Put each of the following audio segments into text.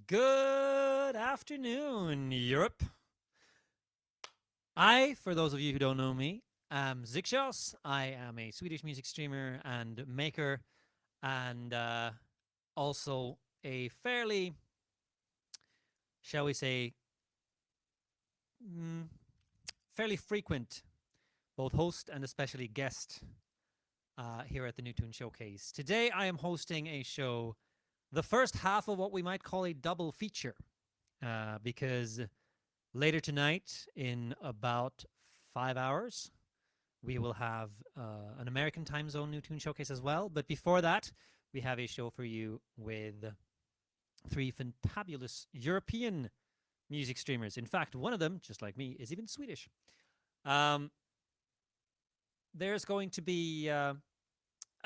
Good afternoon, Europe. For those of you who don't know me, am Zixos. I am a Swedish music streamer and maker, and also a fairly, shall we say, mm, fairly frequent both host and especially guest here at the New Tune Showcase. Today, I am hosting a show, the first half of what we might call a double feature, because later tonight, in about 5 hours, we will have an American time zone New Tune Showcase as well. But before that, we have a show for you with three fantabulous European music streamers. In fact, one of them, just like me, is even Swedish. There's going to be...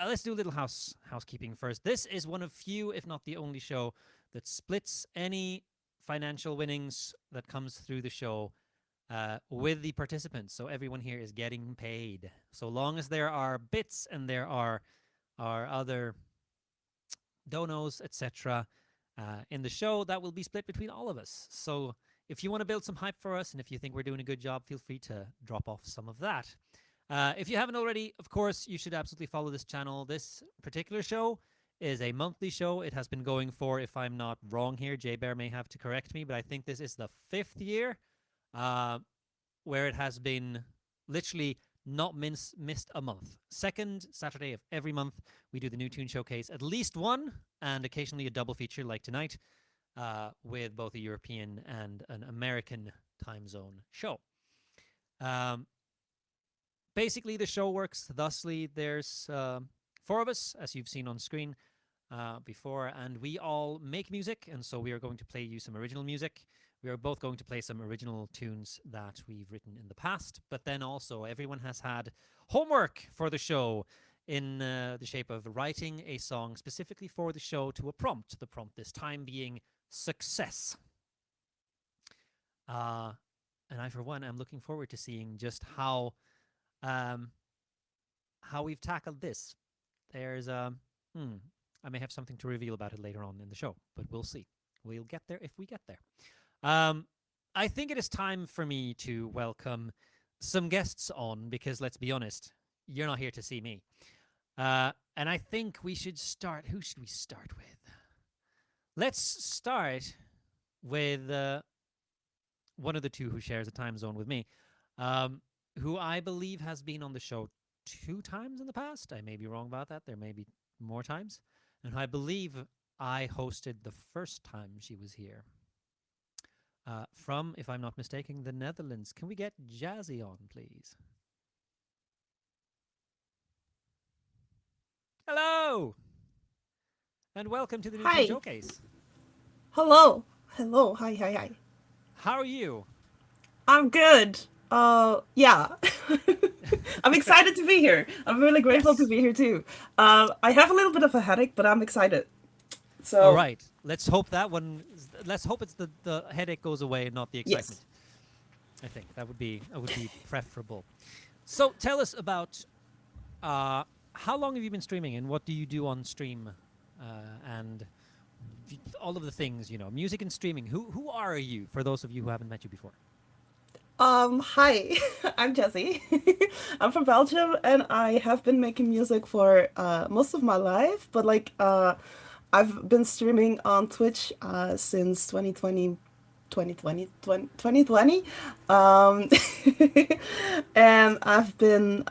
let's do a little housekeeping first. This is one of few, if not the only show, that splits any financial winnings that comes through the show with the participants. So everyone here is getting paid. So long as there are bits and there are other donos, etc., in the show, that will be split between all of us. So if you want to build some hype for us and if you think we're doing a good job, feel free to drop off some of that. If you haven't already, of course, you should absolutely follow this channel. This particular show is a monthly show. It has been going for, if I'm not wrong here, Jay Bear may have to correct me, but I think this is the 5th year where it has been literally not missed a month. Second Saturday of every month, we do the New Tune Showcase, at least one, and occasionally a double feature like tonight with both a European and an American time zone show. Basically, the show works thusly. There's 4 of us, as you've seen on screen before, and we all make music, and so we are going to play you some original music. We are both going to play some original tunes that we've written in the past, but then also everyone has had homework for the show in the shape of writing a song specifically for the show to a prompt. The prompt this time being success. And I, for one, am looking forward to seeing just how we've tackled this. There's I may have something to reveal about it later on in the show, but we'll see. We'll get there if we get there. I think it is time for me to welcome some guests on, because let's be honest, you're not here to see me. And I think we should start. Who should we start with? Let's start with one of the two who shares a time zone with me. Who I believe has been on the show 2 times in the past. I may be wrong about that. There may be more times. And I believe I hosted the first time she was here. From, if I'm not mistaken, the Netherlands. Can we get Jazzy on, please? Hello! And welcome to the New Tune Showcase. Hello. Hello. Hi. How are you? I'm good. Yeah. I'm excited to be here. I'm really grateful to be here too. I have a little bit of a headache, but I'm excited. So all right, let's hope it's the headache goes away and not the excitement. Yes. I think that would be preferable. So tell us about how long have you been streaming and what do you do on stream, and all of the things, music and streaming. Who are you, for those of you who haven't met you before? Hi, I'm Jessie. I'm from Belgium and I have been making music for most of my life, but I've been streaming on Twitch since 2020. And I've been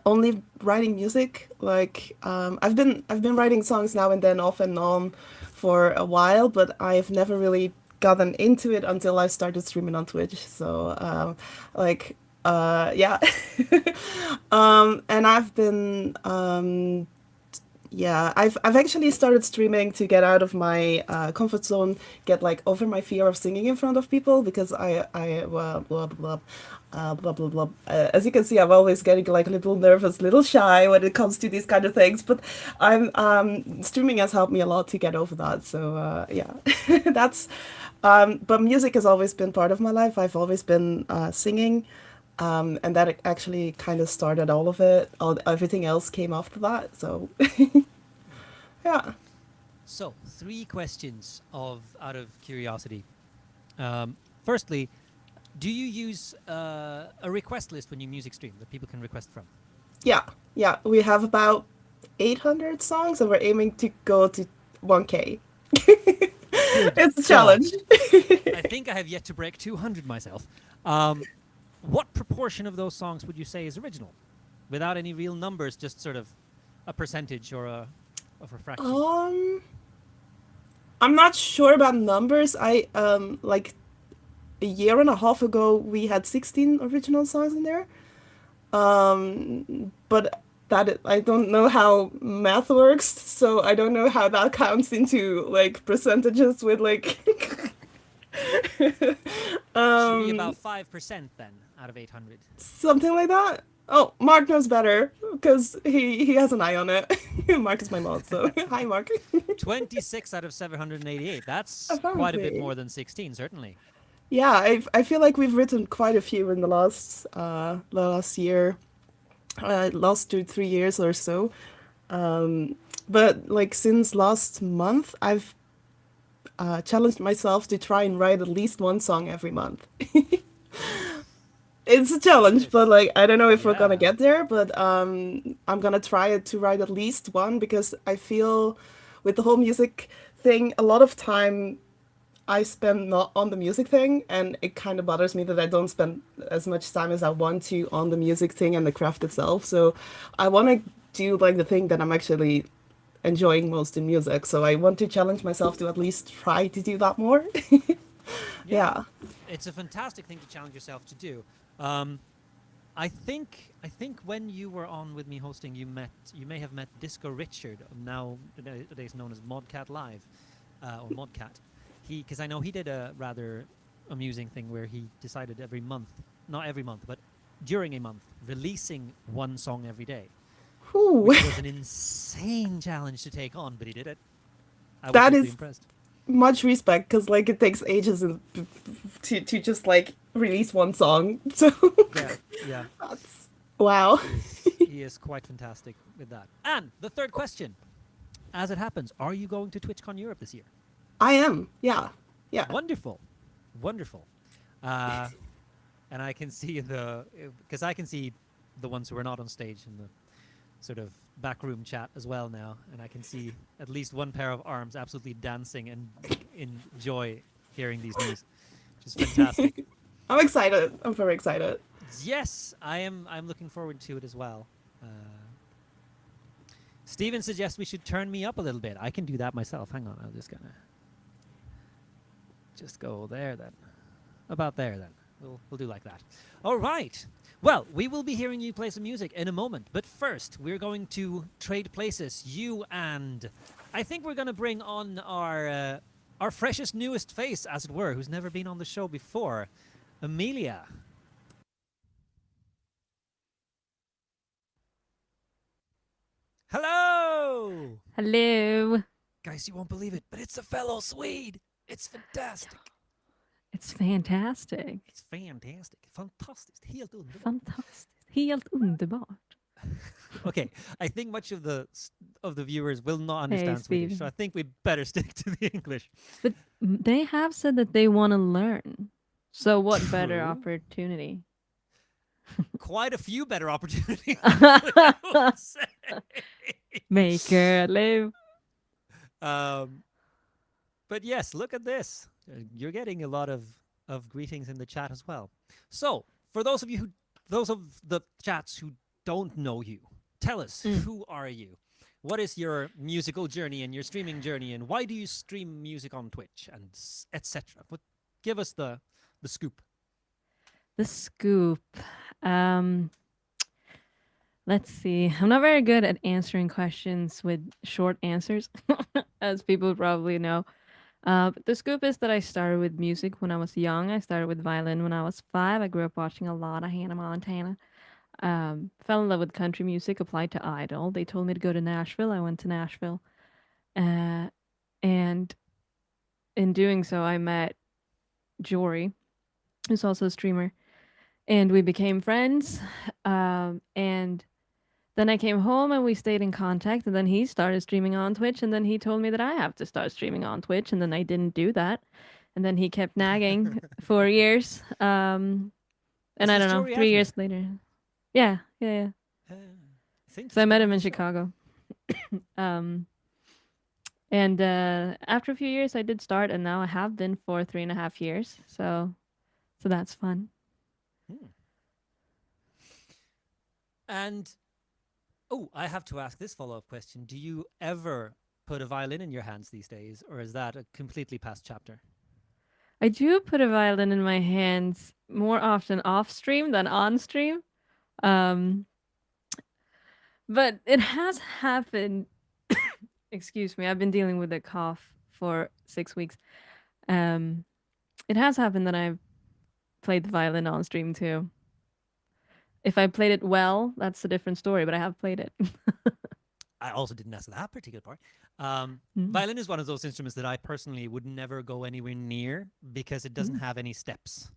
only writing music. I've been writing songs now and then, off and on, for a while, but I've never really gotten into it until I started streaming on Twitch. So yeah. And I've been I've actually started streaming to get out of my comfort zone, get over my fear of singing in front of people, because I blah blah blah. As you can see, I'm always getting a little nervous, little shy when it comes to these kind of things. But streaming has helped me a lot to get over that. So yeah, that's. But music has always been part of my life. I've always been singing. And that actually kind of started all of it. Everything else came after that. So, yeah. So, three questions of out of curiosity. Firstly, do you use a request list when you music stream that people can request from? Yeah, yeah. We have about 800 songs, and we're aiming to go to 1K. Good It's a God. challenge. I think I have yet to break 200 myself. What proportion of those songs would you say is original? Without any real numbers, just sort of a percentage or a fraction. Um, I'm not sure about numbers. I like a year and a half ago we had 16 original songs in there. But I don't know how math works, so I don't know how that counts into like percentages with like Should be um about 5% then out of 800. something like that. Oh, Mark knows better because he has an eye on it. Mark is my mod, so hi Mark. 26 out of 788. That's quite a bit Apparently. more than 16, certainly. Yeah, I feel like we've written quite a few in the last year, last 2 3 years or so. But like since last month, I've challenged myself to try and write at least one song every month. It's a challenge, but like I don't know if we're gonna Yeah. get there, but I'm gonna try it to write at least one because I feel with the whole music thing, a lot of time I spend not on the music thing, and it kind of bothers me that I don't spend as much time as I want to on the music thing and the craft itself. So I want to do like the thing that I'm actually enjoying most in music. So I want to challenge myself to at least try to do that more. Yeah. Yeah. It's a fantastic thing to challenge yourself to do. Um, I think when you were on with me hosting, you may have met Disco Richard, nowadays known as Modcat Live, or Modcat. Because I know he did a rather amusing thing where he decided every month, not every month, but during a month, releasing one song every day, Whew. which was an insane challenge to take on, but he did it. I was That deeply is impressed. much respect because like it takes ages to just like release one song. So Yeah, yeah. that's wow. He is quite fantastic with that. And the third question, as it happens, are you going to TwitchCon Europe this year? I am. Yeah. Yeah. Wonderful, wonderful. Uh, and I can see because I can see the ones who are not on stage in the sort of backroom chat as well now, and I can see at least one pair of arms absolutely dancing and in joy hearing these news, which is fantastic. I'm excited. I'm very excited. Yes, I am. I'm looking forward to it as well. Uh, Steven suggests we should turn me up a little bit. I can do that myself. Hang on, I'm just gonna just go there then. About there then. We'll do like that. All right. Well, we will be hearing you play some music in a moment, but first we're going to trade places. You and I think we're going to bring on our freshest, newest face, as it were, who's never been on the show before, Amelia. Hello, Hello. guys. You won't believe it, but it's a fellow Swede. It's fantastic. It's fantastic. It's fantastic. Fantastiskt. Helt underbart. Fantastiskt. Helt underbart. Okay, I think much of the viewers will not understand Swedish, Steve. so I think we better stick to the English. But they have said that they want to learn. So what better True. opportunity? Quite a few better opportunities, I would say. Make her live. But yes, look at this. You're getting a lot of greetings in the chat as well. So, for those of the chats who don't know you, tell us, who are you? What is your musical journey and your streaming journey, and why do you stream music on Twitch and etc.? Give us the scoop. The scoop. Let's see. I'm not very good at answering questions with short answers, as people probably know. But the scoop is that I started with music when I was young. I started with violin when I was 5. I grew up watching a lot of Hannah Montana. Fell in love with country music, applied to Idol. They told me to go to Nashville. I went to Nashville. And in doing so, I met Jory, who's also a streamer. And we became friends. And Then I came home and we stayed in contact, and then he started streaming on Twitch, and then he told me that I have to start streaming on Twitch, and then I didn't do that. And then he kept nagging for years. Is And I this don't know, Jory 3 years Avner? later. Yeah, yeah, yeah. I think So I he's met been him on in the show. Chicago. And after a few years, I did start, and now I have been for 3.5 years. So that's fun. Hmm. And oh, I have to ask this follow-up question. Do you ever put a violin in your hands these days, or is that a completely past chapter? I do put a violin in my hands more often off stream than on stream. Um, but it has happened. Excuse me, I've been dealing with a cough for 6 weeks. Um, it has happened that I've played the violin on stream too. If I played it well, that's a different story, but I have played it. I also didn't ask that particular part. Mm. Violin is one of those instruments that I personally would never go anywhere near because it doesn't Mm. have any steps.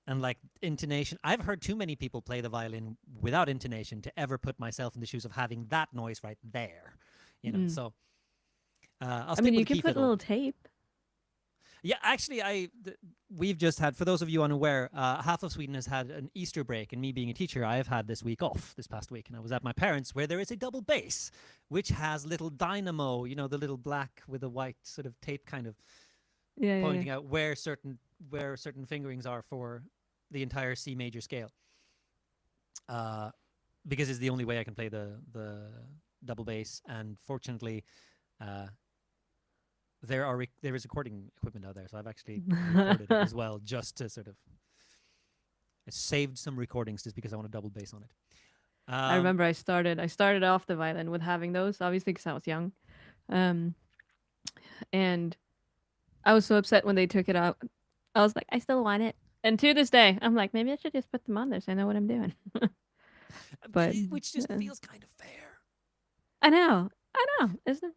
And like intonation, I've heard too many people play the violin without intonation to ever put myself in the shoes of having that noise right there. You know, Mm. so I'll I stick mean, with you can key put a fiddle. little tape. Yeah, actually, we've just had, for those of you unaware, half of Sweden has had an Easter break, and me being a teacher, I have had this week off this past week, and I was at my parents' where there is a double bass, which has little dynamo, you know, the little black with a white sort of tape kind of Yeah, yeah, pointing yeah. out where certain fingerings are for the entire C major scale. Because it's the only way I can play the double bass, and fortunately, there is recording equipment out there, so I've actually recorded it as well, just to sort of. I saved some recordings just because I want a double bass on it. I remember I started off the violin with having those, obviously, because I was young. And I was so upset when they took it out. I was like, I still want it. And to this day, I'm like, maybe I should just put them on there so I know what I'm doing. But which just uh, feels kind of fair. I know, isn't it?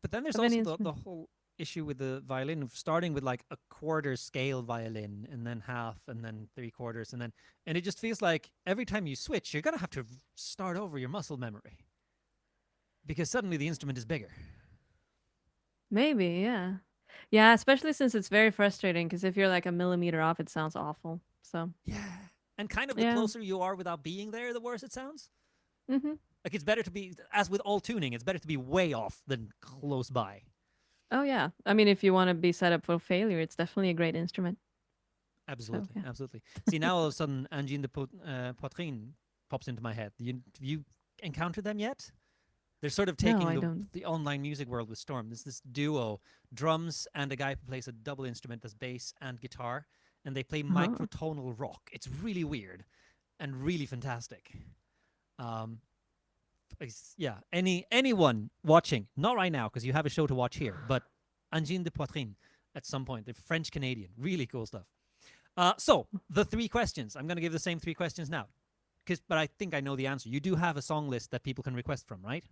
But then there's Of any also the instrument. whole issue with the violin of starting with like a quarter scale violin and then half and then 3/4 and it just feels like every time you switch, you're gonna have to start over your muscle memory because suddenly the instrument is bigger. Maybe, yeah. Yeah, especially since it's very frustrating because if you're like a millimeter off, it sounds awful. So, Yeah. And kind of the yeah. closer you are without being there, the worse it sounds. Hmm. Like it's better to be, as with all tuning, it's better to be way off than close by. Oh, yeah. I mean, if you want to be set up for failure, it's definitely a great instrument. Absolutely, yeah. absolutely. See, now all of a sudden, Angine de Poitrine pops into my head. Have you encountered them yet? They're sort of No, taking I don't. the online music world with storm. There's this duo, drums and a guy who plays a double instrument that's bass and guitar, and they play Oh. microtonal rock. It's really weird and really fantastic. Yeah, anyone watching, not right now because you have a show to watch here, but Angine de Poitrine at some point. They're French Canadian, really cool stuff. So the 3 questions. I'm going to give the same 3 questions now, but I think I know the answer. You do have a song list that people can request from, right?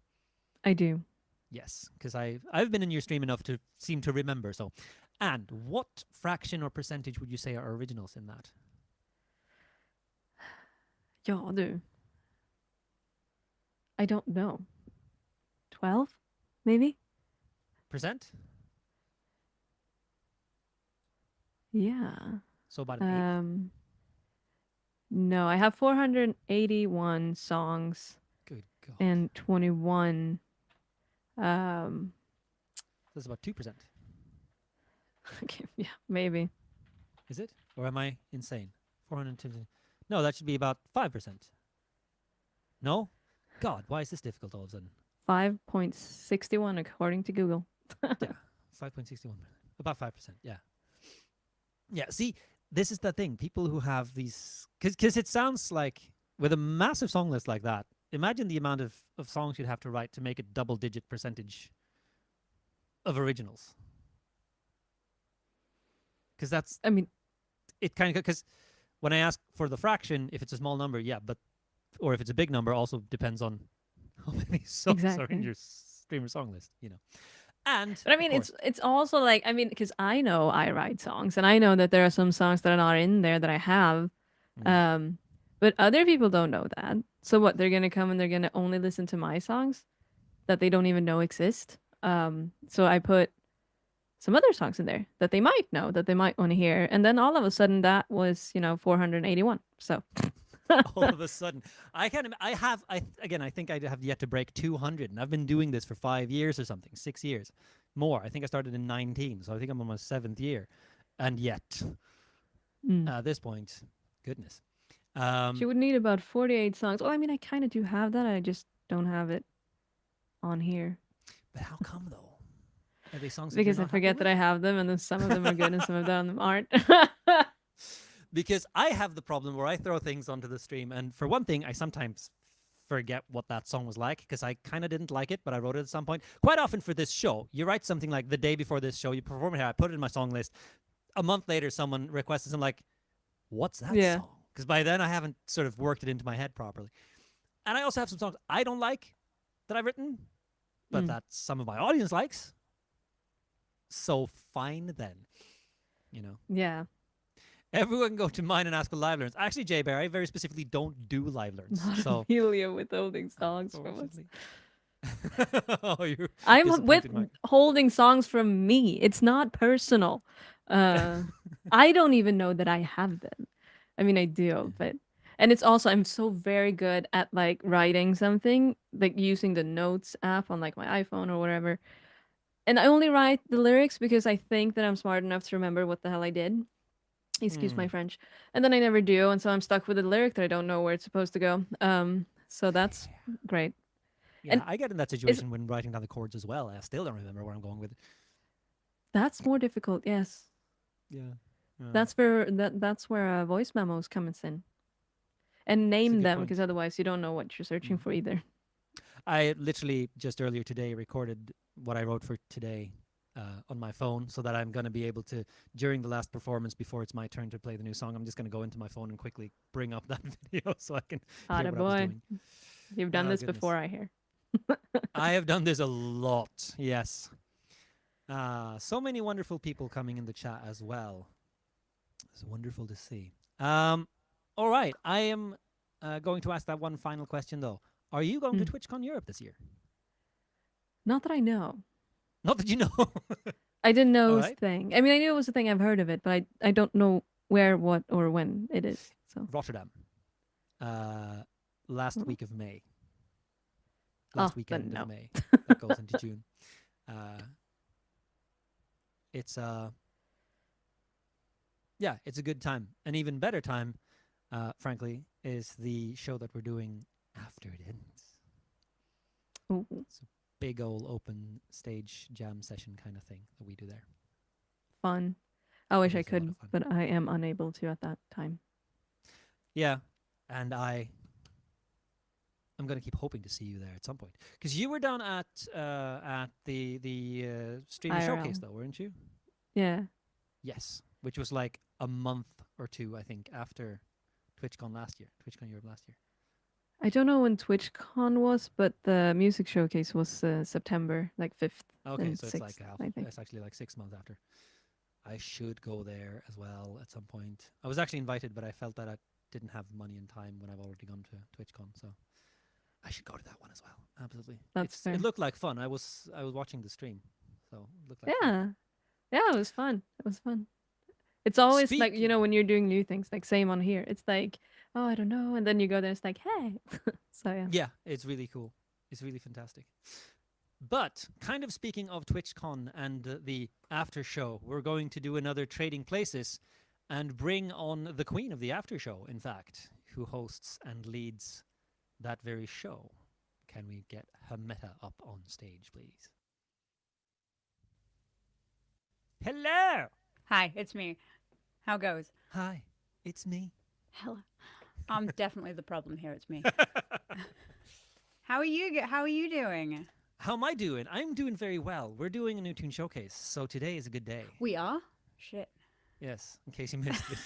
I do. Yes, because I've been in your stream enough to seem to remember. So, and what fraction or percentage would you say are originals in that? Ja, du. I don't know. 12, maybe? Percent? Yeah. So about an 8. No, I have 481 songs Good God. and 21. That's about 2%. Okay, yeah, maybe. Is it? Or am I insane? 420. No, that should be about 5%. No? God, why is this difficult all of a sudden? 5.61 according to Google. Yeah, 5.61%. About 5%. Yeah. Yeah, see, this is the thing. People who have these, because it sounds like with a massive song list like that, imagine the amount of songs you'd have to write to make a double-digit percentage of originals. Because that's, I mean, it kind of, because when I ask for the fraction, if it's a small number, yeah, or if it's a big number, also depends on how many songs are in Exactly. your streamer song list, you know. And but I mean, it's also like, I mean, because I know I write songs and I know that there are some songs that are not in there that I have. Mm. But other people don't know that. So what? They're gonna come and they're gonna only listen to my songs that they don't even know exist. So I put some other songs in there that they might know, that they might want to hear, and then all of a sudden that was 481. So All of a sudden, again, I think I have yet to break 200, and I've been doing this for 5 years or something, 6 years, more. I think I started in 19, so I think I'm on my 7th year, and yet at this point, goodness. she would need about 48 songs. Well, I mean, I kind of do have that. I just don't have it on here But how come though? Are they songs that because you're I not happy forget that with? I have them, and then some of them are good and some of them aren't. Because I have the problem where I throw things onto the stream, and for one thing, I sometimes forget what that song was like because I kind of didn't like it, but I wrote it at some point. Quite often for this show, you write something like the day before this show, you perform it here, I put it in my song list. A month later, someone requests it, and I'm like, what's that Yeah. song? Because by then I haven't sort of worked it into my head properly. And I also have some songs I don't like that I've written, but that some of my audience likes. So fine then, Yeah. Everyone go to mine and ask for live learns. Actually, Jay Bear, I very specifically don't do live learns. Not So Amelia withholding songs from us. unfortunately. Oh, you're I'm disappointed, Mike. withholding songs from me. It's not personal. I don't even know that I have them. I mean, I do, but and it's also I'm so very good at like writing something, like using the notes app on like my iPhone or whatever. And I only write the lyrics because I think that I'm smart enough to remember what the hell I did. Excuse my French. And then I never do, and so I'm stuck with a lyric that I don't know where it's supposed to go. So that's great. Yeah, And I get in that situation when writing down the chords as well. I still don't remember where I'm going with it. that's more difficult, yes. Yeah. That's where voice memos comes in. And a name good them point. because otherwise you don't know what you're searching for either. I literally just earlier today recorded what I wrote for today on my phone so that I'm going to be able to, during the last performance, before it's my turn to play the new song, I'm just going to go into my phone and quickly bring up that video so I can hear Atta what I was boy. doing. You've done Oh, this goodness. before, I hear. I have done this a lot, yes. So many wonderful people coming in the chat as well. It's wonderful to see. All right, I am going to ask that one final question, though. Are you going to TwitchCon Europe this year? Not that I know. Not that you know. I didn't know it was Alright. a thing. I mean, I knew it was a thing. I've heard of it, but I don't know where, what, or when it is. So Rotterdam. Last week of May. Oh, Last then weekend no. of May. That goes into June. It's yeah, it's a good time. An even better time, frankly, is the show that we're doing after it ends. Ooh. It's a big old open stage jam session kind of thing that we do there. Fun. I wish It I is a lot could, of fun. but I am unable to at that time. Yeah, and I'm going to keep hoping to see you there at some point because you were down at the streamer IRL. showcase though, weren't you? Yeah. Yes, which was like a month or two, I think, after TwitchCon Europe last year. I don't know when TwitchCon was, but the music showcase was September, like 5th. Okay, and so 6th, it's like half. I think. It's actually like 6 months after. I should go there as well at some point. I was actually invited, but I felt that I didn't have money and time when I've already gone to TwitchCon, so I should go to that one as well. Absolutely, That's fair. It looked like fun. I was watching the stream, so it looked like fun. Yeah. Yeah, it was fun. It was fun. It's always like, when you're doing new things, like same on here. It's like, oh, I don't know. And then you go there, it's like, hey. So yeah. Yeah, it's really cool. It's really fantastic. But kind of speaking of TwitchCon and the after show, we're going to do another Trading Places and bring on the queen of the after show, in fact, who hosts and leads that very show. Can we get Hametta up on stage, please? Hello! Hi, it's me. How goes? Hi, it's me. Hello. I'm definitely the problem here. It's me. How are you? How are you doing? How am I doing? I'm doing very well. We're doing a new tune showcase, so today is a good day. We are? Shit. Yes, in case you missed it.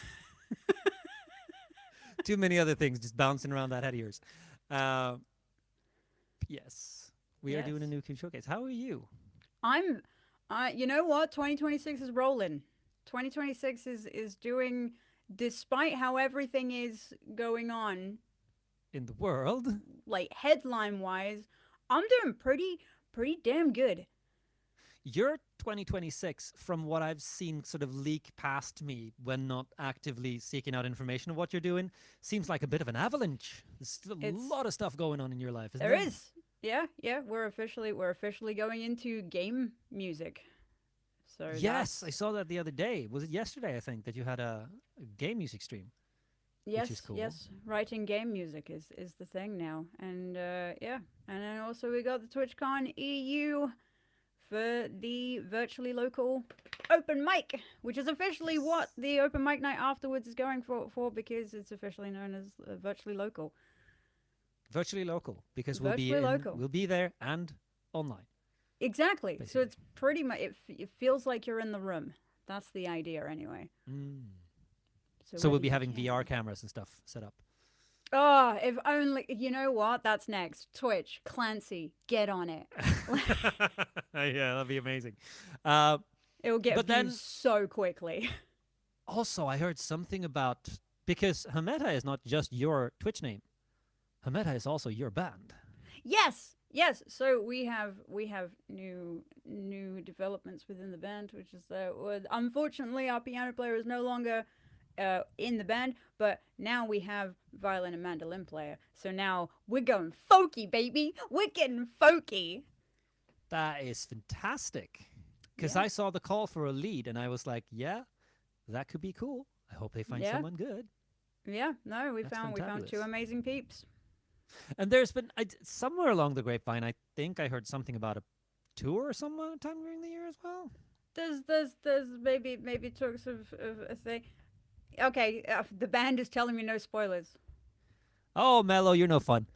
Too many other things just bouncing around that head of yours. Yes, we are doing a new tune showcase. How are you? I'm, you know what? 2026 is rolling. 2026 is doing despite how everything is going on, In the world. like headline wise, I'm doing pretty damn good. Your 2026, from what I've seen sort of leak past me when not actively seeking out information of what you're doing, seems like a bit of an avalanche. There's still a It's- lot of stuff going on in your life, isn't There there? is. Yeah. We're officially going into game music. So Yes, I that's- saw that the other day. Was it yesterday, I think, that you had a game music stream? yes, is cool. yes. Writing game music is the thing now, and yeah, and then also we got the TwitchCon EU for the virtually local open mic, which is officially what the open mic night afterwards is going for because it's officially known as virtually local. Virtually local, because we'll be Virtually local. we'll be there and online. Exactly. So Basically. it's pretty much it feels like you're in the room. That's the idea anyway. Mm. So we'll whether be you having can- VR cameras and stuff set up. Oh, if only you know what? That's next. Twitch, Clancy, get on it. Yeah, that'd be amazing. It will get But views then- so quickly. Also, I heard something about, because Hameta is not just your Twitch name. Hameta is also your band. Yes, yes. So we have new developments within the band, which is that unfortunately our piano player is no longer in the band, but now we have violin and mandolin player. So now we're going folky, baby. We're getting folky. That is fantastic. Because Yeah. I saw the call for a lead and I was like, yeah, that could be cool. I hope they find Yeah. someone good. Yeah, no, we That's found two fantabulous. amazing peeps. And there's been somewhere along the grapevine, I think I heard something about a tour sometime during the year as well. There's maybe talks of a thing. Okay, the band is telling me no spoilers. Oh, Mello, you're no fun.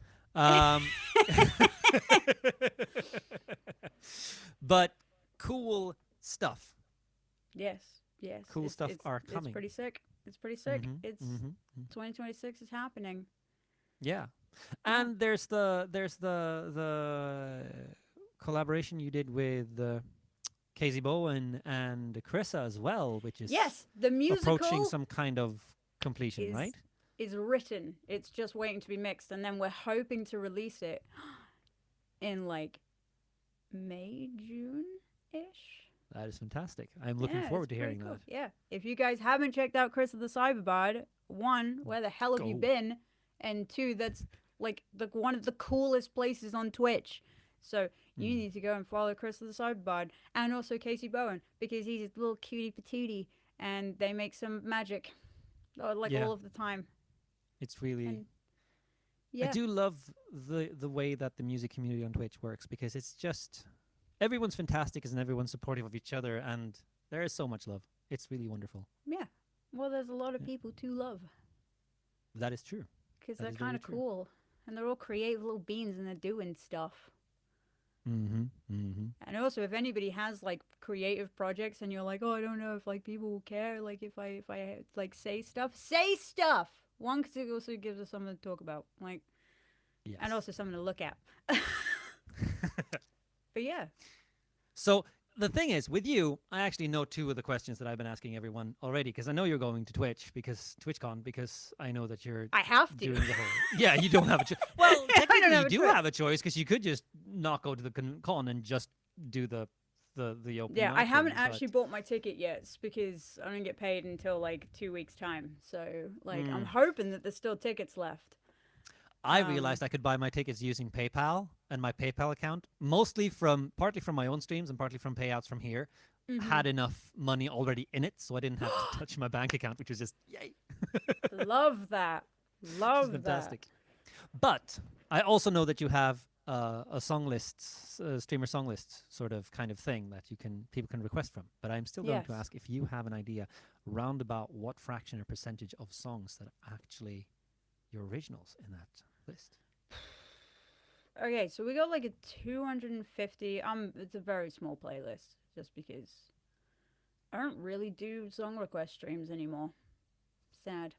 But cool stuff. Yes, yes. Cool stuff are It's coming. pretty sick. It's pretty sick. Mhm, It's mhm. 2026 is happening. Yeah. And there's the collaboration you did with Casey Bowen and Chrissa as well, which is Yes, the musical approaching some kind of completion, is- right? is written. It's just waiting to be mixed, and then we're hoping to release it in like May, June ish. That is fantastic. I'm looking Yeah, forward to it's pretty hearing cool. that. Yeah. If you guys haven't checked out Chris of the Cyberbard, one, where the hell have you Go. been? And two, that's like one of the coolest places on Twitch. So you need to go and follow Chris of the Cyberbard and also Casey Bowen because he's a little cutie patootie and they make some magic like Yeah. all of the time. It's really And yeah. I do love the way that the music community on Twitch works, because it's just everyone's fantastic and everyone's supportive of each other, and there is so much love. It's really wonderful. Yeah. Well, there's a lot of Yeah. people to love That is true. because That they're is very kind of true. cool and they're all creative little beans and they're doing stuff. Mm-hmm. Mm-hmm. And also, if anybody has like creative projects and you're like, oh, I don't know if like people will care, like if I like say stuff. One, 'cause it also gives us something to talk about, like, Yes. and also something to look at. But yeah, So the thing is, with you, I actually know two of the questions that I've been asking everyone already, because I know you're going to TwitchCon, because I know that you're I have to. doing the whole. Yeah, you don't have a choice. Well, I don't technically, have you a do choice. have a choice, because you could just not go to the con and just do the open. Yeah, I mic haven't thing, actually but- bought my ticket yet because I don't get paid until like 2 weeks time. So like, I'm Mm. hoping that there's still tickets left. I Um, realized I could buy my tickets using PayPal and my PayPal account, partly from my own streams and partly from payouts from here. Mm-hmm. Had enough money already in it, so I didn't have to touch my bank account, which was just yay, Love that. which is Love fantastic. But I also know that you have a song list, streamer song list sort of kind of thing that people can request from. But I'm still going to Yes. ask if you have an idea round about what fraction or percentage of songs that are actually your originals in that list. that. Okay, so we got like a 250. It's a very small playlist, just because I don't really do song request streams anymore. Sad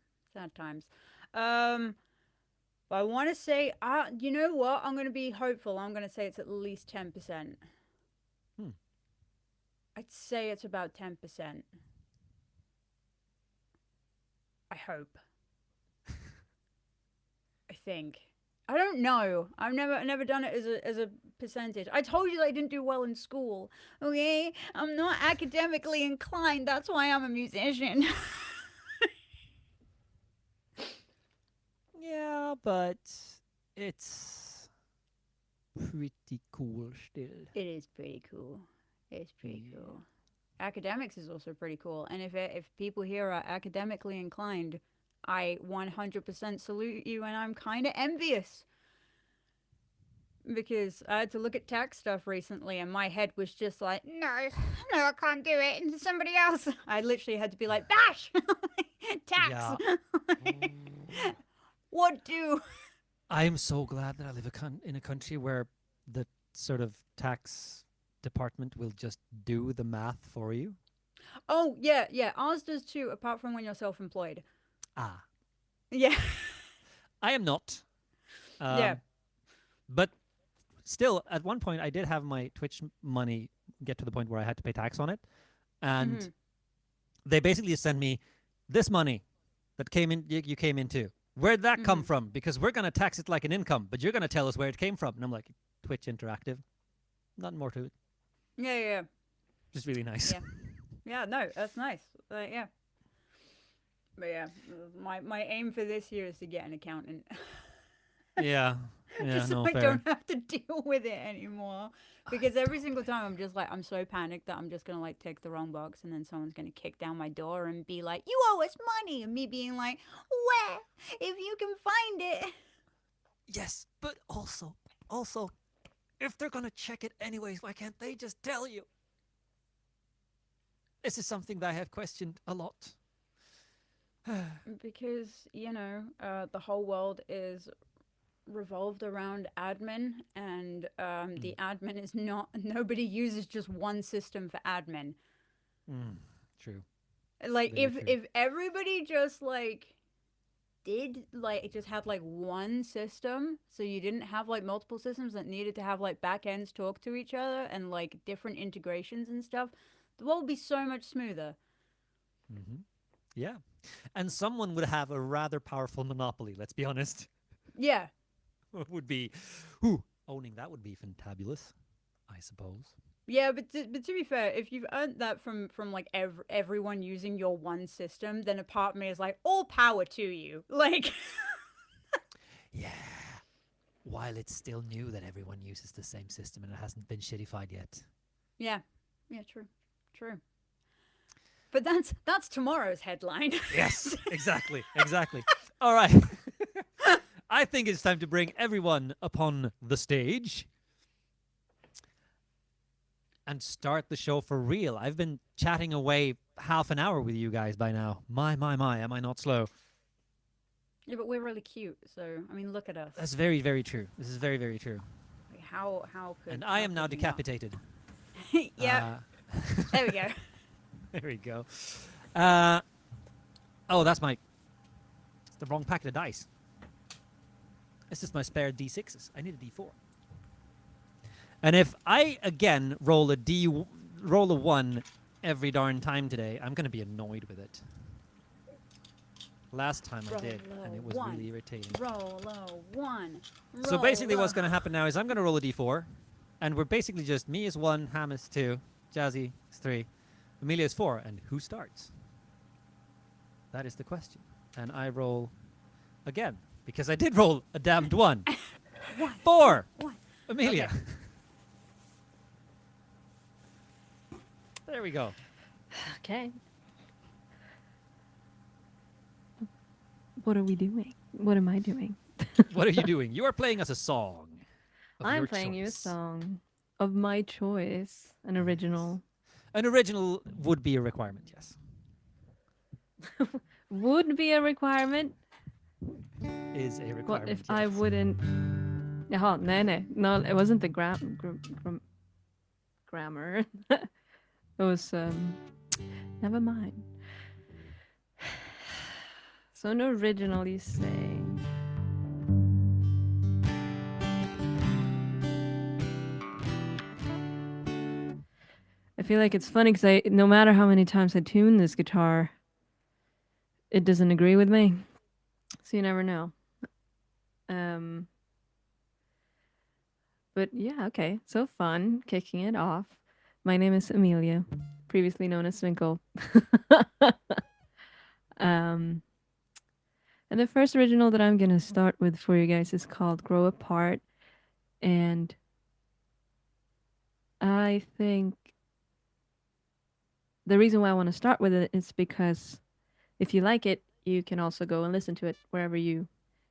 times. But I want to say, you know what? I'm gonna be hopeful. I'm gonna say it's at least 10%. Hmm. I'd say it's about 10%. I hope. I think. I don't know. I've never done it as a percentage. I told you that I didn't do well in school. Okay? I'm not academically inclined. That's why I'm a musician. Yeah, but it's pretty cool still. It is pretty cool. It's pretty Yeah. cool. Academics is also pretty cool. And if people here are academically inclined, I 100% salute you, and I'm kind of envious. Because I had to look at tax stuff recently, and my head was just like, no, no, I can't do it. And somebody else. I literally had to be like, Bash! Tax! Yeah. What do? I'm so glad that I live in a country where the sort of tax department will just do the math for you. Oh, yeah, yeah. Ours does too, apart from when you're self-employed. Ah, Yeah. I am not. Yeah. But still, at one point, I did have my Twitch money get to the point where I had to pay tax on it. And Mhm. they basically send me this money that came in, you came into. Where'd that come Mhm. from? Because we're going to tax it like an income, but you're going to tell us where it came from. And I'm like, Twitch Interactive. Nothing more to it. Yeah, yeah, Just really nice. Yeah. Yeah, no, that's nice. Yeah. But yeah, my aim for this year is to get an accountant. Yeah. Yeah, just so no, I fair. don't have to deal with it anymore. Because every single time I'm just like, I'm so panicked that I'm just gonna like tick the wrong box, and then someone's gonna kick down my door and be like, "You owe us money," and me being like, "Where? If you can find it." Yes, but also, if they're going to check it anyways, why can't they just tell you? This is something that I have questioned a lot. Because the whole world is revolved around admin, and the admin is not. Nobody uses just one system for admin. True. Like Very true. if everybody just like did like it just had like one system, so you didn't have like multiple systems that needed to have like back ends talk to each other and like different integrations and stuff, the world would be so much smoother. Yeah. And someone would have a rather powerful monopoly, let's be honest. Yeah. Would be, owning that would be fantabulous, I suppose. Yeah, but to be fair, if you've earned that from like everyone using your one system, then a part of me is like, all power to you. Like, Yeah. While it's still new that everyone uses the same system and it hasn't been shittified yet. yeah, true. But that's tomorrow's headline. Yes, exactly. All right. I think it's time to bring everyone upon the stage and start the show for real. I've been chatting away half an hour with you guys by now. My, am I not slow? Yeah, but we're really cute, so I mean, look at us. That's very, very true. This is very, very true. Like, how could? And I how am now could you not? decapitated. Yeah, there we go. There we go. Oh, that's it's the wrong packet of dice. This is my spare D6s. I need a D4. And if I again roll a 1 every darn time today, I'm going to be annoyed with it. Last time I did, and it was Roll really irritating. Roll a 1. So basically roll what's going to happen now is I'm going to roll a D4, and we're basically just me is 1, Ham is 2, Jazzy is 3, Amelia is 4, and who starts? That is the question. And I roll again, because I did roll a damned 1. 4! One. Amelia. Okay. There we go. Okay. What are we doing? What am I doing? What are you doing? You are playing us a song. Of I'm your playing you a choice. song of my choice, an original. An original would be a requirement, yes. Would be a requirement. Is a What requirement. if yes. I wouldn't? Jaha, no, it wasn't the grammar. It was never mind. So an original, you say? I feel like it's funny because no matter how many times I tune this guitar, it doesn't agree with me. So you never know. But yeah, okay. So fun kicking it off. My name is Amelia, previously known as Swinkle. And the first original that I'm gonna start with for you guys is called Grow Apart. And I think the reason why I want to start with it is because if you like it, you can also go and listen to it wherever you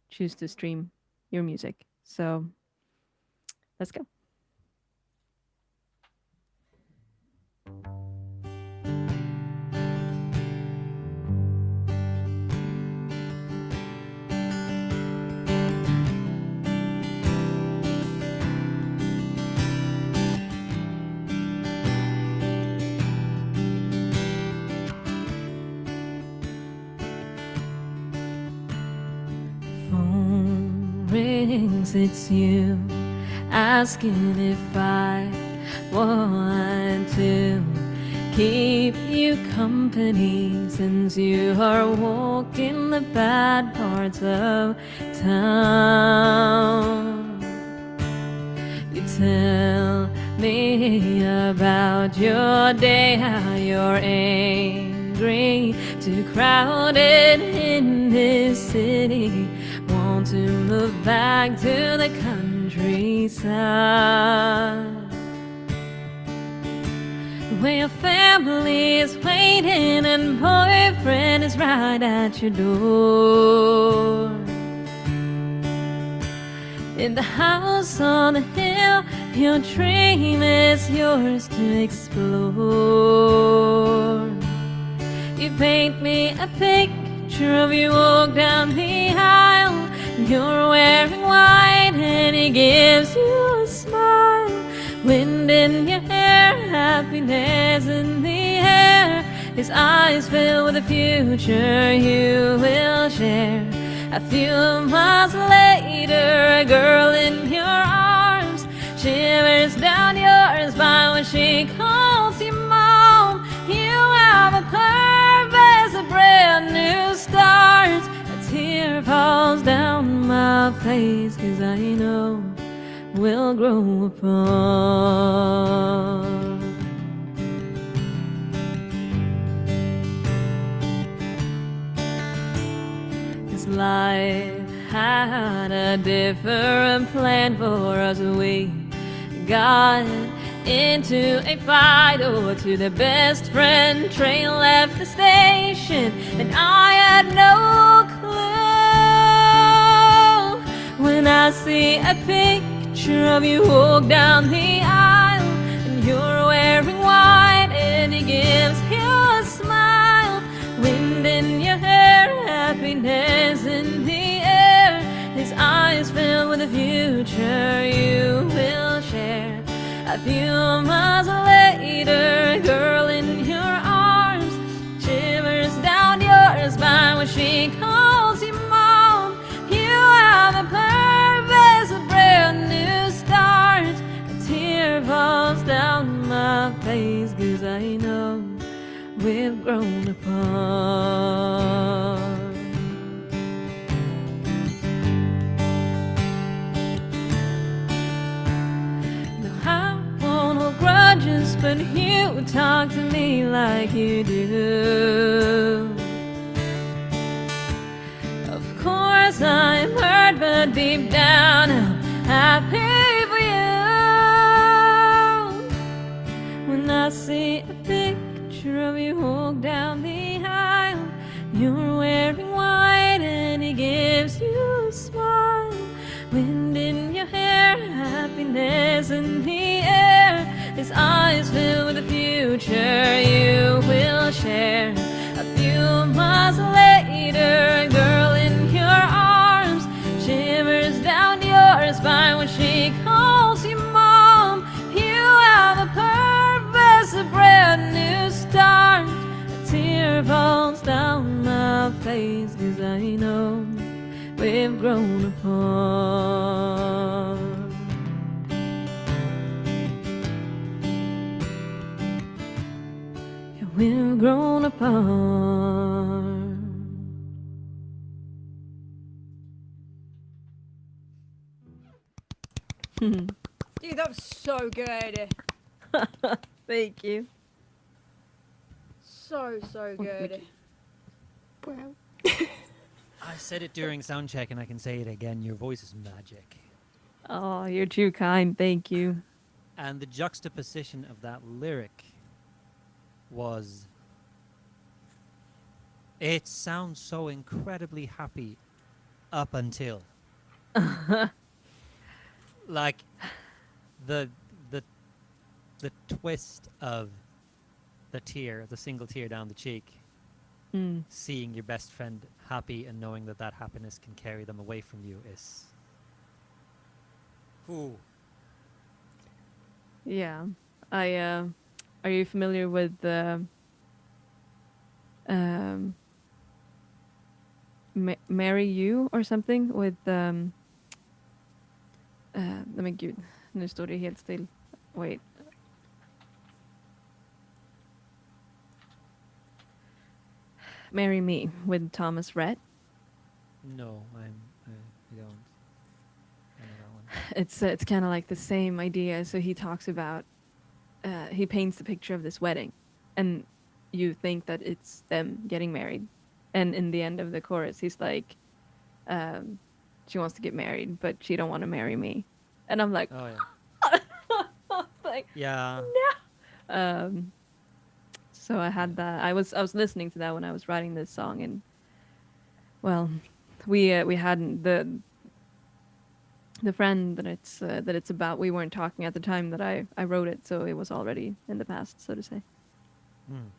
choose to stream your music. So let's go. Phone rings, it's you, asking if I want to keep you company since you are walking the bad parts of town. You tell me about your day, how you're angry, too crowded in this city, want to move back to the countryside, where your family is waiting and boyfriend is right at your door. In the house on the hill, your dream is yours to explore. You paint me a picture of you walk down the aisle. You're wearing white and he gives you a smile. Wind in your hair, happiness in the air. His eyes fill with the future you will share. A few months later, a girl in your arms shivers down your spine when she calls you mom. You have a purpose, a brand new start. A tear falls down my face, 'cause I know we'll grow apart. Life had a different plan for us. We got into a fight, or to the best friend. Train left the station and I had no clue. When I see a picture of you walk down the aisle, and you're wearing white and he gives you a smile. Wind in your hair, happiness in the air. His eyes filled with the future you will share. A few months later, a girl in your arms shivers down your spine when she calls you mom. You have a purpose, a brand new start. A tear falls down my face, 'cause I know we've grown apart. No, I won't hold grudges, but you talk to me like you do. Of course I'm hurt, but deep down I'm happy for you. When I see a picture of you walk down the aisle, you're wearing white and he gives you a smile. Wind in your hair, happiness in the air. His eyes filled with the future you will share. A few months later, a girl in your arms shivers down your spine when she calls you mom. You have a purpose, a brand new start. A tear falls down my face, 'cause I know we've grown apart. Yeah, we've grown apart. Dude, that was so good. Thank you. So good. Well, I said it during sound check, and I can say it again. Your voice is magic. Oh, you're too kind. Thank you. And the juxtaposition of that lyric was. It sounds so incredibly happy up until. Like the the twist of the tear, the single tear down the cheek, Mm. seeing your best friend happy and knowing that that happiness can carry them away from you is. Ooh. Yeah. Are you familiar with the Marry You or something with nej men gud, nu står det helt still. Wait. Marry Me with Thomas Rhett. No, I don't. I know that one. It's kind of like the same idea. So he talks about he paints the picture of this wedding, and you think that it's them getting married, and in the end of the chorus, he's like, she wants to get married, but she don't want to marry me, and I'm like, Oh yeah. like, Yeah. so I had that. I was listening to that when I was writing this song, and well, we hadn't the friend that it's about. We weren't talking at the time that I wrote it, so it was already in the past, so to say. Mm.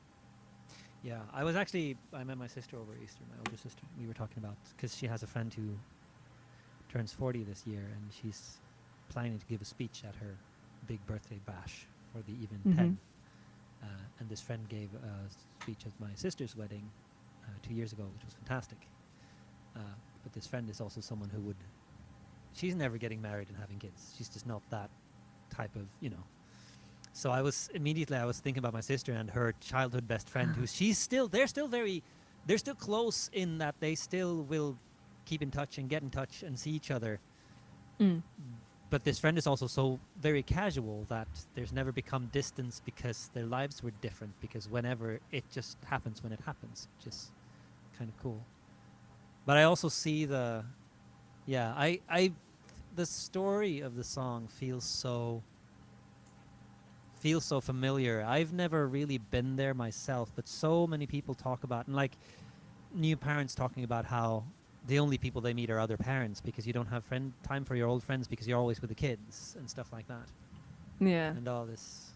Yeah, I met my sister over Easter, my older sister. We were talking about, because she has a friend who turns 40 this year, and she's planning to give a speech at her big birthday bash for the even 10. And this friend gave a speech at my sister's wedding 2 years ago, which was fantastic. But this friend is also someone who she's never getting married and having kids. She's just not that type of, So I was thinking about my sister and her childhood best friend, they're still close in that they still will keep in touch and get in touch and see each other. Mm. But this friend is also so very casual that there's never become distance because their lives were different, because whenever it just happens when it happens, which is kind of cool. But I also see the story of the song feels so familiar. I've never really been there myself, but so many people talk about, and like new parents talking about how the only people they meet are other parents because you don't have time for your old friends because you're always with the kids and stuff like that. Yeah. And all Yeah, these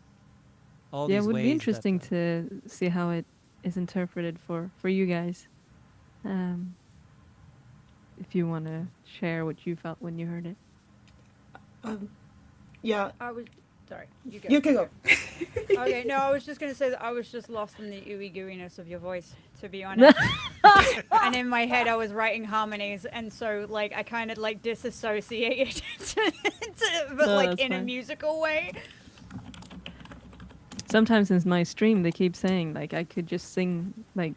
it would ways be that, interesting to see how it is interpreted for you guys. If you want to share what you felt when you heard it. yeah, Sorry, you go. you can go. Okay, no, I was just gonna say that I was just lost in the ooey gooiness of your voice, to be honest. And in my head, I was writing harmonies, and so like I kind of like disassociated, but No, like that's in a fine. musical way. Sometimes in my stream, they keep saying like I could just sing like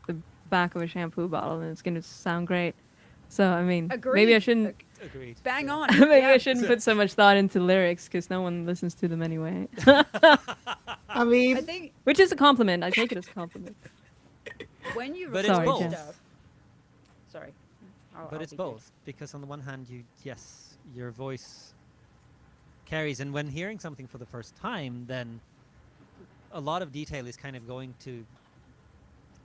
the back of a shampoo bottle and it's gonna sound great. So I mean, Agreed. maybe I shouldn't. agreed. Bang Yeah. on. Maybe yeah. I shouldn't put so much thought into lyrics because no one listens to them anyway. I mean, I think Which is a compliment. I take it as a compliment. when you But record it's both. stuff. Sorry. But it's both, because on the one hand, your voice carries, and when hearing something for the first time, then a lot of detail is kind of going to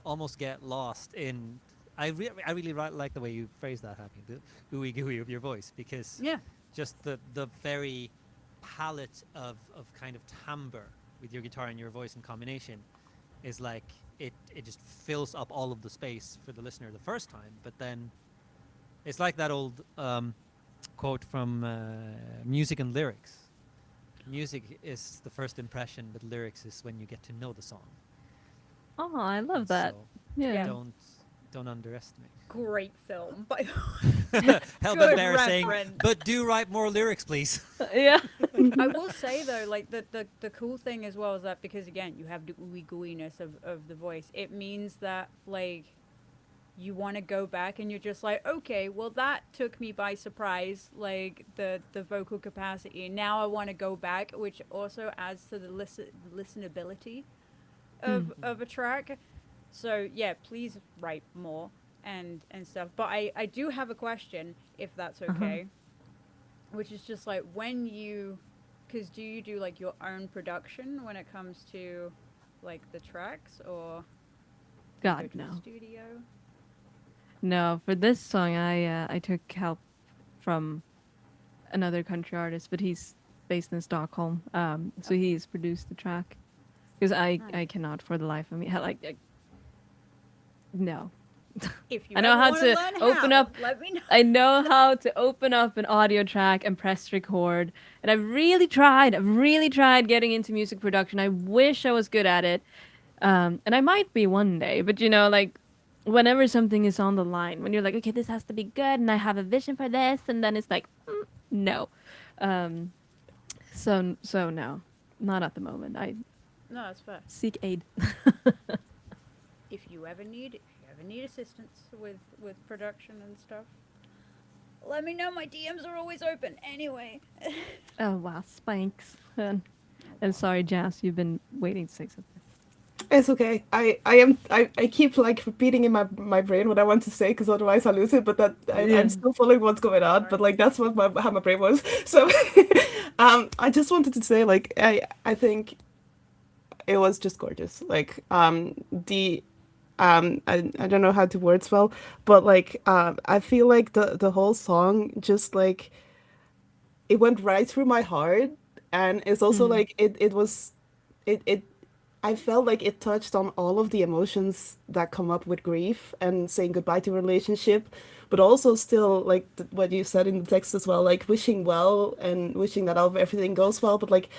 almost get lost in. I really like the way you phrase that, Happy, the ooey gooey of your voice, because Yeah. just the very palette of kind of timbre with your guitar and your voice in combination is like it just fills up all of the space for the listener the first time, but then it's like that old quote from Music and Lyrics. Music is the first impression, but lyrics is when you get to know the song. Oh, I love that. So Yeah. don't underestimate. Great film. But Held Good up there saying, reference. but do write more lyrics, please. Yeah. I will say though, like the cool thing as well is that because again you have the ooey gooiness of the voice, it means that like you want to go back and you're just like, okay, well that took me by surprise, like the vocal capacity. Now I want to go back, which also adds to the listenability of a track. So yeah, please write more and stuff. But I do have a question, if that's okay, which is just like, when you, because do you do like your own production when it comes to like the tracks, or do you go God to no. the studio? No, for this song, I took help from another country artist, but he's based in Stockholm. So he's produced the track because I Nice. cannot for the life of me no. If you I know ever how wanna to learn open how, up- let me know. I know how to open up an audio track and press record, and I've really tried. I've really tried getting into music production. I wish I was good at it, and I might be one day. But you know, like whenever something is on the line, when you're like, okay, this has to be good, and I have a vision for this, and then it's like, no. So no, not at the moment. I No, that's fair. seek aid. If you ever need assistance with production and stuff, let me know. My DMs are always open. Anyway. Oh wow, spanks. And sorry, Jazz, you've been waiting to say something. It's okay. I keep like repeating in my brain what I want to say, because otherwise I lose it. But Yeah. I'm still following what's going on. But like that's what how my brain was. So I just wanted to say, like, I think it was just gorgeous. Like I don't know how to words well, but like I feel like the whole song just like it went right through my heart, and it's also like it was it I felt like it touched on all of the emotions that come up with grief and saying goodbye to a relationship, but also still like what you said in the text as well, like wishing well and wishing that everything goes well, but like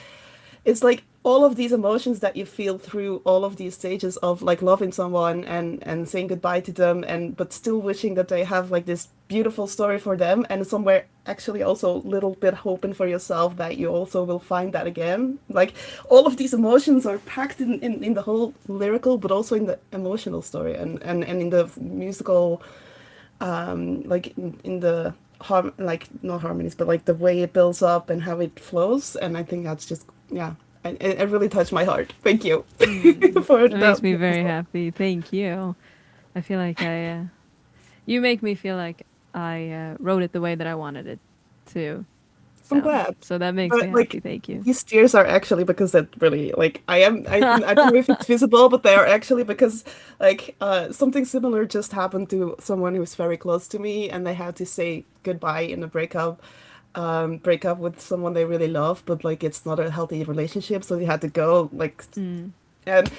it's like all of these emotions that you feel through all of these stages of like loving someone and saying goodbye to them, and but still wishing that they have like this beautiful story for them, and somewhere actually also a little bit hoping for yourself that you also will find that again. Like all of these emotions are packed in the whole lyrical, but also in the emotional story, and in the musical, like in the like not harmonies, but like the way it builds up and how it flows. And I think that's just, yeah, it really touched my heart. Thank you for It makes me very happy. Thank you. I feel like you make me feel like I wrote it the way that I wanted it to. I'm glad. So that makes But, me like, happy. Thank you. These tears are actually because that really, like, I don't know if it's visible, but they are actually because, like, something similar just happened to someone who was very close to me, and they had to say goodbye in a break up with someone they really love, but, like, it's not a healthy relationship, so they had to go, like, and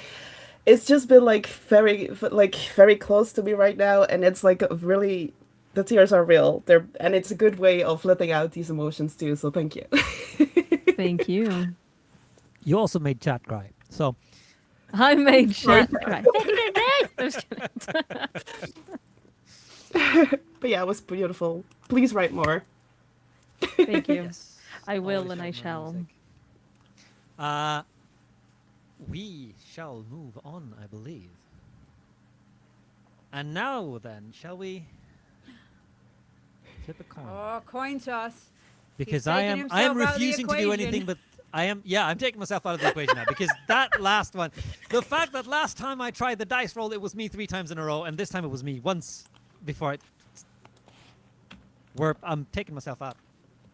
it's just been, like, very close to me right now, and it's, like, a really... The tears are real. And it's a good way of letting out these emotions too. So thank you. Thank you. You also made chat cry. So I made chat cry. I'm just kidding. But yeah, it was beautiful. Please write more. Thank you. yes, I will always and I more shall. music. We shall move on, I believe. And now then, shall we flip a coin? Oh, coin toss. Because taking I am himself out of the refusing to do equation. anything but I'm taking myself out of the equation now, because that last one, the fact that last time I tried the dice roll, it was me 3 times in a row, and this time it was me once before I'm taking myself out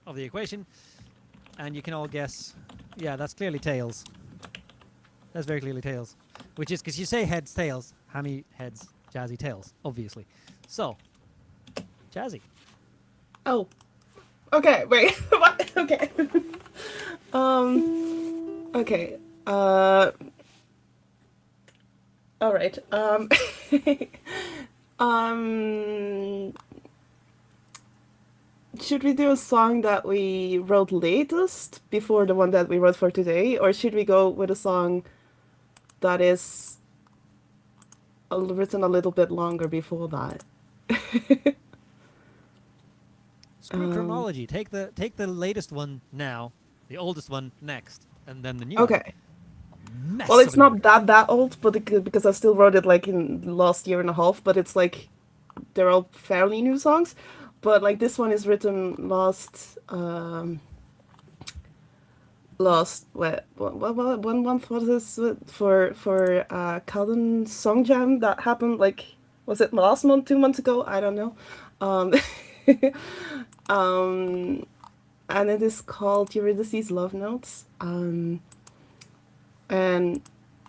of the equation, and you can all guess. Yeah, that's clearly tails. That's very clearly tails, which is because you say heads, tails. Hammy heads, Jazzy tails, obviously. So, Jazzy. Oh. Okay, wait. What? Okay. Okay. All right. Should we do a song that we wrote latest before the one that we wrote for today, or should we go with a song that is written a little bit longer before that? Screw chronology. Take the latest one now, the oldest one next, and then the new Okay. one. Well, it's not that old, but because I still wrote it like in the last year and a half. But it's like they're all fairly new songs, but like this one is written what 1 month was this for Calden Song Jam that happened, like, was it last month, 2 months ago? I don't know. Um, um, and it is called Eurydice's Love Notes. And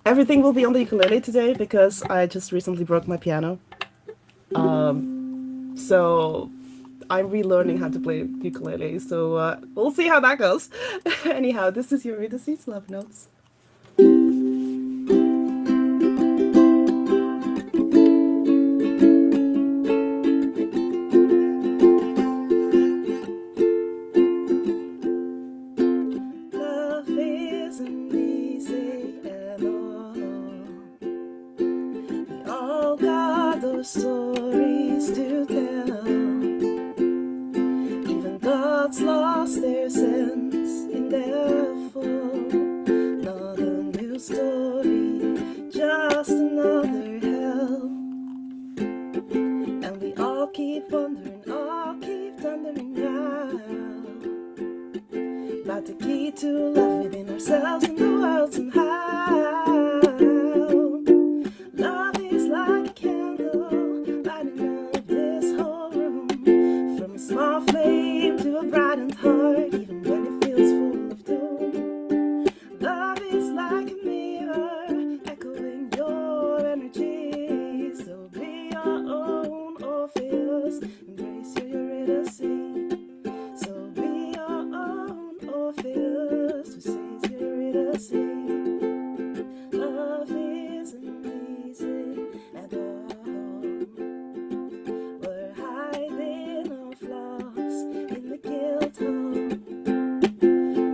everything will be on the ukulele today because I just recently broke my piano. So I'm relearning how to play ukulele. So we'll see how that goes. Anyhow, this is Eurydice's Love Notes. Love isn't easy at all. We all got those stories to tell. Even gods lost their sense in their fall. Not a new story, just another hell. And we all keep wondering, all keep wondering now about the key to love within ourselves and the world somehow. Love is like a candle lighting up this whole room, from a small flame to a brightened heart, even when it feels full of doom. Love is like a mirror echoing your energy, so be your own Orpheus, embrace your Eurydice. So be your own Orpheus, who says Eurydice. Love isn't easy at all. We're hiding our flaws in the guilt hole.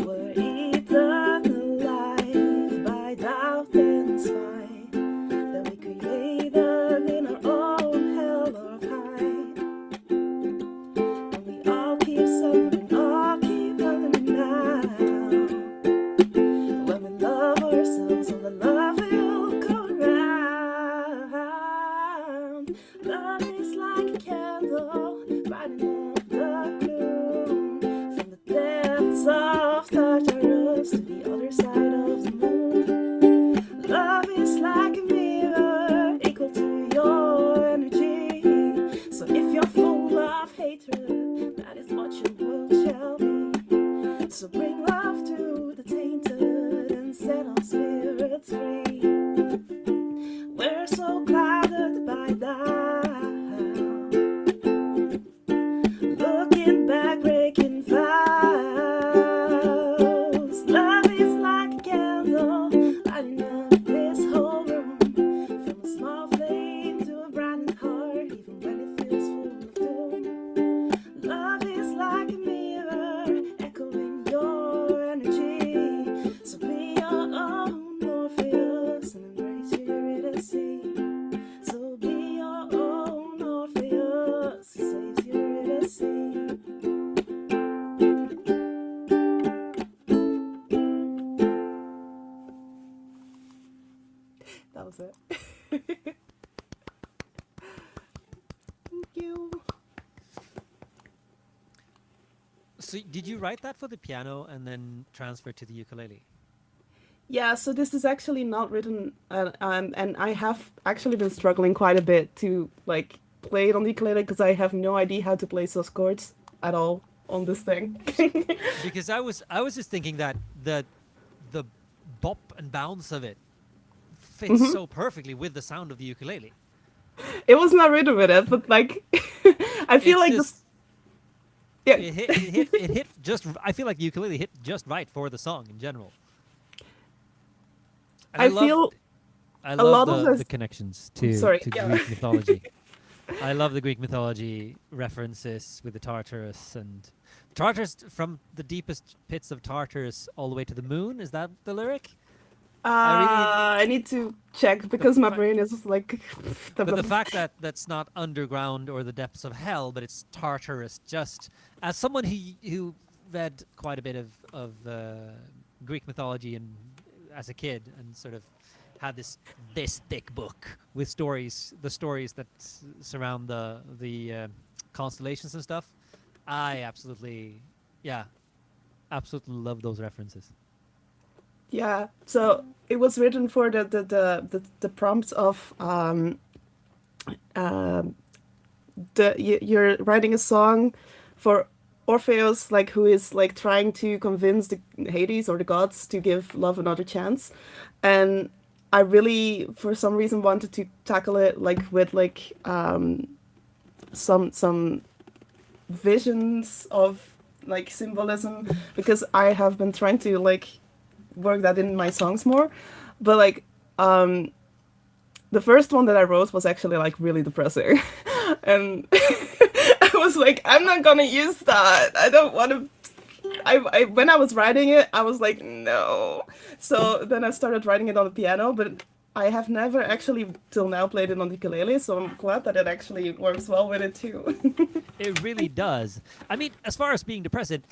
We're eaten alive by doubt and spite that we created in our own hell of hide. And we all keep suffering, all keep wondering now. When we love ourselves, all the love will go round. Love is like a candle, brighting up the gloom, from the depths of Tartarus to the other side of the moon. Love is like a mirror, equal to your energy. So if you're full of hatred, that is what your world shall be. So bring love to the tainted and set our spirits free. We're so clouded by doubt, looking back, breaking vows. Love is like a candle lighting up this whole room, from a small flame to a brightened heart, even when it feels full of doom. Love is like a mirror echoing your energy, so be your own Orpheus and embrace your Eurydice. So be your own Orpheus, who saves Eurydice. That was it. Thank you. So did you write that for the piano and then transfer to the ukulele? Yeah, so this is actually not written, and I have actually been struggling quite a bit to like play it on the ukulele because I have no idea how to play those chords at all on this thing. Because I was just thinking that the bop and bounce of it fits so perfectly with the sound of the ukulele. It was not written with it, but like I feel It's like just- this. Yeah, it hit just. I feel like the ukulele hit just right for the song in general. And I feel I a love lot of the this- connections to Sorry, to yeah. Greek mythology. I love the Greek mythology references with the Tartarus and Tartarus from the deepest pits of Tartarus all the way to the moon. Is that the lyric? I need to check because my fa- brain is like. But the fact that that's not underground or the depths of hell, but it's Tartarus, just as someone who read quite a bit of Greek mythology and as a kid and sort of had this thick book with stories, the stories that surround the constellations and stuff. I absolutely love those references. Yeah, so it was written for the prompts of you're writing a song for Orpheus, like who is like trying to convince the Hades or the gods to give love another chance, and I really for some reason wanted to tackle it like with like some visions of like symbolism, because I have been trying to like work that in my songs more, but like the first one that I wrote was actually like really depressing and I was like, I'm not gonna use that, I don't want to. I when I was writing it I was like no, so then I started writing it on the piano, but I have never actually till now played it on the ukulele, so I'm glad that it actually works well with it too. It really does. I mean, as far as being depressing,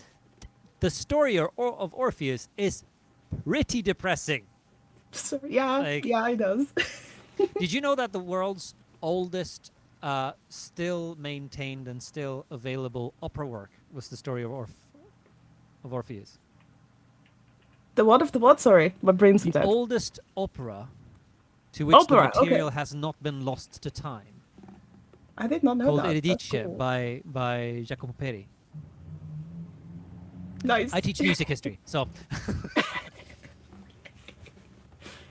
the story of Orpheus is pretty depressing. So, yeah, Like- yeah, it does. Did you know that the world's oldest still maintained and still available opera work was the story of Orpheus? The what of the what? Sorry, my brain's The dead. oldest opera to which Opera, the okay. material has not been lost to time, I did not know called that. That's Eurydice cool. by Jacopo Peri. Nice. I teach music history, so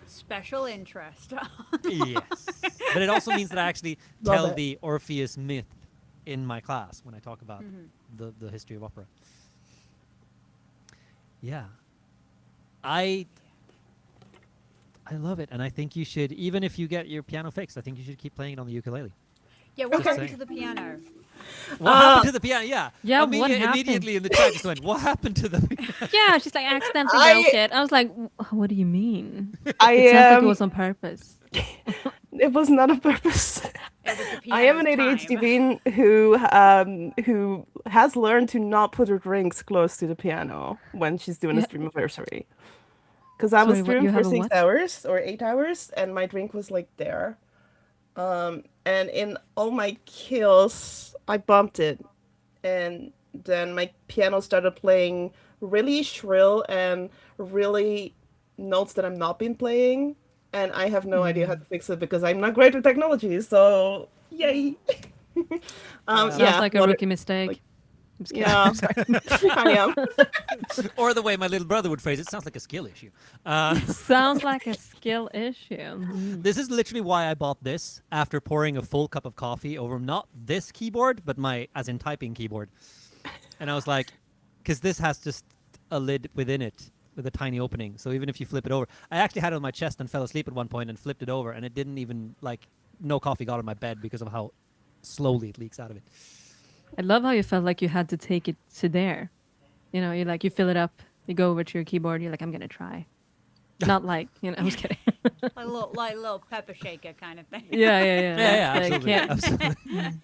Special interest. yes. But it also means that I actually Love tell it. the Orpheus myth in my class when I talk about the history of opera. Yeah. I love it, and I think you should, even if you get your piano fixed, I think you should keep playing it on the ukulele. Yeah, what Okay. happened to the piano? What happened to the piano? Yeah. Yeah, what happened? Immediately in the chat just went, what happened to the piano? Yeah, she's like, I accidentally I- broke it. I was like, What do you mean?" I It sounds like it am. was on purpose. It was not on purpose. It was the I am an piano's ADHD time. bean who has learned to not put her drinks close to the piano when she's doing a Yeah. stream anniversary. Because I was Sorry, what, streaming you for have a 6 what? hours or 8 hours, and my drink was like there. And in all my kills, I bumped it, and then my piano started playing really shrill and really notes that I'm not been playing, and I have no idea how to fix it because I'm not great with technology. So yay! Sounds Sounds like a what- rookie mistake. like- I'm just kidding. Yeah, I'm sorry. I am. Or the way my little brother would phrase it, sounds like a skill issue. Sounds like a skill issue. Mm. This is literally why I bought this after pouring a full cup of coffee over not this keyboard, but my, as in typing keyboard. And I was like, because this has just a lid within it with a tiny opening. So even if you flip it over, I actually had it on my chest and fell asleep at one point and flipped it over, and it didn't even, like, no coffee got on my bed because of how slowly it leaks out of it. I love how you felt like you had to take it to there. You know, you fill it up, you go over to your keyboard, you're like, I'm gonna try. Not like, I'm just kidding. Like a little pepper shaker kind of thing. yeah. Yeah, Like, absolutely. yeah. Absolutely.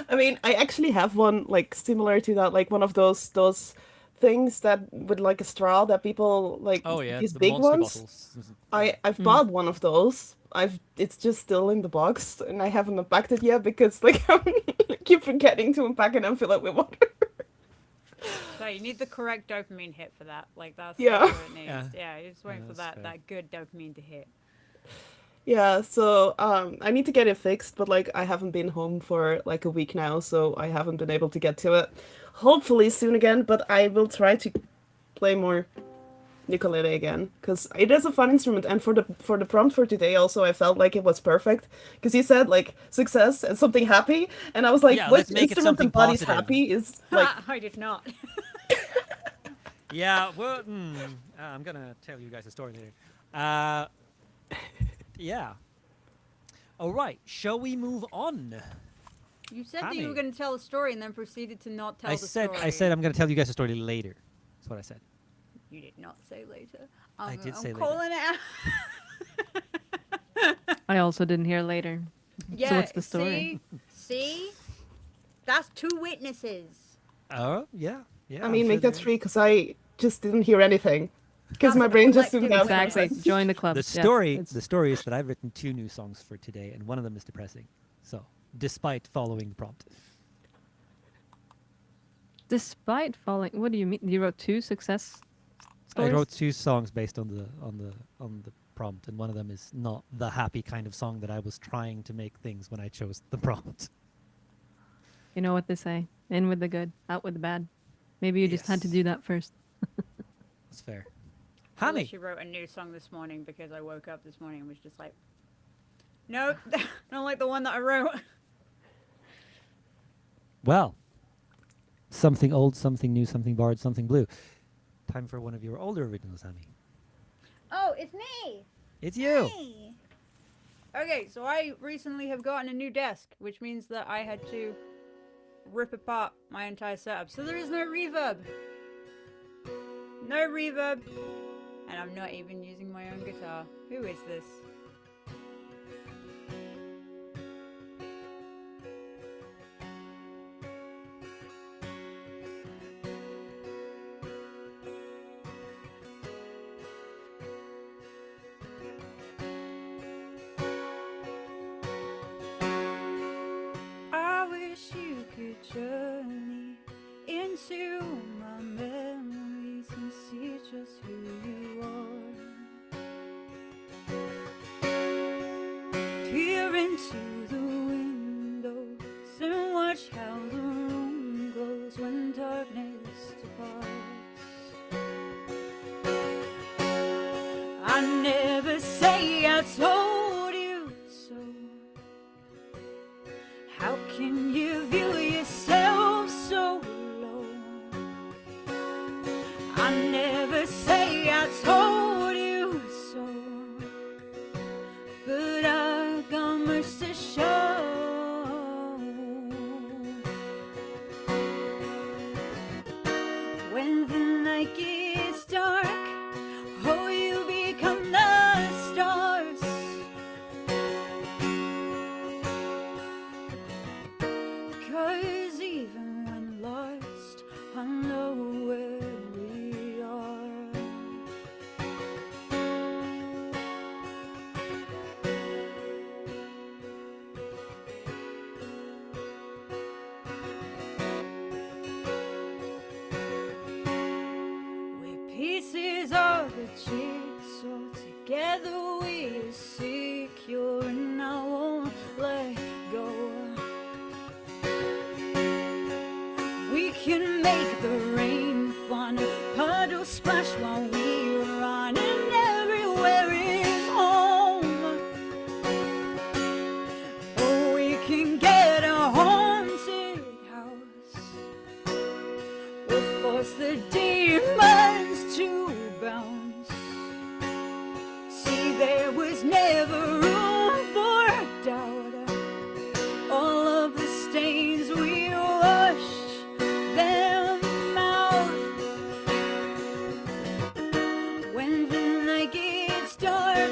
I mean, I actually have one like similar to that, like one of those things that with like a straw that people like Oh, yeah. these the big monster ones. bottles. I've bought one of those. It's just still in the box and I haven't unpacked it yet because like I keep forgetting to unpack it and fill it with water. So you need the correct dopamine hit for that. Like that's Yeah. what it needs. Yeah. Yeah, you're just waiting for that's that fair. good dopamine to hit. Yeah, so I need to get it fixed, but like I haven't been home for like a week now, so I haven't been able to get to it. Hopefully soon again, but I will try to play more ukulele again because it is a fun instrument. And for the prompt for today, also I felt like it was perfect because you said like success and something happy, and I was like, Yeah, what let's make it instrument something that body's positive. happy is like I did not. Yeah, well, I'm going to tell you guys a story later. Yeah. All right, shall we move on? You said that you Honey. were going to tell a story and then proceeded to not tell I the said story. I'm going to tell you guys a story later. That's what I said. You did not say later. I I'm, did I'm say later. calling it out. I also didn't hear later. Yeah, what's the story? See? That's 2 witnesses. Oh, yeah. Yeah. I I'm mean sure make that there- 3 because I just didn't hear anything. Because my That's brain the just zoomed out. collective for a Exactly. sec. Join the club. The Yes, story, it's- the story is that I've written 2 new songs for today, and one of them is depressing. So, despite following the prompt, Despite following, what do you mean? You wrote 2 success I stories? wrote 2 songs based on the prompt, and one of them is not the happy kind of song that I was trying to make things when I chose the prompt. You know what they say. In with the good, out with the bad. Maybe you just had to Yes. do that first. That's fair. I Hammy, literally wrote a new song this morning because I woke up this morning and was just like, nope, don't like the one that I wrote. well, something old, something new, something borrowed, something blue. Time for one of your older originals, Hammy. Oh, it's me. It's you. Me. Okay, so I recently have gotten a new desk, which means that I had to rip apart my entire setup. So there is no reverb. No reverb. And I'm not even using my own guitar. Who is this? I wish you could journey into my memories and see just who you are. Peer into the windows and watch how the room glows when darkness departs. I never say I told you so. How can you view yourself so low? I never say I told you so, but I got much to show. When the night gets dark, oh, you become the stars. 'Cause even when lost, I know where we are. We're pieces of the jigsaw, together we are secure, and I won't let go. We can make the rain fun, puddle splash while we run, and everywhere is home. Or we can get a haunted house. We'll force the demons to bounce. See, there was never room for doubt. All of the stains we washed them out. When the night gets dark,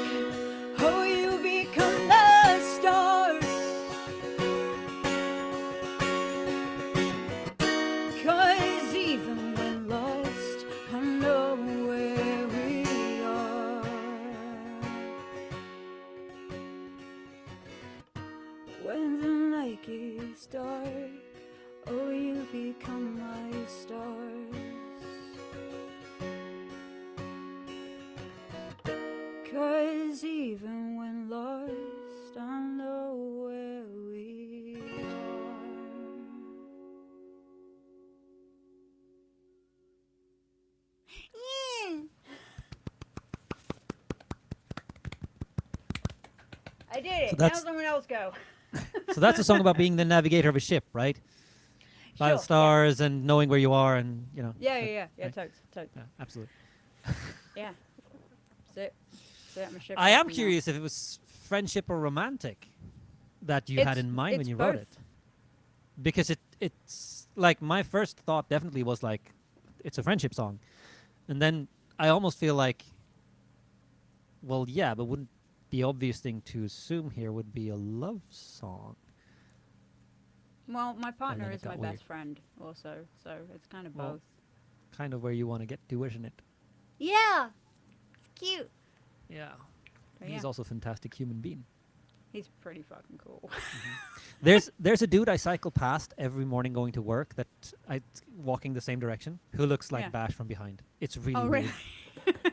oh, you become the stars. 'Cause even when lost, I know where we are. When the night gets dark, oh, you become my stars. 'Cause even when lost, I know where we are. Yeah. I did it. So Now that's- someone else go. So that's a song about being the navigator of a ship, right? By the Sure, stars and knowing where you are, and you know. Yeah, right. totes. Yeah, absolutely. Yeah. Sit. I'm a ship I am captain now. curious if it was friendship or romantic that you had It's- in mind when it's you wrote both. it. Because it's like my first thought definitely was like it's a friendship song. And then I almost feel like well, yeah, but wouldn't the obvious thing to assume here would be a love song. Well, my partner then it is my got weird. best friend also, so it's kind of Well, both. Kind of where you want to get to, isn't it? Yeah. cute. Yeah. But He's yeah, also a fantastic human being. he's pretty fucking cool. There's a dude I cycle past every morning going to work that walking the same direction who looks like Yeah. Bash from behind. It's really Oh, weird. really?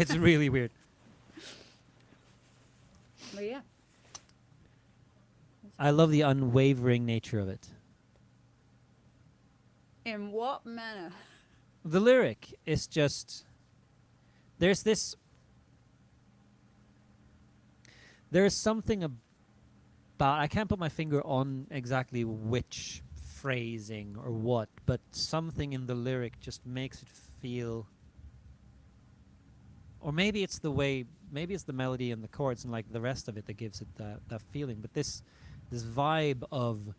It's really weird. But yeah. I love the unwavering nature of it. In what manner? The lyric is just there's something about I can't put my finger on exactly which phrasing or what, but something in the lyric just makes it feel, or maybe it's the melody and the chords and like the rest of it that gives it that feeling, but this vibe of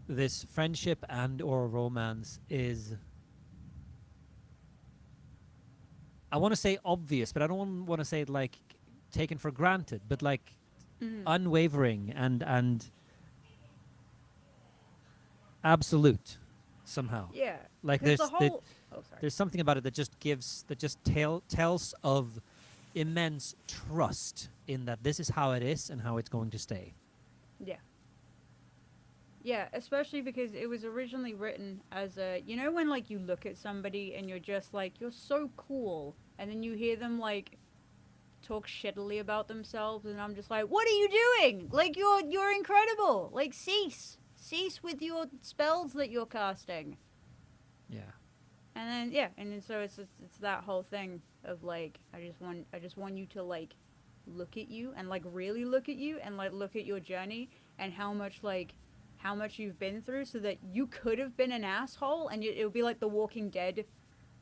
this friendship and or romance is, I want to say obvious, but I don't want to say it like taken for granted, but like unwavering and absolute somehow. Yeah. Like 'cause the whole. Oh, sorry. there's something about it that just tells of immense trust in that this is how it is and how it's going to stay. Yeah. Yeah, especially because it was originally written as a, you know, when like you look at somebody and you're just like, you're so cool, and then you hear them like talk shittily about themselves, and I'm just like, what are you doing? Like you're incredible. Like cease with your spells that you're casting. Yeah. And then yeah, and then so it's that whole thing of like I just want you to like look at you and like really look at you and like look at your journey and how much you've been through, so that you could have been an asshole, and it would be like the Walking Dead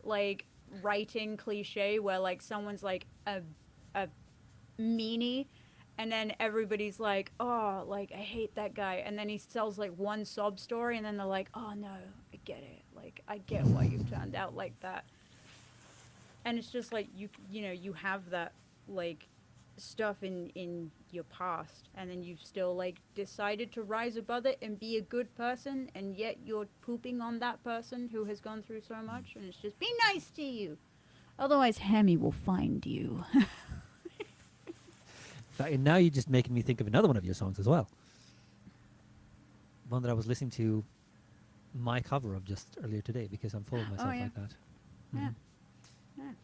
like writing cliche where like someone's like a meanie, and then everybody's like, oh, like I hate that guy, and then he tells like one sob story, and then they're like, oh no, I get it, like I get why you turned out like that. And it's just like you know you have that like stuff in your past, and then you've still like decided to rise above it and be a good person, and yet you're pooping on that person who has gone through so much, and it's just be nice to you, otherwise Hammy will find you. And now you're just making me think of another one of your songs as well. One that I was listening to my cover of just earlier today because I'm full of myself yeah. like that. Yeah. Mhm.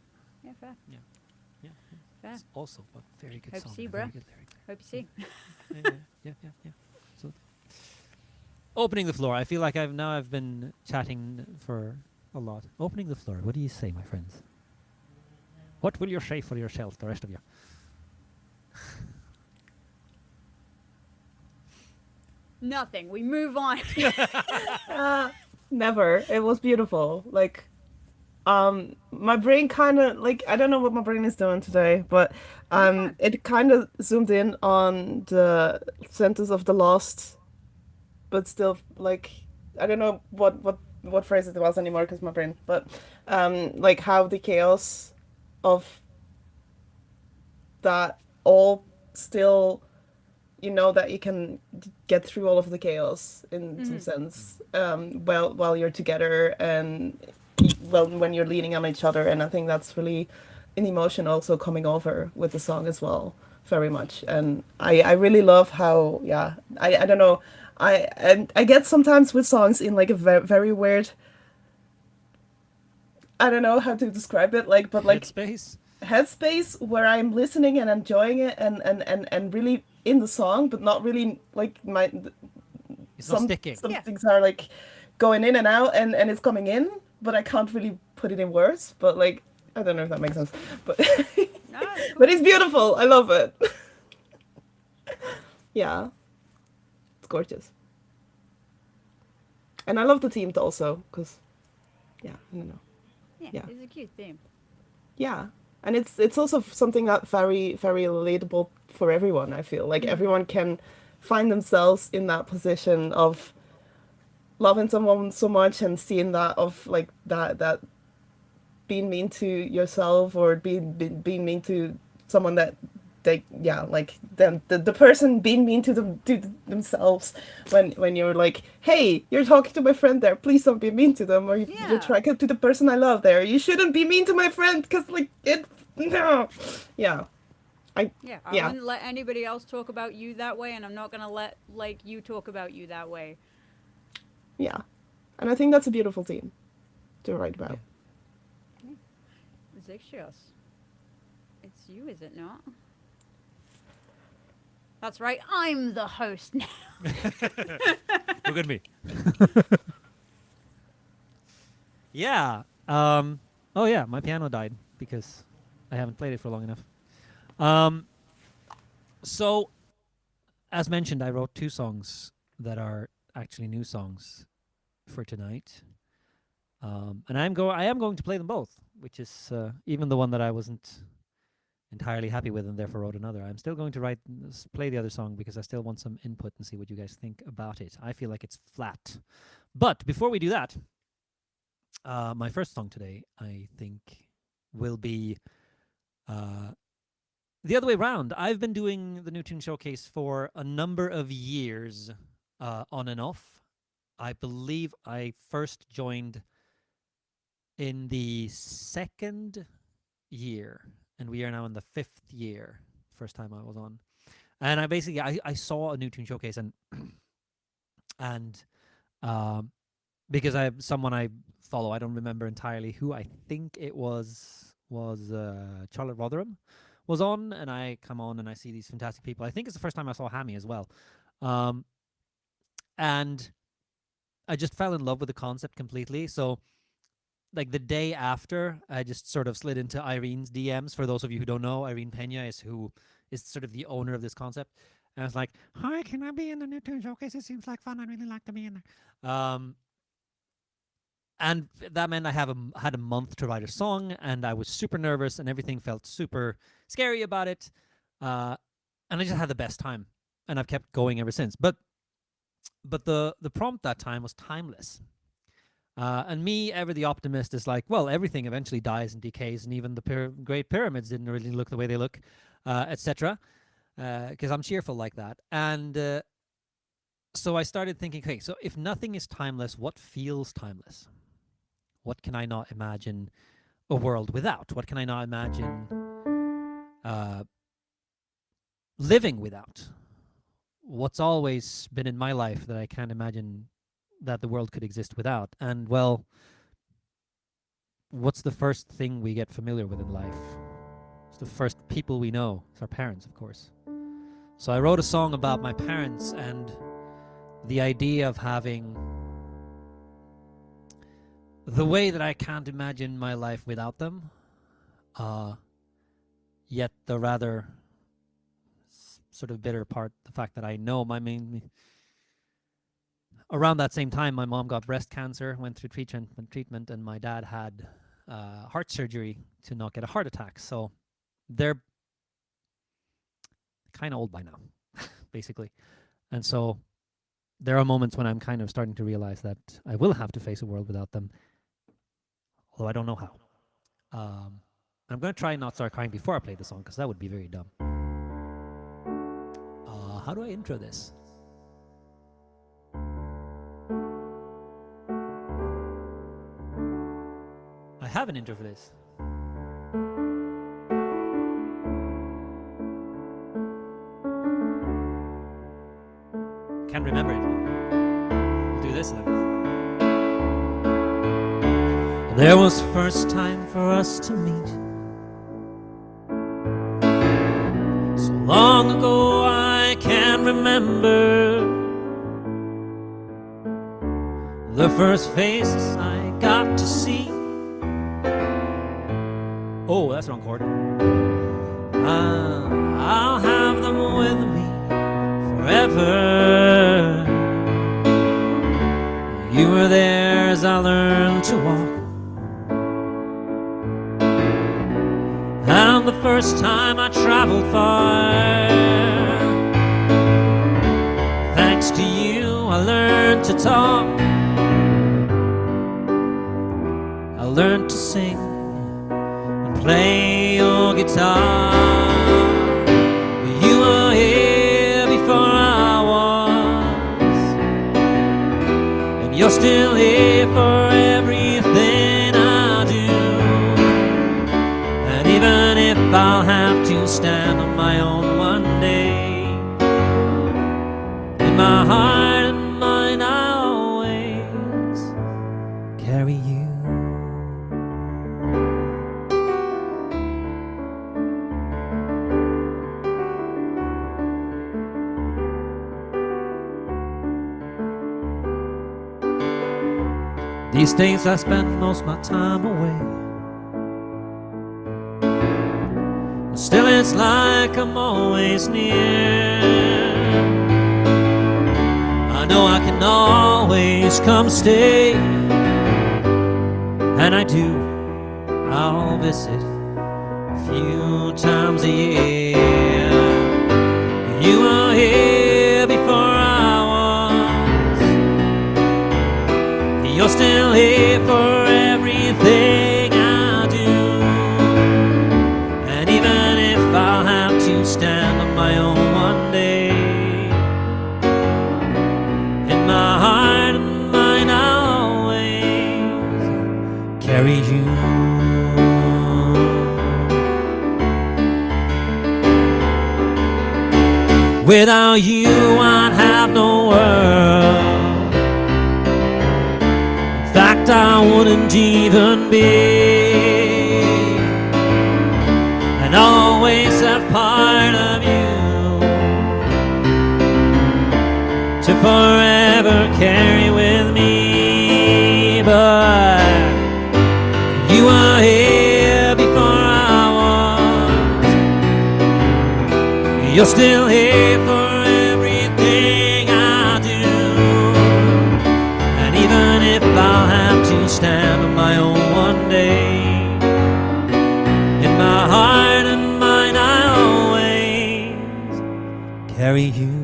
Yeah, fair. Yeah. Fair. It's also a very good Hope song. to see, and a very bruh. good lyric. Hope you see. Yeah. So, opening the floor. I feel like I've been chatting for a lot. Opening the floor. What do you say, my friends? What will you say for yourself, the rest of you? Nothing. We move on. Never. It was beautiful. Like, my brain kind of like I don't know what my brain is doing today, but it kind of zoomed in on the sentence of the lost, but still like I don't know what phrase it was anymore because my brain, but like how the chaos of that all still, you know, that you can get through all of the chaos in some sense, while you're together and when you're leaning on each other. And I think that's really an emotion also coming over with the song as well, very much. And I really love how, yeah, I don't know, I get sometimes with songs in like a very weird, I don't know how to describe it, like, but like headspace where I'm listening and enjoying it and really in the song, but not really like It's not sticking. Some things are like going in and out and it's coming in, but I can't really put it in words. But like I don't know if that makes sense, but No, it's cool. but it's beautiful. I love it. Yeah, it's gorgeous, and I love the theme also because, yeah, I don't know. Yeah. It's a cute theme. Yeah, and it's also something that very relatable for everyone. I feel like everyone can find themselves in that position of loving someone so much and seeing that of like that being mean to yourself or being mean to someone that they like the person being mean to themselves when you're like, hey, you're talking to my friend there, please don't be mean to them, or you're talking to the person I love there, you shouldn't be mean to my friend because like it no. Yeah. Yeah, I Yeah. wouldn't let anybody else talk about you that way, and I'm not gonna let like you talk about you that way. Yeah. And I think that's a beautiful theme to write about. Zixios. It's you, is it not? That's right, I'm the host now. Look at me. Yeah. Oh yeah, my piano died because I haven't played it for long enough. So, as mentioned, I wrote 2 songs that are actually new songs for tonight. And I am going to play them both, which is even the one that I wasn't entirely happy with and therefore wrote another. I'm still going to play the other song because I still want some input and see what you guys think about it. I feel like it's flat. But before we do that, my first song today, I think, will be the other way around. I've been doing the New Tune Showcase for a number of years, on and off. I believe I first joined in the 2nd year, and we are now in the 5th year. First time I was on, and I saw a New Tune Showcase, and because someone I follow, I don't remember entirely who. I think it was Charlotte Rotherham was on, and I come on and I see these fantastic people. I think it's the first time I saw Hammy as well, and I just fell in love with the concept completely. So, like the day after, I just sort of slid into Irene's DMs. For those of you who don't know, Irene Pena is sort of the owner of this concept. And I was like, "Hi, can I be in the New Tune Showcase? It seems like fun. I'd really like to be in there." And that meant I had a month to write a song, and I was super nervous, and everything felt super scary about it. And I just had the best time, and I've kept going ever since. But the prompt that time was timeless. And me, ever the optimist, is like, well, everything eventually dies and decays, and even the Great Pyramids didn't really look the way they look, etc. Because I'm cheerful like that. And so I started thinking, okay, so if nothing is timeless, what feels timeless? What can I not imagine a world without? What can I not imagine living without? What's always been in my life that I can't imagine that the world could exist without? And well, what's the first thing we get familiar with in life? It's the first people we know. It's our parents, of course. So I wrote a song about my parents and the idea of having the way that I can't imagine my life without them, yet the rather sort of bitter part, the fact that I know around that same time, my mom got breast cancer, went through treatment, and my dad had heart surgery to not get a heart attack. So they're kind of old by now, basically. And so there are moments when I'm kind of starting to realize that I will have to face a world without them, although I don't know how. I'm going to try and not start crying before I play the song, because that would be very dumb. How do I intro this? I have an intro for this. Can't remember it. We'll do this then. There was first time for us to meet. So long ago I can't remember the first faces I got to see. Oh, that's the wrong chord. I'll have them with me forever. You were there as I learned to walk, and the first time I traveled far. Thanks to you, I learned to talk. I learned to sing and play your guitar. You were here before I was, and you're still here for everything I do. And even if if I'll have to stand on my own one day. In my heart and mind I'll always carry you. These days I spend most of my time away. Still it's like I'm always near. I know I can always come stay, and I do. I'll visit a few times a year. You were here before I was. You're still here for everything I do. And even if I'll have to stand on my own one day, in my heart and mind I'll always carry you. Without you I'd have no world. In fact, I wouldn't even be. And always have part of you to forever carry with me. But you were here before I was. You're still here for everything I do. And even if I'll have to stand on my own one day, in my heart and mind I'll always carry you.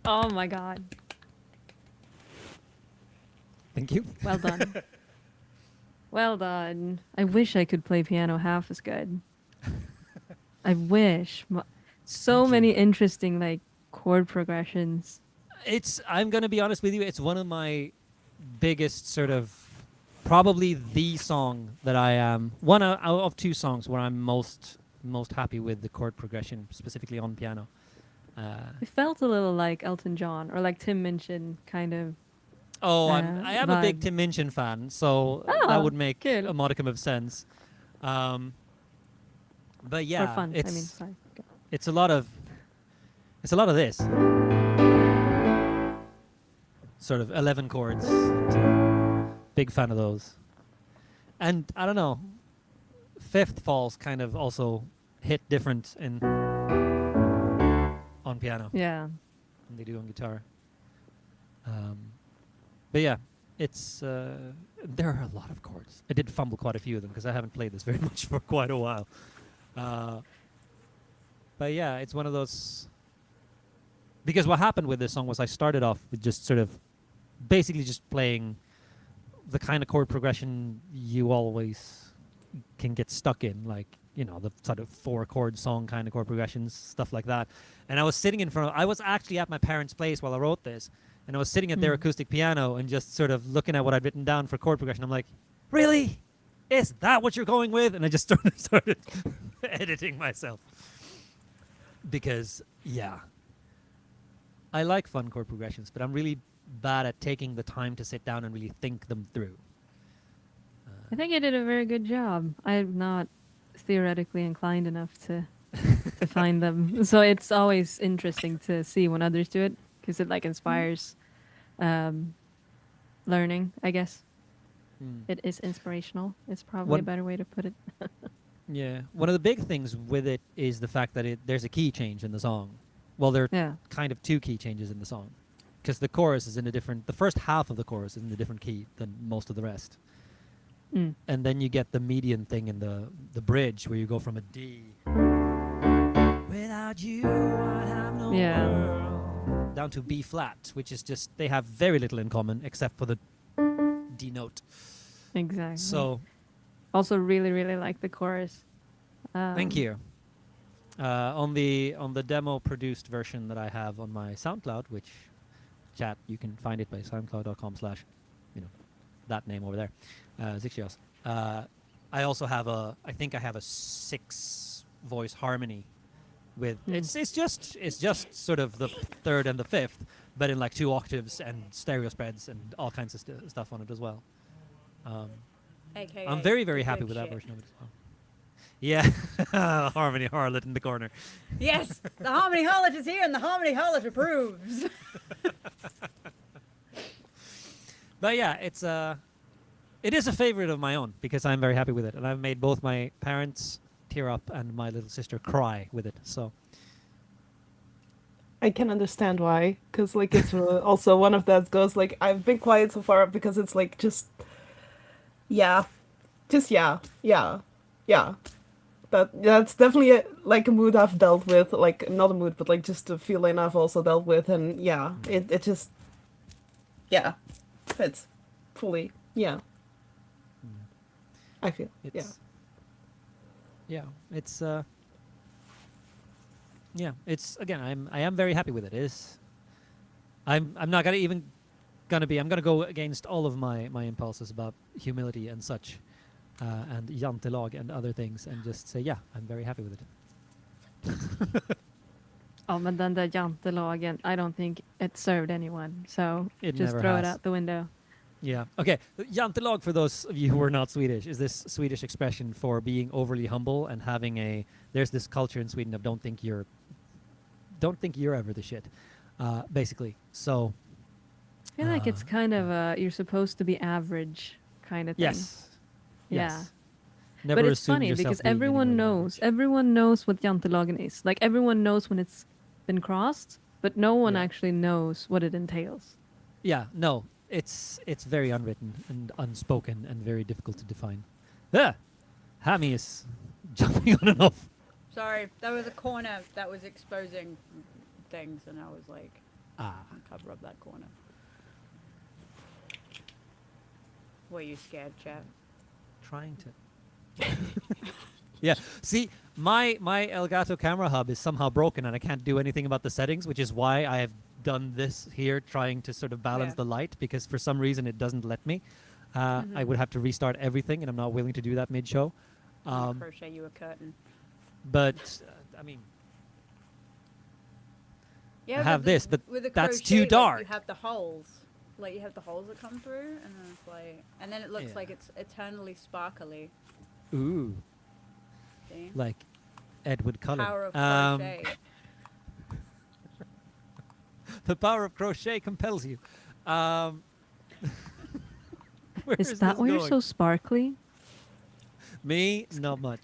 Oh my god. Thank you. Well done. Well done. I wish I could play piano half as good. I wish. So Thank you. many interesting like chord progressions. I'm gonna be honest with you, it's one of my biggest sort of, probably the song that I am, one out of two songs where I'm most happy with the chord progression, specifically on piano. It felt a little like Elton John or like Tim Minchin kind of. I am a big vibe. Tim Minchin fan, so that Oh, would make good. a modicum of sense. But yeah, Or fun. it's I mean, sorry. Go. it's a lot of this sort of 11 chords. Big fan of those. And I don't know, fifth falls kind of also hit different on piano Yeah. than they do on guitar. But yeah, it's there are a lot of chords. I did fumble quite a few of them because I haven't played this very much for quite a while. But yeah, it's one of those. Because what happened with this song was I started off with just sort of basically just playing the kind of chord progression you always can get stuck in, like, you know, the sort of 4-chord song kind of chord progressions, stuff like that. And I was sitting I was actually at my parents' place while I wrote this, and I was sitting at their acoustic piano and just sort of looking at what I'd written down for chord progression. I'm like, really? Is that what you're going with? And I just started editing myself. Because, yeah, I like fun chord progressions, but I'm really bad at taking the time to sit down and really think them through. I think I did a very good job. I'm not theoretically inclined enough to find them. So it's always interesting to see when others do it because it like inspires learning, I guess. It is inspirational. It's probably a better way to put it. Yeah. One of the big things with it is the fact that there's a key change in the song. Well, there are Yeah. kind of 2 key changes in the song. Because the chorus is in a different, the first half of the chorus is in a different key than most of the rest. Mm. And then you get the median thing in the bridge where you go from a D. Without you, I'd have no Yeah. world, down to B flat, which is just, they have very little in common except for the D note. Exactly. So Also, really, really like the chorus. thank you. On the demo produced version that I have on my SoundCloud, which chat you can find it by soundcloud.com/, that name over there, Zixios. I also have I think I have a 6 voice harmony with it's just sort of the third and the fifth, but in like 2 octaves and stereo spreads and all kinds of stuff on it as well. AKA I'm very the happy good with that shit. version of it as well. Yeah, Harmony Harlot in the corner. Yes, the Harmony Harlot is here, and the Harmony Harlot approves. But yeah, it is a favorite of my own because I'm very happy with it, and I've made both my parents tear up and my little sister cry with it. So I can understand why, because like it's also one of those goes like I've been quiet so far because it's like just yeah, yeah. That's definitely like a mood I've dealt with, like not a mood, but like just a feeling I've also dealt with, and yeah, it just yeah fits fully. Yeah, I feel it's it's again I am very happy with it. I'm not I'm gonna go against all of my impulses about humility and such, and jantelag and other things, and just say yeah, I'm very happy with it. Oh, men den där jantelagen, I don't think it served anyone. So It just never throw it has. out the window. Yeah. Okay. Jantelag, for those of you who are not Swedish, is this Swedish expression for being overly humble and having there's this culture in Sweden of don't think you're ever the shit, basically. So I feel like it's kind of you're supposed to be average kind of thing. yes. Yeah. Yes. Never But it's assume funny yourself because being everyone anywhere near knows. average. Everyone knows what jantelagen is. Like everyone knows when it's been crossed, but no one Yeah. actually knows what it entails. Yeah. No. It's very unwritten and unspoken and very difficult to define. Ah, Hammy is jumping on and off. Sorry, there was a corner that was exposing things, and I was like, Ah. cover up that corner. Were you scared, chat? Trying to. Yeah. See, my Elgato camera hub is somehow broken and I can't do anything about the settings, which is why I have done this here, trying to sort of balance Yeah. the light, because for some reason it doesn't let me. I would have to restart everything, and I'm not willing to do that mid-show. Crochet you a curtain. But I mean, Yeah, have this, but with the that's crochet, too like, dark. you have the holes. Like, you have the holes that come through, and then it's like, and then it looks Yeah. like it's eternally sparkly. ooh, See? like Edward Cullen. Power of crochet. The power of crochet compels you. Where Is that this why you're going? so sparkly? Me? Not much.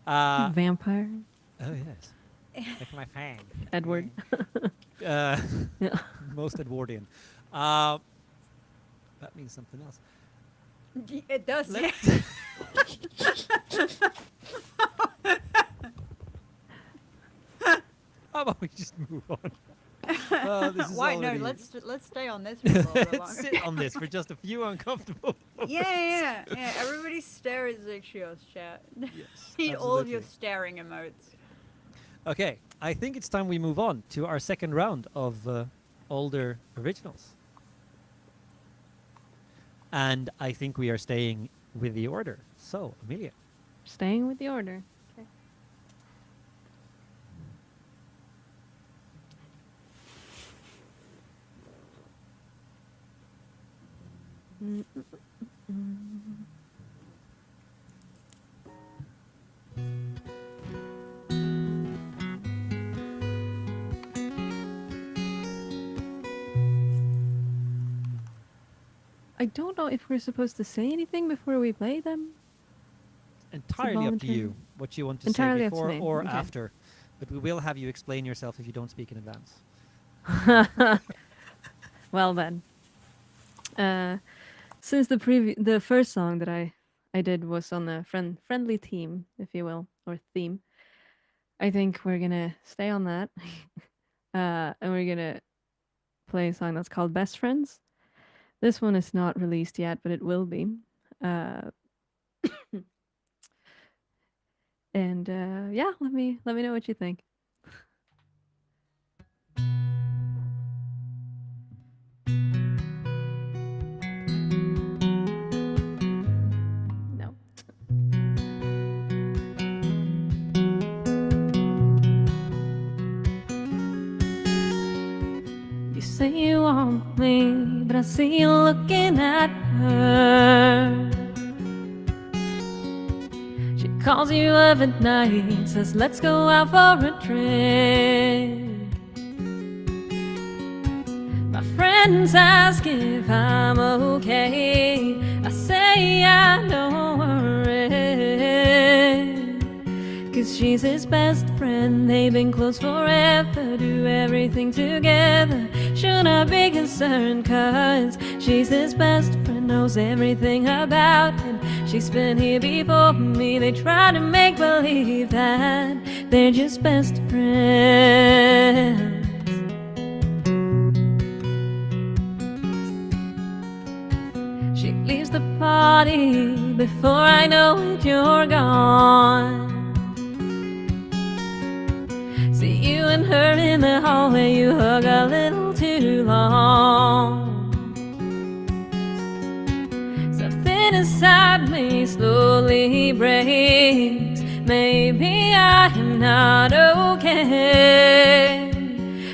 Vampire? Oh yes. Like my fang. Edward. Uh, Yeah. most Edwardian. That means something else. It does. Let's- How about we just move on? This is Why no? already- Let's stay on this for a little bit Let's longer. sit on this for just a few uncomfortable. Yeah. Everybody stare at Zixios, chat. Yes, Need all of your absolutely. staring emotes. Okay, I think it's time we move on to our second round of older originals. And I think we are staying with the order. So, Amelia. Staying with the order. Okay. I don't know if we're supposed to say anything before we play them. Entirely up to voluntary. you what you want to Entirely say up to before me, or okay. after. But we will have you explain yourself if you don't speak in advance. Well then, since the first song that I did was on a friendly theme, if you will, or theme, I think we're gonna stay on that, and we're gonna play a song that's called "Best Friends." This one is not released yet, but it will be. Uh, and yeah, let me know what you think. No. You say you want me, but I see you looking at her. She calls you up at night, says let's go out for a drink. My friends ask if I'm okay. I say I don't worry, 'cause she's his best friend. They've been close forever, do everything together. Should I be concerned, 'cause she's his best friend, knows everything about him. She's been here before me. They try to make believe that they're just best friends. She leaves the party before I know it, you're gone. See you and her in the hallway, you hug a little too long. Something inside me slowly breaks. Maybe I am not okay,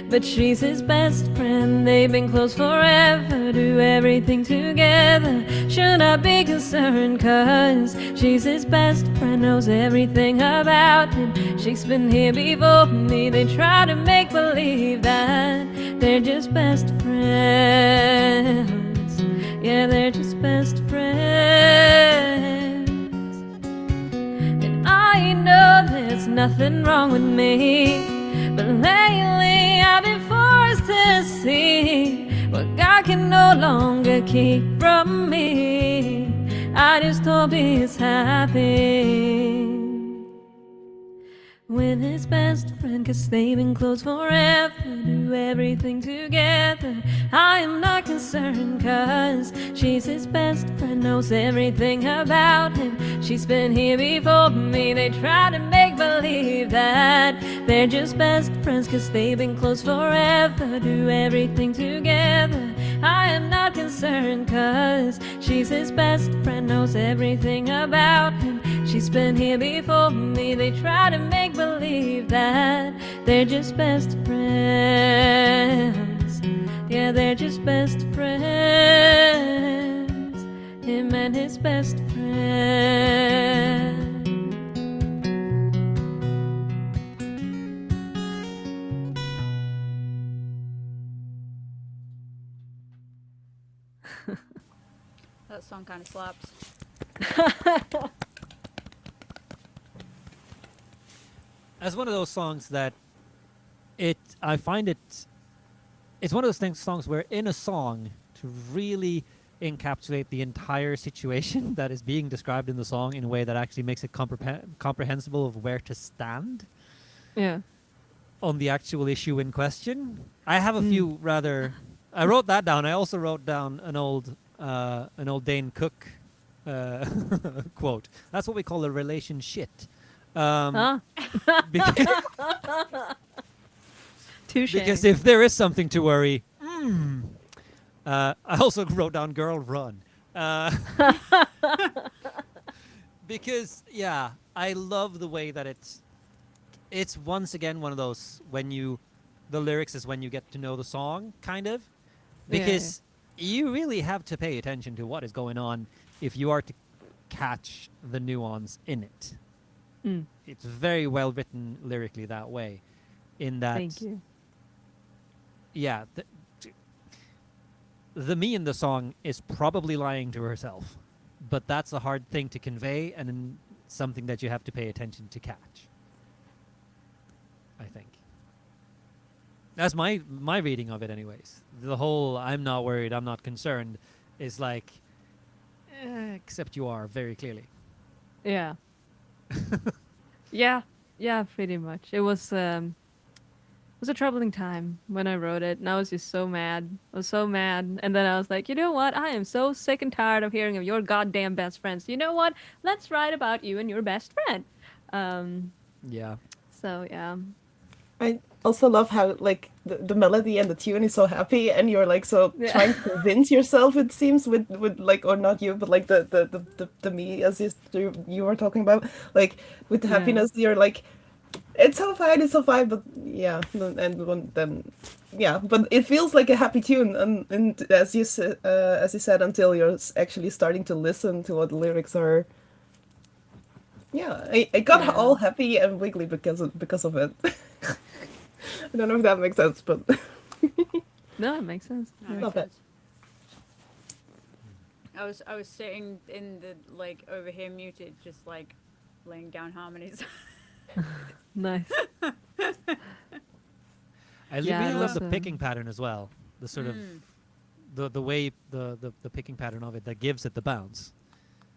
but she's his best friend. They've been close forever, do everything together. Should I be concerned, 'cause she's his best friend, knows everything about him. She's been here before me. They try to make believe that they're just best friends. Yeah, they're just best friends. And I know there's nothing wrong with me, but lately I've been forced to see what God can no longer keep from me. I just hope he's happy with his best friend, 'cause they've been close forever, do everything together. I am not concerned, 'cause she's his best friend, knows everything about him. She's been here before me. They try to make believe that they're just best friends, 'cause they've been close forever, do everything together. I am not concerned, 'cause she's his best friend, knows everything about him. She's been here before me. They try to make believe that they're just best friends. Yeah, they're just best friends. Him and his best friend. That song kind of slaps. As one of those songs that I find it's one of those songs where in a song to really encapsulate the entire situation that is being described in the song in a way that actually makes it comprehensible of where to stand Yeah. on the actual issue in question. I have a few rather. I wrote that down. I also wrote down an old Dane Cook quote. That's what we call a relation shit. Huh? Because, Touche. because if there is something to worry, I also wrote down "girl run," because yeah, I love the way that it's once again one of those the lyrics is when you get to know the song, kind of, because you really have to pay attention to what is going on if you are to catch the nuance in it. Mm, It's very well written lyrically that way, in that thank you. yeah, the me in the song is probably lying to herself, but that's a hard thing to convey and something that you have to pay attention to catch, I think. That's my reading of it anyways. The whole I'm not worried, I'm not concerned is like, except you are, very clearly. Yeah. Yeah, pretty much. It was was a troubling time when I wrote it, and I was just so mad. I was so mad, and then I was like, you know what? I am so sick and tired of hearing of your goddamn best friends. You know what? Let's write about you and your best friend. Um, Yeah. so yeah, I also love how like the melody and the tune is so happy, and you're like so Yeah. trying to convince yourself. It seems with like, or not you, but like the me, as you were talking about, like with the Yeah. happiness, you're like, it's so fine, it's so fine. But yeah, then yeah, but it feels like a happy tune, and as as you said, until you're actually starting to listen to what the lyrics are. Yeah, I got Yeah. all happy and wiggly because of it. I don't know if that makes sense, but no, it makes sense. No, Yeah. makes Love it. sense. I was sitting in the like over here muted, just like laying down harmonies. Nice. I Yeah, really it love was, the picking pattern as well. The sort of the way the picking pattern of it that gives it the bounce.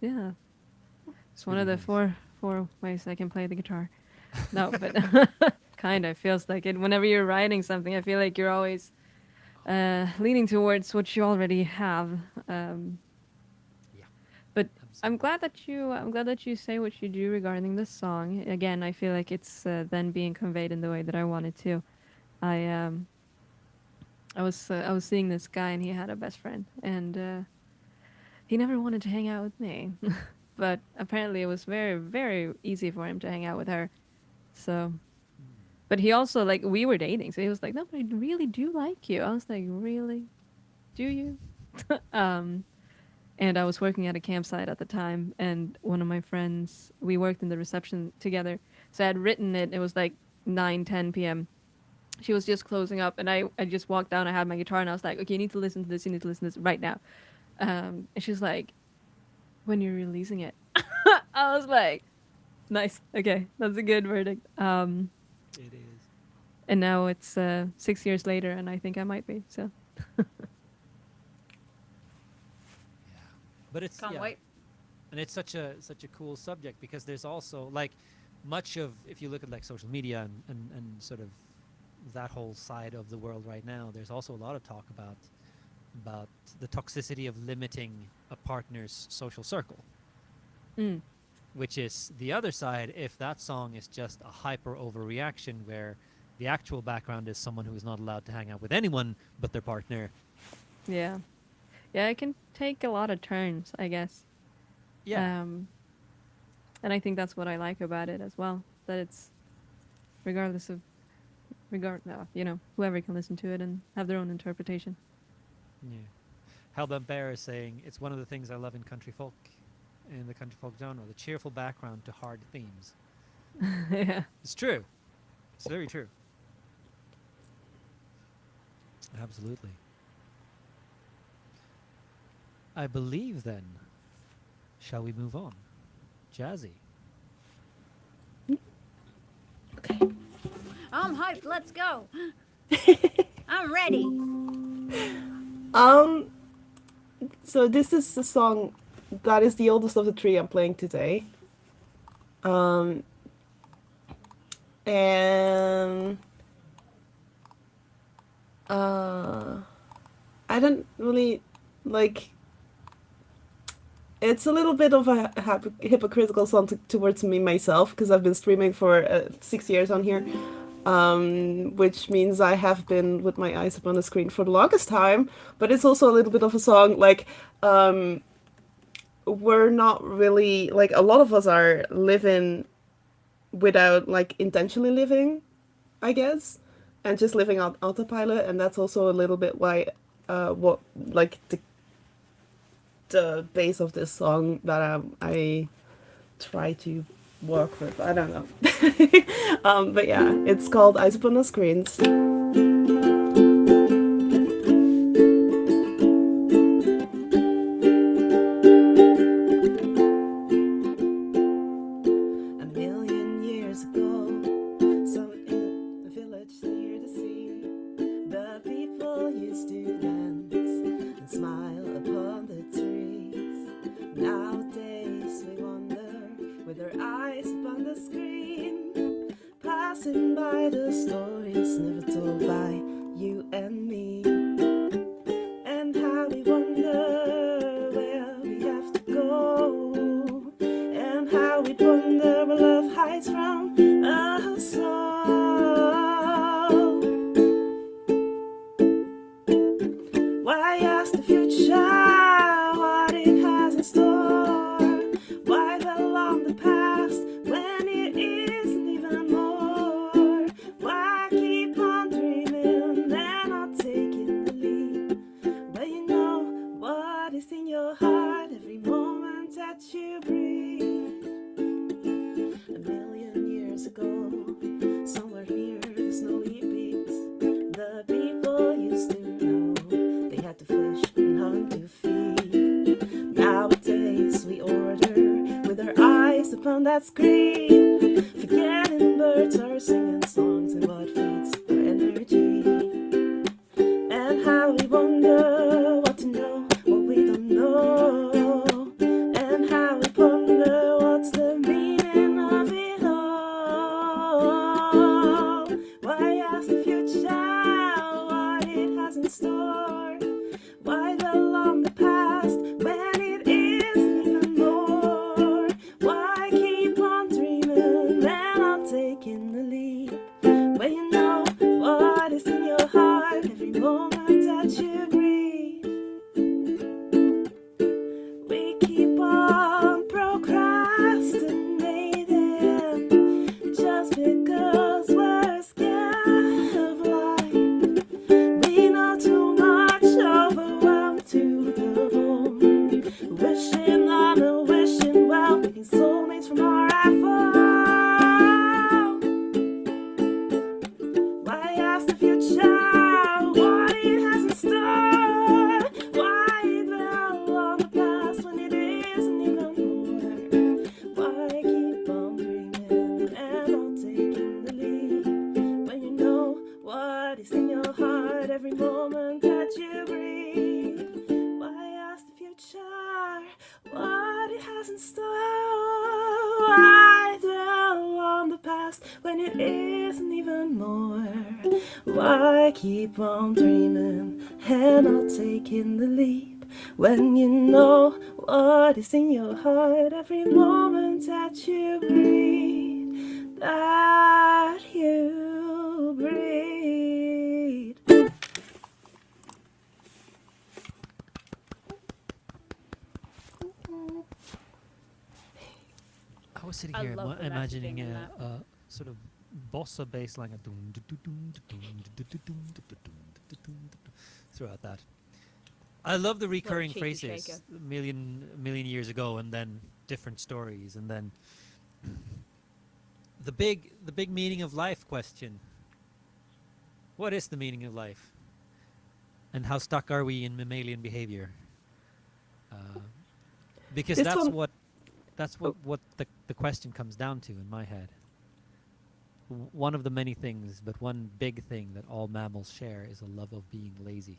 Yeah. It's one really of the nice. four ways I can play the guitar. No, but kind of feels like it. Whenever you're writing something, I feel like you're always leaning towards what you already have. Um, Yeah. but I'm Absolutely. glad that you say what you do regarding this song. Again, I feel like it's then being conveyed in the way that I wanted to. I I was seeing this guy and he had a best friend and he never wanted to hang out with me, but apparently it was very easy for him to hang out with her. So, but he also like we were dating, so he was like, "No, but I really do like you." I was like, "Really? Do you?" um, and I was working at a campsite at the time, and one of my friends, we worked in the reception together. So I had written it. It was like 9:10 p.m. She was just closing up, and I just walked down. I had my guitar, and I was like, "Okay, you need to listen to this. You need to listen to this right now." And she's like, "When you're releasing it," I was like, "Nice. Okay, that's a good verdict." It is. And now it's 6 years later, and I think I might be. So Yeah. But it's Can't yeah. wait. And it's such a cool subject because there's also like much of if you look at like social media and sort of that whole side of the world right now, there's also a lot of talk about the toxicity of limiting a partner's social circle, mm, which is the other side if that song is just a hyper overreaction where the actual background is someone who is not allowed to hang out with anyone but their partner. yeah, yeah, it can take a lot of turns, I guess. Yeah. And I think that's what I like about it as well. That it's regardless of no, you know, whoever can listen to it and have their own interpretation. Yeah. Hellbent Bear is saying it's one of the things I love in country folk, in the country folk genre, the cheerful background to hard themes. Yeah. It's true. It's very true. Absolutely. I believe then, shall we move on? Jazzy. I'm hyped. Let's go. I'm ready. So this is the song that is the oldest of the three I'm playing today. And I don't really like. It's a little bit of a hypocritical song towards me myself because I've been streaming for 6 years on here, which means I have been with my eyes upon the screen for the longest time. But it's also a little bit of a song like we're not really like a lot of us are living without like intentionally living, I guess, and just living on autopilot, and that's also a little bit why what like the base of this song that I try to work with. I don't know. But yeah, it's called Eyes Upon the Screens. A million years ago, some in a village near the sea, the people used to dance and smile upon the trees. Nowadays we wander with our eyes upon the screen, passing by the story stories never told by you and me. And how we wonder where we have to go. And how we wonder where love hides from us all. Why ask the future what it has in store? Why dwell on the past when it isn't even more? Why keep on dreaming and not taking the leap? When you know what is in your heart every moment that you breathe. A million years ago, somewhere near the snowy peaks, the people used to know they had to fish and hunt to feed. Nowadays we order with our eyes upon that screen, forgetting birds are singing songs and what feeds our energy. And how we wonder what to know, what we don't know. And how we wonder what's the meaning of it all. Why ask the future what it has in store? Why dwell on the past when it isn't even more? Why keep on dreaming and not taking the leap? When you know what is in your heart every moment that you breathe. We keep on procrastinating just because we're scared of life. We know too much, overwhelmed to the bone. Wishing on a wishing well, making soulmates from our iPhone. Why ask the future what it has in store? Why dwell on the past when it isn't even more? Why keep on dreaming and not taking the leap? When you know what is in your heart every moment that you breathe. Why ask the future what it has in store? Why dwell on the past when it isn't even more? Why keep on dreaming and not taking the leap? When you know what is in your heart every moment that you breathe, that you breathe. I was sitting I here love the imagining messaging in a sort of bossa bass line throughout that. I love the recurring cheeky phrases, shaker. a million years ago, and then different stories, and then the big meaning of life question. What is the meaning of life? And how stuck are we in mammalian behavior? Because This that's one- what the question comes down to in my head. One of the many things, but one big thing that all mammals share is a love of being lazy.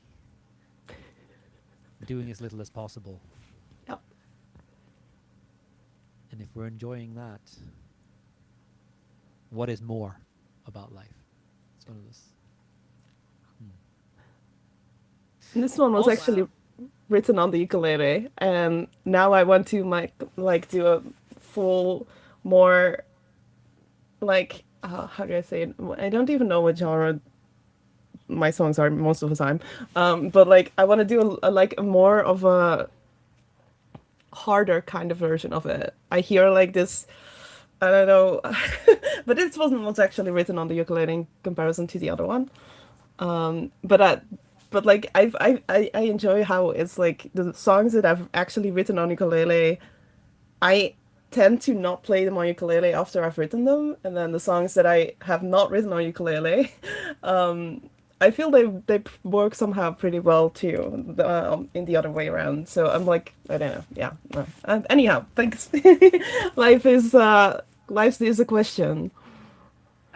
Doing as little as possible. Yep. And if we're enjoying that, what is more about life? It's one of those. This one was Also- actually written on the ukulele, and now I want to like do a full, more like how do I say it? I don't even know what genre my songs are most of the time, but like I want to do a more of a harder kind of version of it. I hear like this. I don't know, but this wasn't what's actually written on the ukulele in comparison to the other one. But like I enjoy how it's like the songs that I've actually written on ukulele, I tend to not play them on ukulele after I've written them, and then the songs that I have not written on ukulele, I feel they work somehow pretty well too, in the other way around. So I'm like, I don't know, yeah. No. Anyhow, thanks. Life is a question.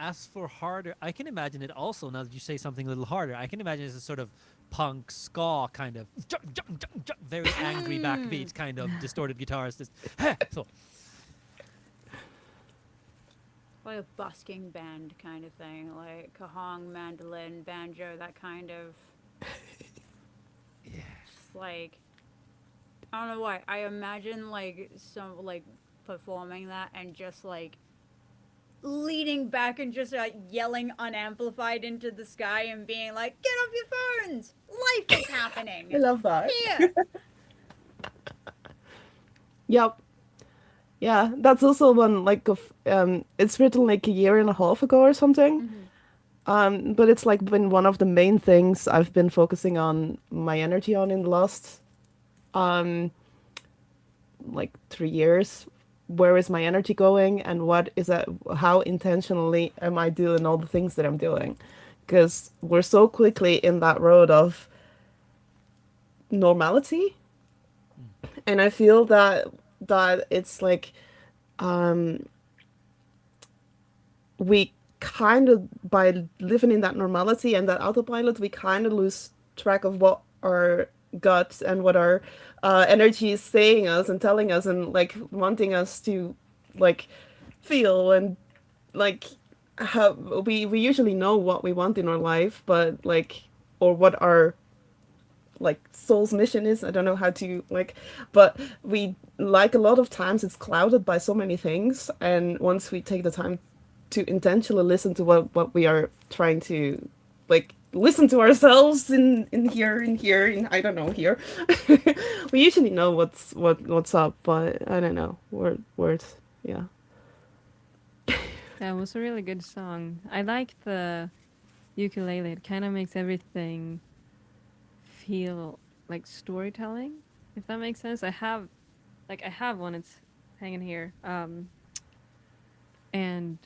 As for harder, I can imagine it also, now that you say something a little harder, I can imagine it's a sort of punk ska kind of very angry backbeat kind of distorted guitars. So like a busking band kind of thing, like cajong, mandolin, banjo, that kind of. Yeah. Just like I don't know why. I imagine like some like performing that and just like leaning back and just like yelling unamplified into the sky and being like, "Get off your phones! Life is I happening love that. here." Yep. Yeah, that's also one like of it's written like a year and a half ago or something. But it's like been one of the main things I've been focusing on my energy on in the last um like 3 years. Where is my energy going, and what is that? How intentionally am I doing all the things that I'm doing? Because we're so quickly in that road of normality, and I feel that it's like um we kind of, by living in that normality and that autopilot, we kind of lose track of what our gut and what our energy is saying us and telling us and like wanting us to like feel and like how we usually know what we want in our life, but like, or what our like soul's mission is. I don't know how to like, but we like a lot of times it's clouded by so many things, and once we take the time to intentionally listen to what we are trying to like listen to ourselves in I don't know here. We usually know what's up, but I don't know words. Yeah. That was a really good song. I like the ukulele. It kind of makes everything feel like storytelling, if that makes sense. I have one. It's hanging here. And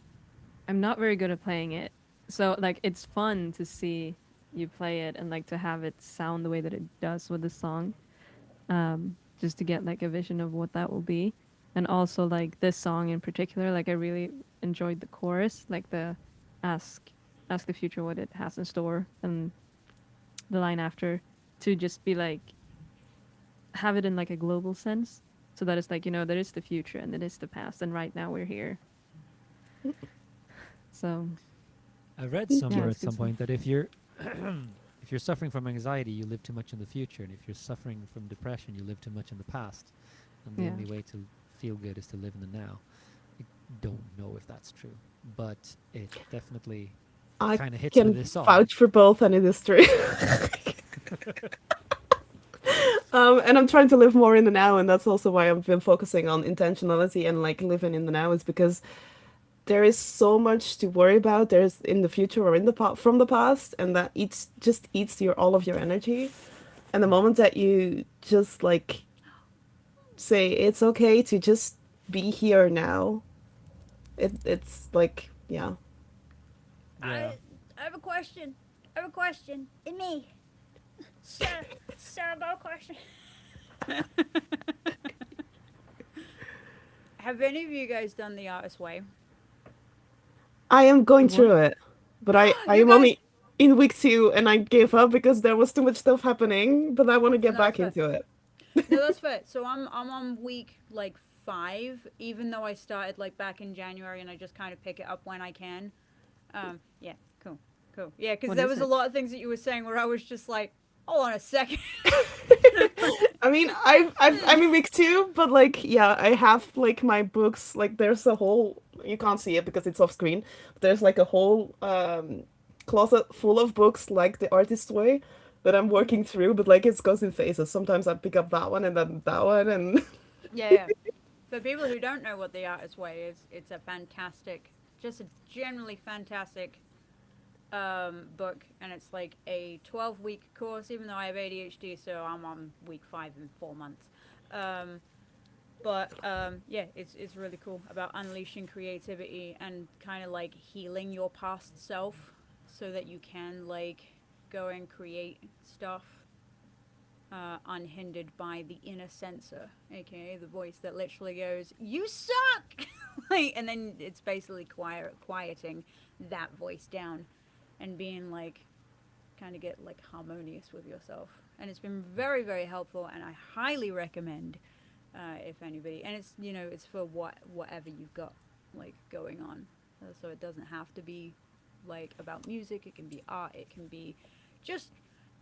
I'm not very good at playing it. So like it's fun to see you play it and like to have it sound the way that it does with the song. Just to get like a vision of what that will be. And also like this song in particular, like I really enjoyed the chorus, like the ask ask the future what it has in store, and the line after, to just be like have it in like a global sense, so that it's like, there is the future and it is the past, and right now we're here. So I read Thank yeah, somewhere it's at good some stuff. point that if you're if you're suffering from anxiety, you live too much in the future, and if you're suffering from depression, you live too much in the past. And the Yeah. only way to feel good is to live in the now. I don't know if that's true, but it definitely I kind of hits with can this song. vouch for both, and it is true. And I'm trying to live more in the now, and that's also why I've been focusing on intentionality and like living in the now, is because there is so much to worry about. There's in the future or in the from the past, and that eats your all of your energy. And the moment that you just like say it's okay to just be here now, it's like yeah. Yeah. I have a question. I have a question. In me. Sir, about a question. Have any of you guys done the artist way? I am going The what? through it, but I You am guys. only in week 2, and I gave up because there was too much stuff happening. But I want to get No, back fair. into it. No, that's fair. So I'm on week like 5, even though I started like back in January, and I just kind of pick it up when I can. Yeah, cool, cool. Yeah, because What there is was a it? lot of things that you were saying where I was just like, hold on a second. I mean, I'm in week 2, but like yeah, I have like my books. Like there's a whole, you can't see it because it's off screen. But there's like a whole closet full of books like The Artist's Way that I'm working through. But like it goes in phases. Sometimes I pick up that one and then that one and Yeah, yeah. For people who don't know what the artist way is, it's a fantastic, just a generally fantastic book, and it's like a 12-week course. Even though I have ADHD, so I'm on week 5 in 4 months. But yeah, it's really cool about unleashing creativity and kind of like healing your past self, so that you can like go and create stuff unhindered by the inner censor, aka the voice that literally goes, "You suck," like, and then it's basically quieting that voice down, and being like, kind of get like harmonious with yourself. And it's been very, very helpful, and I highly recommend if anybody. And it's it's for whatever you've got like going on. So it doesn't have to be like about music. It can be art. It can be just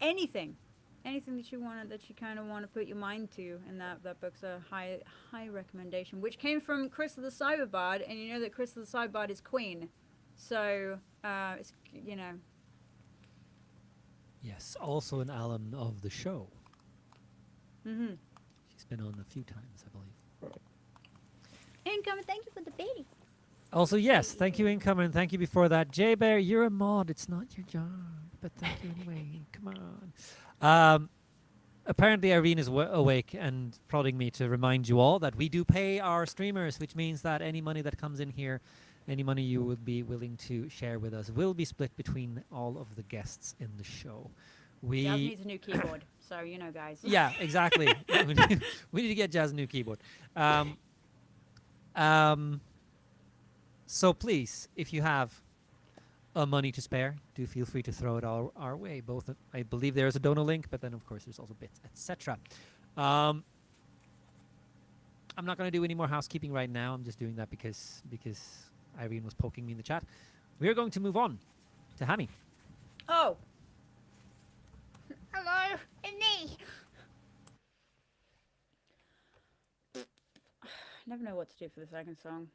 anything that you want, that you kind of want to put your mind to. And that book's a high recommendation, which came from Chris the Cyberbard, and you know that Chris the Cyberbard is Queen, so it's, you know. Yes, also an alum of the show. Mm-hmm. She's been on a few times, I believe. Income, thank you for the baby. Also, yes, thank you, Incomer, and thank you before that. J Bear, you're a mod. It's not your job, but thank you anyway. Come on. Apparently, Irene is awake and prodding me to remind you all that we do pay our streamers, which means that any money that comes in here, any money you would be willing to share with us, will be split between all of the guests in the show. Jazz needs a new keyboard, so you know, guys. Yeah, exactly. We need to get Jazz a new keyboard. So please, if you have money to spare, do feel free to throw it our way. Both, I believe there is a donor link, but then of course there's also bits, etc. I'm not going to do any more housekeeping right now. I'm just doing that because Irene was poking me in the chat. We're going to move on to Hammy. Oh. Hello, it's me. Never know what to do for the second song.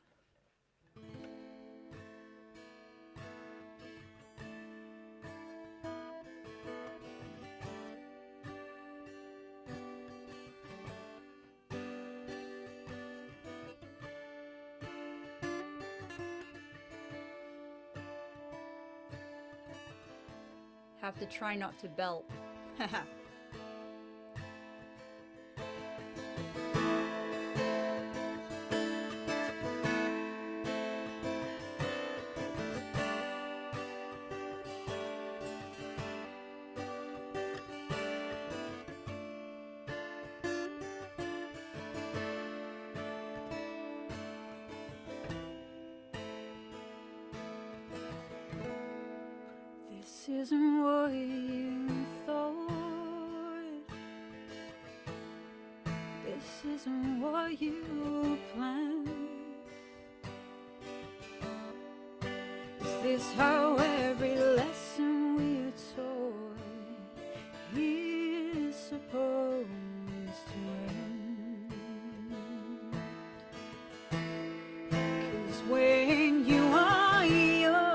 Have to try not to belt. This isn't what you thought. This isn't what you planned. Is this how every lesson we're taught is supposed to end? 'Cause when you are young,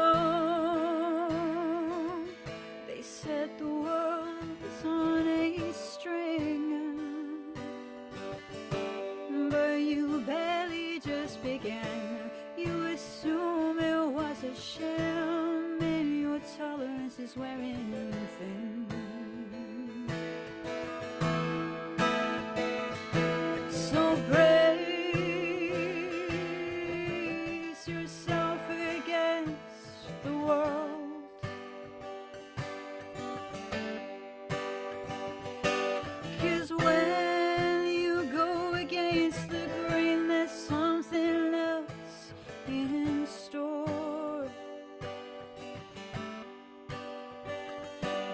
they said the world was on a string, but you barely just began. You assume it was a sham, and your tolerance is wearing thin. So brace yourself against the world. 'Cause when you go against the grain, there's something else in store.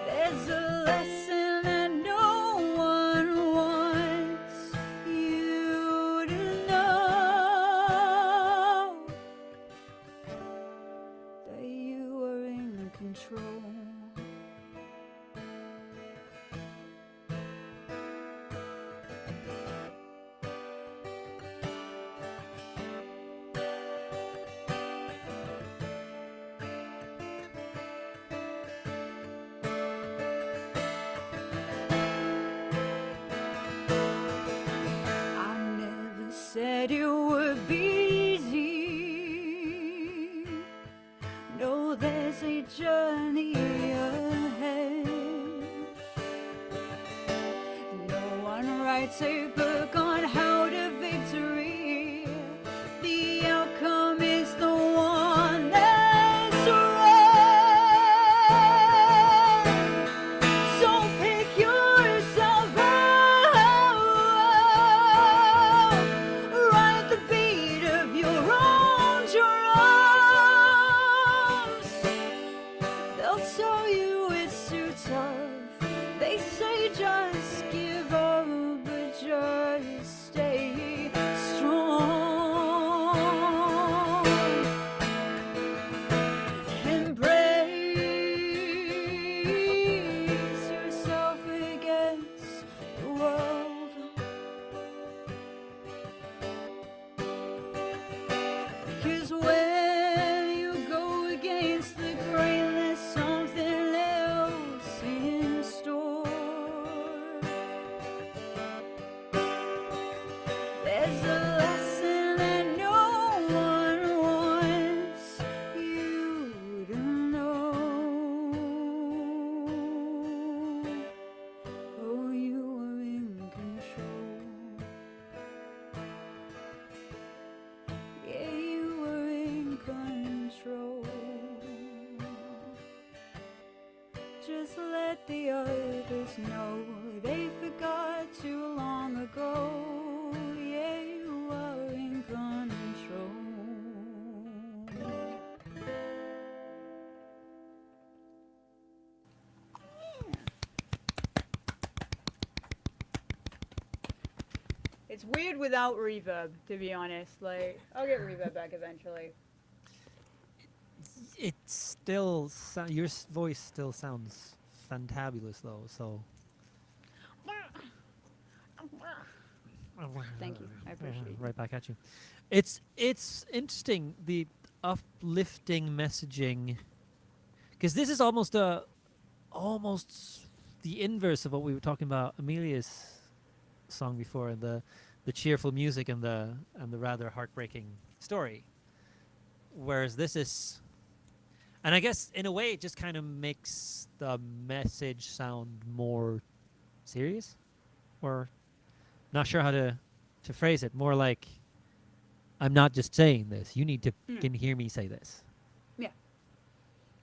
There's a lesson that no one wants you to know, that you are in control. I never said it would be easy. No, there's a journey ahead. No one writes a book on how to victory. The outcome is the one that's right. So pick yourself up, ride the beat of your own drums. They'll tell you it's too tough. They say just give up, but just 'cause when you go against the grain, there's something else in store. There's a lesson that no one wants you to know. Oh, you are in control. Yeah, you are in control. Just let the others know they forgot too long ago. Yeah, you are in control. It's weird without reverb, to be honest. Like, I'll get reverb back eventually. It still your voice still sounds fantabulous though. So Thank you. I appreciate it. Right back at you. It's interesting, the uplifting messaging, because this is almost the inverse of what we were talking about Amelia's song before, and the cheerful music and the rather heartbreaking story. Whereas this is, and I guess in a way it just kind of makes the message sound more serious, or not sure how to phrase it. More like, I'm not just saying this. You need to can hear me say this.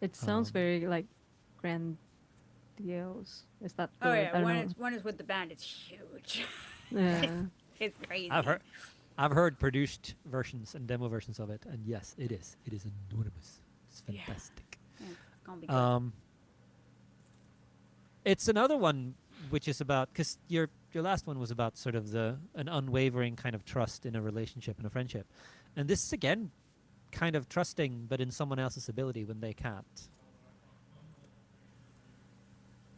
It sounds Um, very like grandiose. Is that the Oh word? I yeah, don't when know. it's with the band, it's huge. Yeah. It's crazy. I've heard produced versions and demo versions of it, and yes, it is enormous. It's Yeah. fantastic. Yeah, it's gonna be good. It's another one which is about, because your last one was about sort of an unwavering kind of trust in a relationship and a friendship, and this is again kind of trusting, but in someone else's ability when they can't.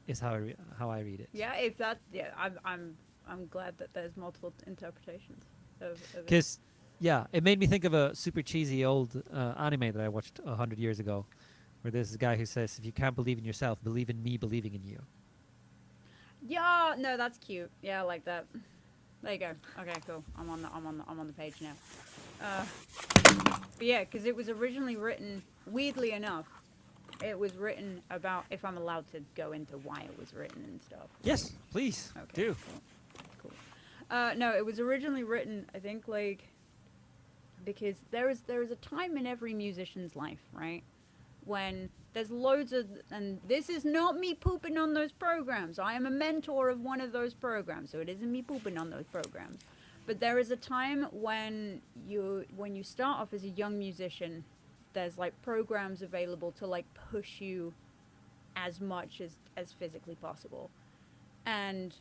Is how I read it. Yeah, if that, yeah, I'm glad that there's multiple interpretations of it. Because, yeah, it made me think of a super cheesy old anime that I watched 100 years ago, where there's a guy who says, "If you can't believe in yourself, believe in me believing in you." Yeah, no, that's cute. Yeah, I like that. There you go. Okay, cool. I'm on the page now. But yeah, because it was originally written, weirdly enough, it was written about, if I'm allowed to go into why it was written and stuff. Yes, please Okay. do. Cool. No, it was originally written, I think, like, because there is a time in every musician's life, right, when there's loads of, and this is not me pooping on those programs. I am a mentor of one of those programs, so it isn't me pooping on those programs. But there is a time when you start off as a young musician, there's like programs available to like push you as much as physically possible. And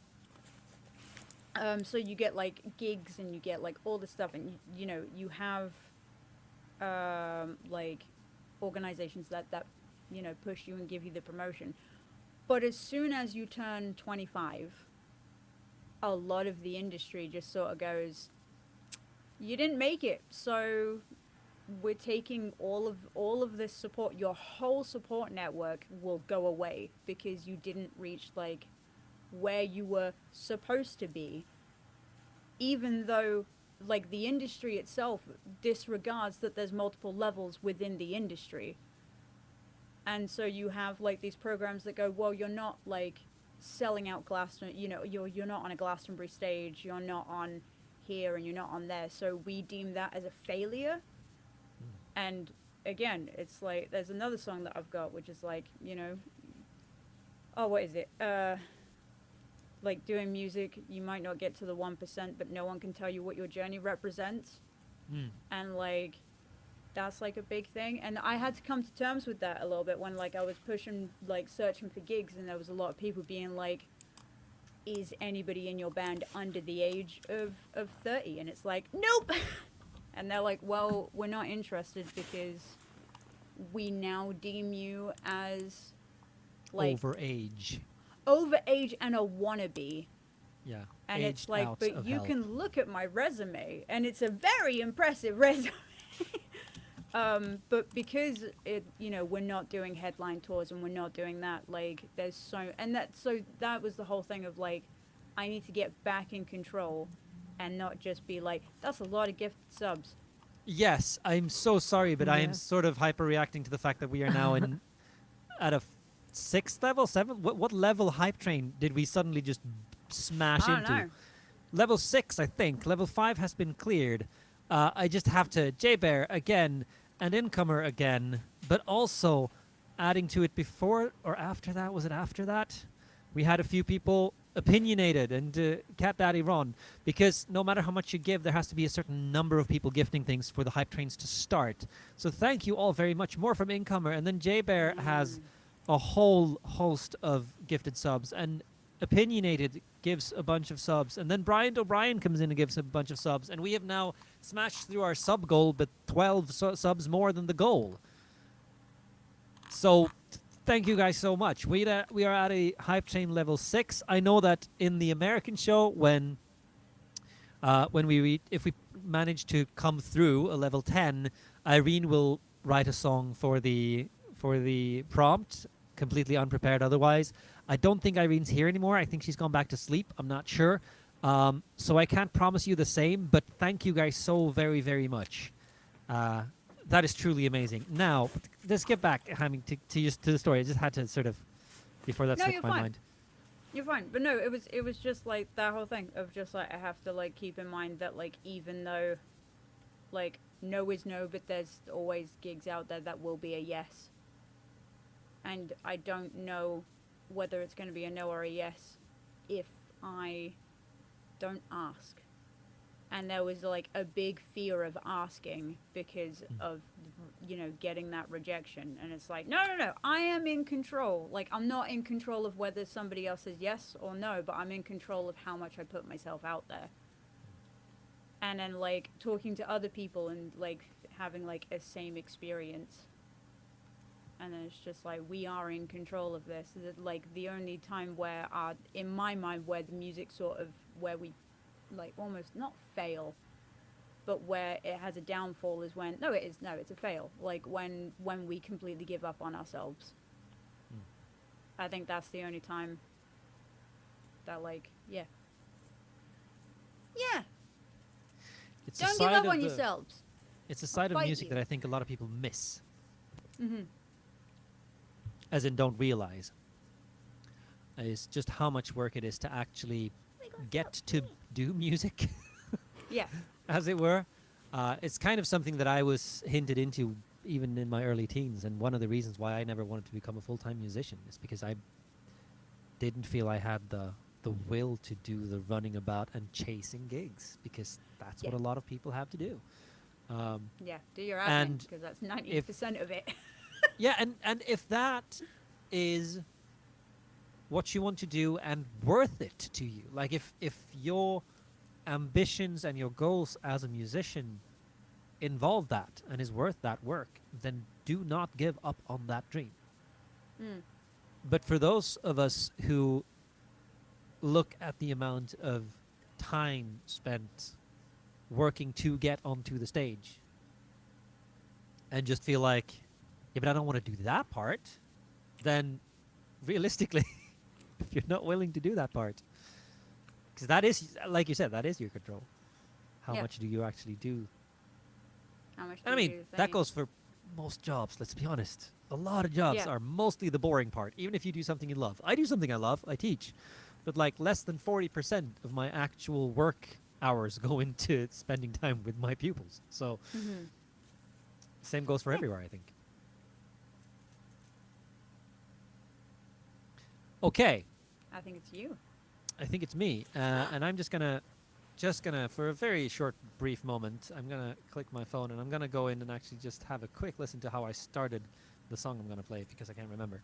so you get like gigs and you get like all this stuff, and you know, you have like organizations that you know, push you and give you the promotion. But as soon as you turn 25, a lot of the industry just sort of goes, you didn't make it, so we're taking all of this support. Your whole support network will go away because you didn't reach like where you were supposed to be, even though like the industry itself disregards that there's multiple levels within the industry. And so you have like these programs that go, well, you're not like selling out Glastonbury, you know, you're not on a Glastonbury stage, you're not on here and you're not on there, so we deem that as a failure. And again, it's like there's another song that I've got which is like, you know, oh, what is it, like doing music, you might not get to the 1%, but no one can tell you what your journey represents. And like that's like a big thing, and I had to come to terms with that a little bit when like I was pushing, like searching for gigs, and there was a lot of people being like, is anybody in your band under the age of 30? And it's like, nope. And they're like, well, we're not interested because we now deem you as like Overage. overage and a wannabe. Yeah. And it's aged like, out but of you health. can look at my resume, and it's a very impressive resume. But because we're not doing headline tours and we're not doing that, like, that was the whole thing of like, I need to get back in control, and not just be like, that's a lot of gift subs. Yes, I'm so sorry, but I am Yeah. sort of hyper reacting to the fact that we are now in at a sixth level, seventh. What level hype train did we suddenly just smash I don't into? know. Level 6, I think. Level 5 has been cleared. I just have to J-Bear again and Incomer again, but also adding to it before or after that. Was it after that? We had a few people opinionated and Cat Daddy Ron, because no matter how much you give, there has to be a certain number of people gifting things for the hype trains to start. So thank you all very much. More from Incomer, and then J-Bear has a whole host of gifted subs, and Opinionated gives a bunch of subs, and then Brian O'Brien comes in and gives a bunch of subs, and we have now smashed through our sub goal, but 12 subs more than the goal. So thank you guys so much. We are at a hype train level 6. I know that in the American show, when if we manage to come through a level 10, Irene will write a song for the prompt, completely unprepared otherwise. I don't think Irene's here anymore. I think she's gone back to sleep. I'm not sure. So I can't promise you the same, but thank you guys so very, very much. That is truly amazing. Now, let's get back, Hammy, to the story. I just had to sort of, before that No, slipped you're my fine. mind. You're fine, but no, it was just like that whole thing of just like, I have to like keep in mind that like, even though like no is no, but there's always gigs out there that will be a yes, and I don't know whether it's going to be a no or a yes if I don't ask. And there was like a big fear of asking because of getting that rejection, and it's like, no, I am in control. Like, I'm not in control of whether somebody else says yes or no, but I'm in control of how much I put myself out there. And then like talking to other people and like having like a same experience, and then it's just like, we are in control of this. Like, the only time where in my mind, where the music sort of, where we like almost not fail, but where it has a downfall is when it's a fail, like when we completely give up on ourselves. I think that's the only time that like yeah It's don't a give side up of on the- yourselves. It's a side of fight music you. that I think a lot of people miss, Mm-hmm. as in don't realize. Is just how much work it is to actually get to do music. Yeah. As it were. It's kind of something that I was hinted into even in my early teens, and one of the reasons why I never wanted to become a full-time musician is because I didn't feel I had the will to do the running about and chasing gigs, because that's what Yeah. a lot of people have to do. Yeah, do your admin, And because that's 90% of it. Yeah, and if that is what you want to do and worth it to you, like if your ambitions and your goals as a musician involve that and is worth that work, then do not give up on that dream. Mm. But for those of us who look at the amount of time spent working to get onto the stage and just feel like, yeah, but I don't want to do that part, then realistically, if you're not willing to do that part, because that is, like you said, that is your control. How Yeah. much do you actually do? How much do And I you mean, do the that thing? goes for most jobs, let's be honest. A lot of jobs Yeah. are mostly the boring part, even if you do something you love. I do something I love, I teach. But like less than 40% of my actual work hours go into spending time with my pupils. So Mhm. same goes for Yeah. everywhere, I think. Okay, I think it's you. I think it's me, and I'm just gonna, for a very short, brief moment, I'm gonna click my phone and I'm gonna go in and actually just have a quick listen to how I started the song I'm gonna play, because I can't remember.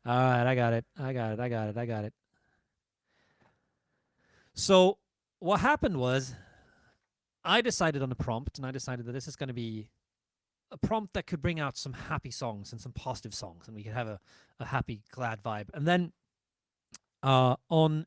All right, I got it. So what happened was, I decided on a prompt, and I decided that this is going to be a prompt that could bring out some happy songs and some positive songs, and we could have a happy, glad vibe. And then on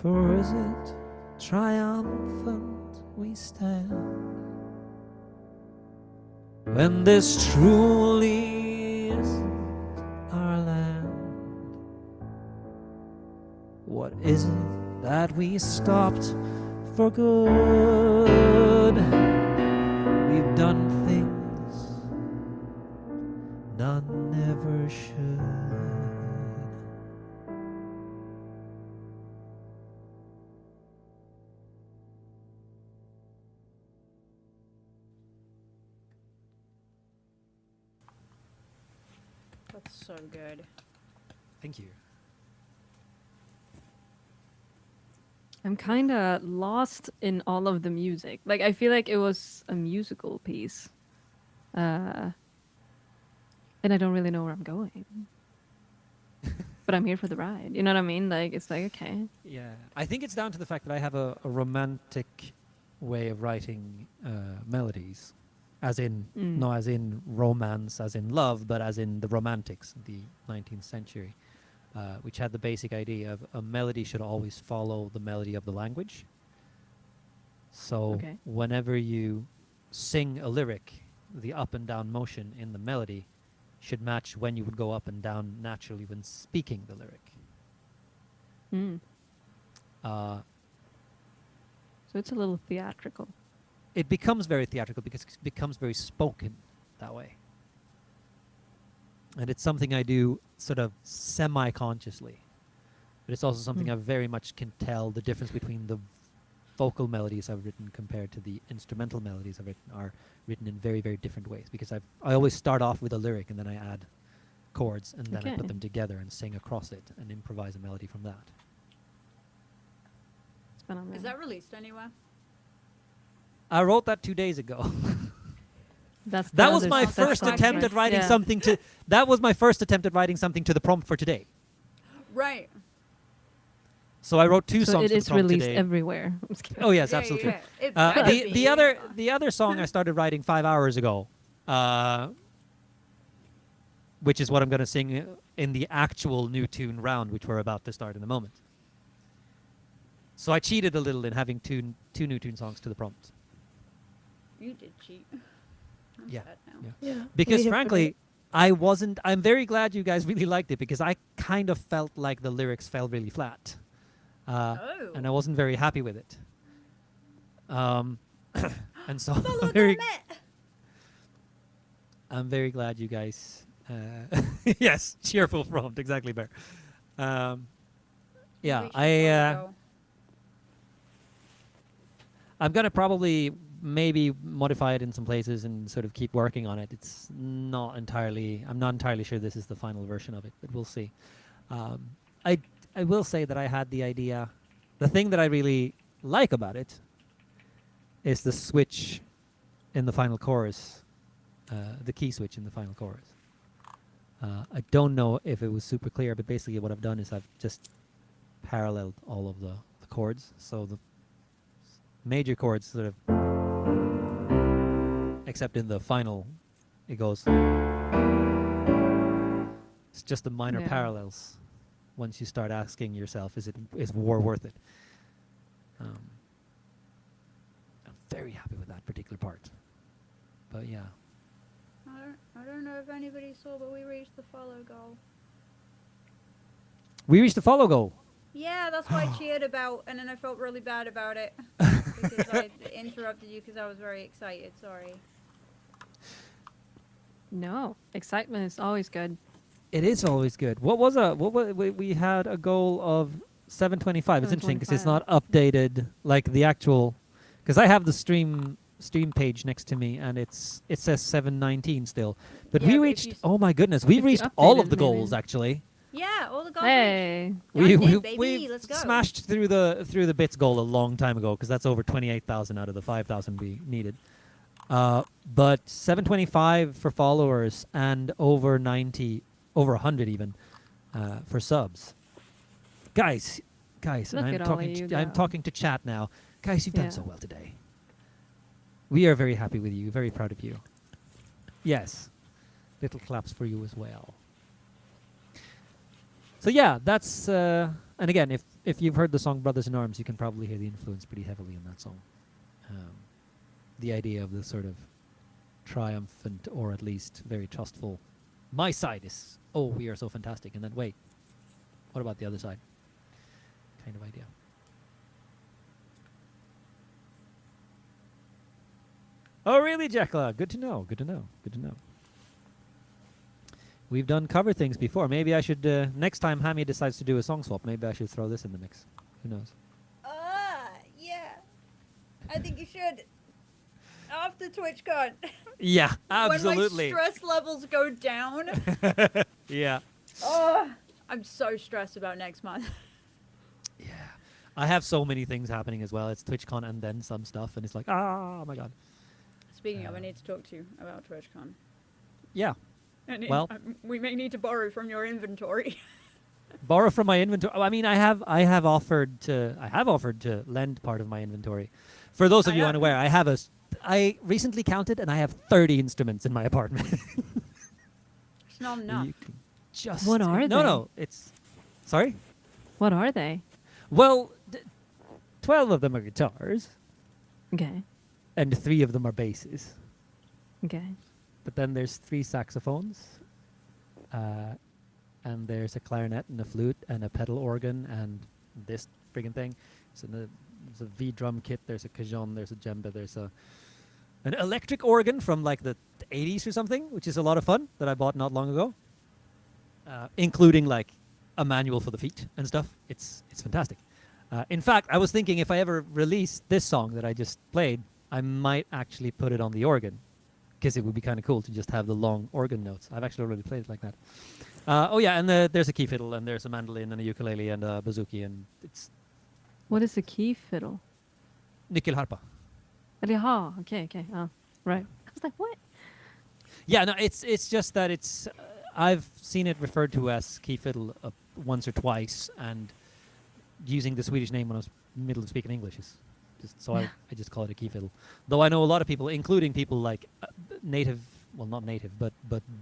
For is it triumphant we stand when this truly isn't our land? What is it that we stopped for good? We've done things none ever should. That's so good. Thank you. I'm kind of lost in all of the music. Like, I feel like it was a musical piece. And I don't really know where I'm going. But I'm here for the ride. You know what I mean? Like, it's like, okay. Yeah, I think it's down to the fact that I have a romantic way of writing melodies, as in not as in romance, as in love, but as in the Romantics, the 19th century, which had the basic idea of a melody should always follow the melody of the language. So Okay. whenever you sing a lyric, the up and down motion in the melody should match when you would go up and down naturally when speaking the lyric. Mm. Uh, So it's a little theatrical. it becomes very theatrical because it becomes very spoken that way. And it's something I do sort of semi-consciously. But it's also something I very much can tell the difference between the vocal melodies I've written compared to the instrumental melodies I've written are written in very, very different ways. Because I always start off with a lyric and then I add chords and then I Okay. put them together and sing across it and improvise a melody from that. It's been on Is there. that released anywhere? I wrote that 2 days ago. That's That the was other my stuff first that's attempt at like- writing yeah. something to. That was my first attempt at writing something to the prompt for today. Right. So I wrote two So songs it for the is prompt released today. everywhere. I'm just kidding. Oh yes, Yeah, absolutely. yeah. It better The be. the other song I started writing 5 hours ago, which is what I'm going to sing in the actual new tune round, which we're about to start in a moment. So I cheated a little in having two new tune songs to the prompt. You did cheat. I'm Yeah, sad now. yeah. Yeah. Because we have frankly, I'm very glad you guys really liked it because I kind of felt like the lyrics fell really flat. Oh. And I wasn't very happy with it. And so I'm very glad you guys. Yes, cheerful prompt, exactly, Bear. Yeah, We should go. I'm gonna probably maybe modify it in some places and sort of keep working on it. It's not entirely. I'm not entirely sure this is the final version of it, but we'll see. I will say that I had the idea. The thing that I really like about it is the switch in the final chorus, the key switch in the final chorus. I don't know if it was super clear, but basically what I've done is I've just paralleled all of the chords. So the major chords sort of, except in the final, it goes. It's just the minor Yeah. parallels. Once you start asking yourself, is war worth it? I'm very happy with that particular part. But yeah. I don't know if anybody saw, but we reached the follow goal. We reached the follow goal. Yeah, that's what I cheered about, and then I felt really bad about it because I interrupted you because I was very excited. Sorry. No, excitement is always good. It is always good. We had a goal of 725. It's interesting because it's not updated like the actual, because I have the stream page next to me and it says 719 still. But Yeah, we but if reached, you oh my goodness, we if you reached all updated of the maybe. goals actually. Yeah, all the goals. Hey, Done it, baby. We've Let's go. smashed through the bits goal a long time ago because that's over 28,000 out of the 5,000 we needed. But 725 for followers and over 90, over 100 even for subs. Guys, Look and at all of you I'm go. talking to chat now. Guys, you've done Yeah. so well today. We are very happy with you, very proud of you. Yes, little claps for you as well. So yeah, that's. I And again, if you've heard the song Brothers in Arms, you can probably hear the influence pretty heavily in that song. The idea of the sort of triumphant, or at least very trustful, my side is, oh, we are so fantastic, and then wait, what about the other side? Kind of idea. Oh, really, Jekla? Good to know. Good to know. Good to know. We've done cover things before. Maybe I should, next time Hammy decides to do a song swap, maybe I should throw this in the mix. Who knows? Yeah. I think you should. After TwitchCon. Yeah, When absolutely. my stress levels go down. Yeah. Oh, I'm so stressed about next month. Yeah. I have so many things happening as well. It's TwitchCon and then some stuff, and it's like, oh my god. Speaking of, I need to talk to you about TwitchCon. Yeah. And Well- we may need to borrow from your inventory. Borrow from my inventory. I mean, I have offered to lend part of my inventory. For those of I you have- unaware, I recently counted and I have 30 instruments in my apartment. It's not enough. You can just What are they? No, it's sorry. What are they? Well, 12 of them are guitars Okay. and 3 of them are basses. Okay. But then there's 3 saxophones, and there's a clarinet and a flute and a pedal organ and this friggin' thing. So there's a V drum kit, there's a cajon, there's a djembe, there's an electric organ from like the 80s or something, which is a lot of fun that I bought not long ago, including like a manual for the feet and stuff. It's fantastic. In fact, I was thinking if I ever release this song that I just played, I might actually put it on the organ, because it would be kind of cool to just have the long organ notes. I've actually already played it like that. Oh yeah, and there's a key fiddle, and there's a mandolin, and a ukulele, and a bouzouki, and it's What is a key fiddle? nyckelharpa. Jaha, okay. Oh, right. I was like, what? Yeah, no, it's just that it's. I've seen it referred to as key fiddle once or twice, and using the Swedish name when I was middle of speaking English is just so I just call it a key fiddle. Though I know a lot of people, including people like native, well not native, but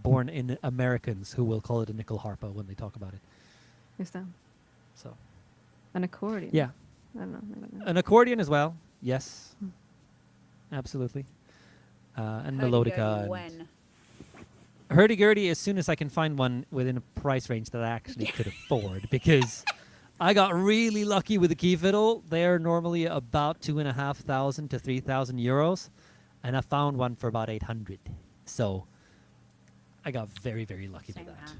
born in Americans, who will call it a nyckelharpa when they talk about it. Just So an accordion. yeah, I don't know. an accordion as well. Yes, Hmm. absolutely. And Hurdy-gurdy melodica. And when? hurdy-gurdy as soon as I can find one within a price range that I actually could afford, because I got really lucky with the key fiddle. They're normally about 2,500 to 3,000 euros, and I found one for about 800. So I got very, very lucky Same with that. half.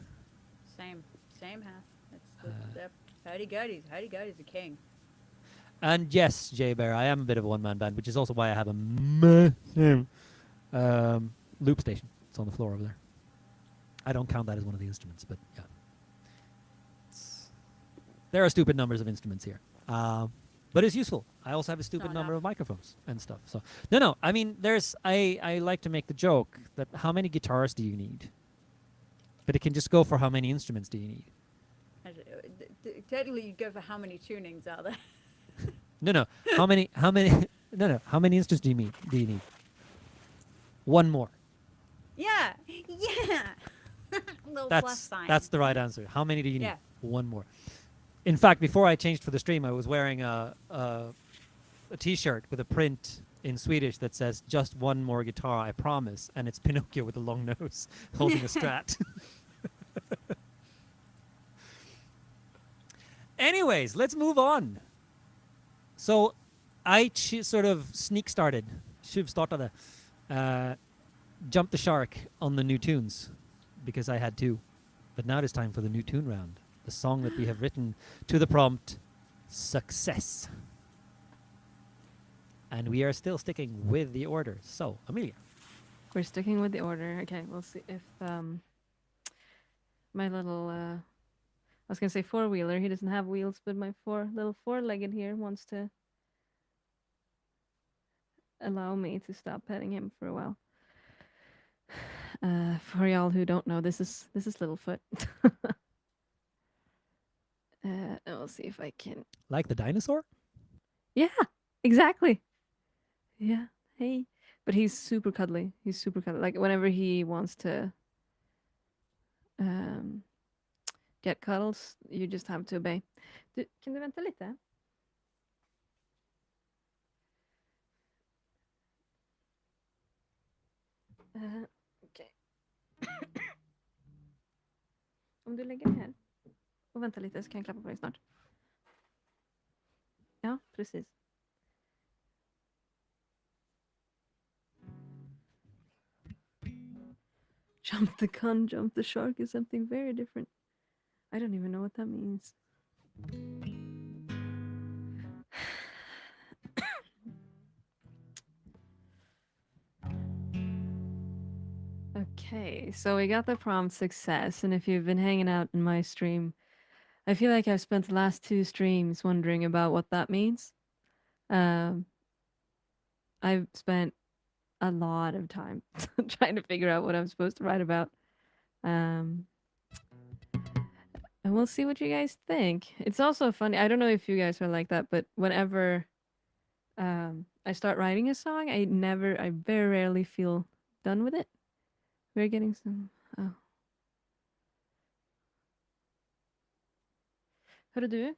Same half. It's the hurdy-gurdy's the king. And yes, Jay Bear, I am a bit of a one-man band, which is also why I have a massive loop station. It's on the floor over there. I don't count that as one of the instruments, but yeah. There are stupid numbers of instruments here. But it's useful. I also have a stupid number enough. of microphones and stuff. So no. I mean, I like to make the joke that how many guitars do you need? But it can just go for how many instruments do you need? Technically, you go for how many tunings are there? No. How many? How many instruments do you need? One more. Yeah. Little plus sign. That's the right answer. How many do you need? Yeah. One more. In fact, before I changed for the stream, I was wearing a T-shirt with a print in Swedish that says "Just one more guitar, I promise," and it's Pinocchio with a long nose holding a Strat. Anyways, let's move on. So, I sort of sneak started, jumped the shark on the new tunes because I had to. But now it is time for the new tune round. The song that we have written to the prompt, Success. And we are still sticking with the order. So, Amelia. We're sticking with the order. Okay, we'll see if my little I was gonna say four-wheeler. He doesn't have wheels, but my little four-legged here wants to allow me to stop petting him for a while. For y'all who don't know, this is Littlefoot. We'll see if I can. Like the dinosaur? Yeah, exactly. Yeah. Hey. But he's super cuddly. He's super cuddly. Like whenever he wants to get cuddles, you just have to obey. Kan du vänta lite? Okej. Om du lägger den här och väntar lite så kan jag klappa på dig snart. Ja, precis. Jump the gun, jump the shark is something very different. I don't even know what that means. Okay, so we got the prompt success, and if you've been hanging out in my stream, I feel like I've spent the last 2 streams wondering about what that means. I've spent a lot of time trying to figure out what I'm supposed to write about. And we'll see what you guys think. It's also funny. I don't know if you guys are like that, but whenever I start writing a song, I very rarely feel done with it. We're getting some. Oh. Hörru du?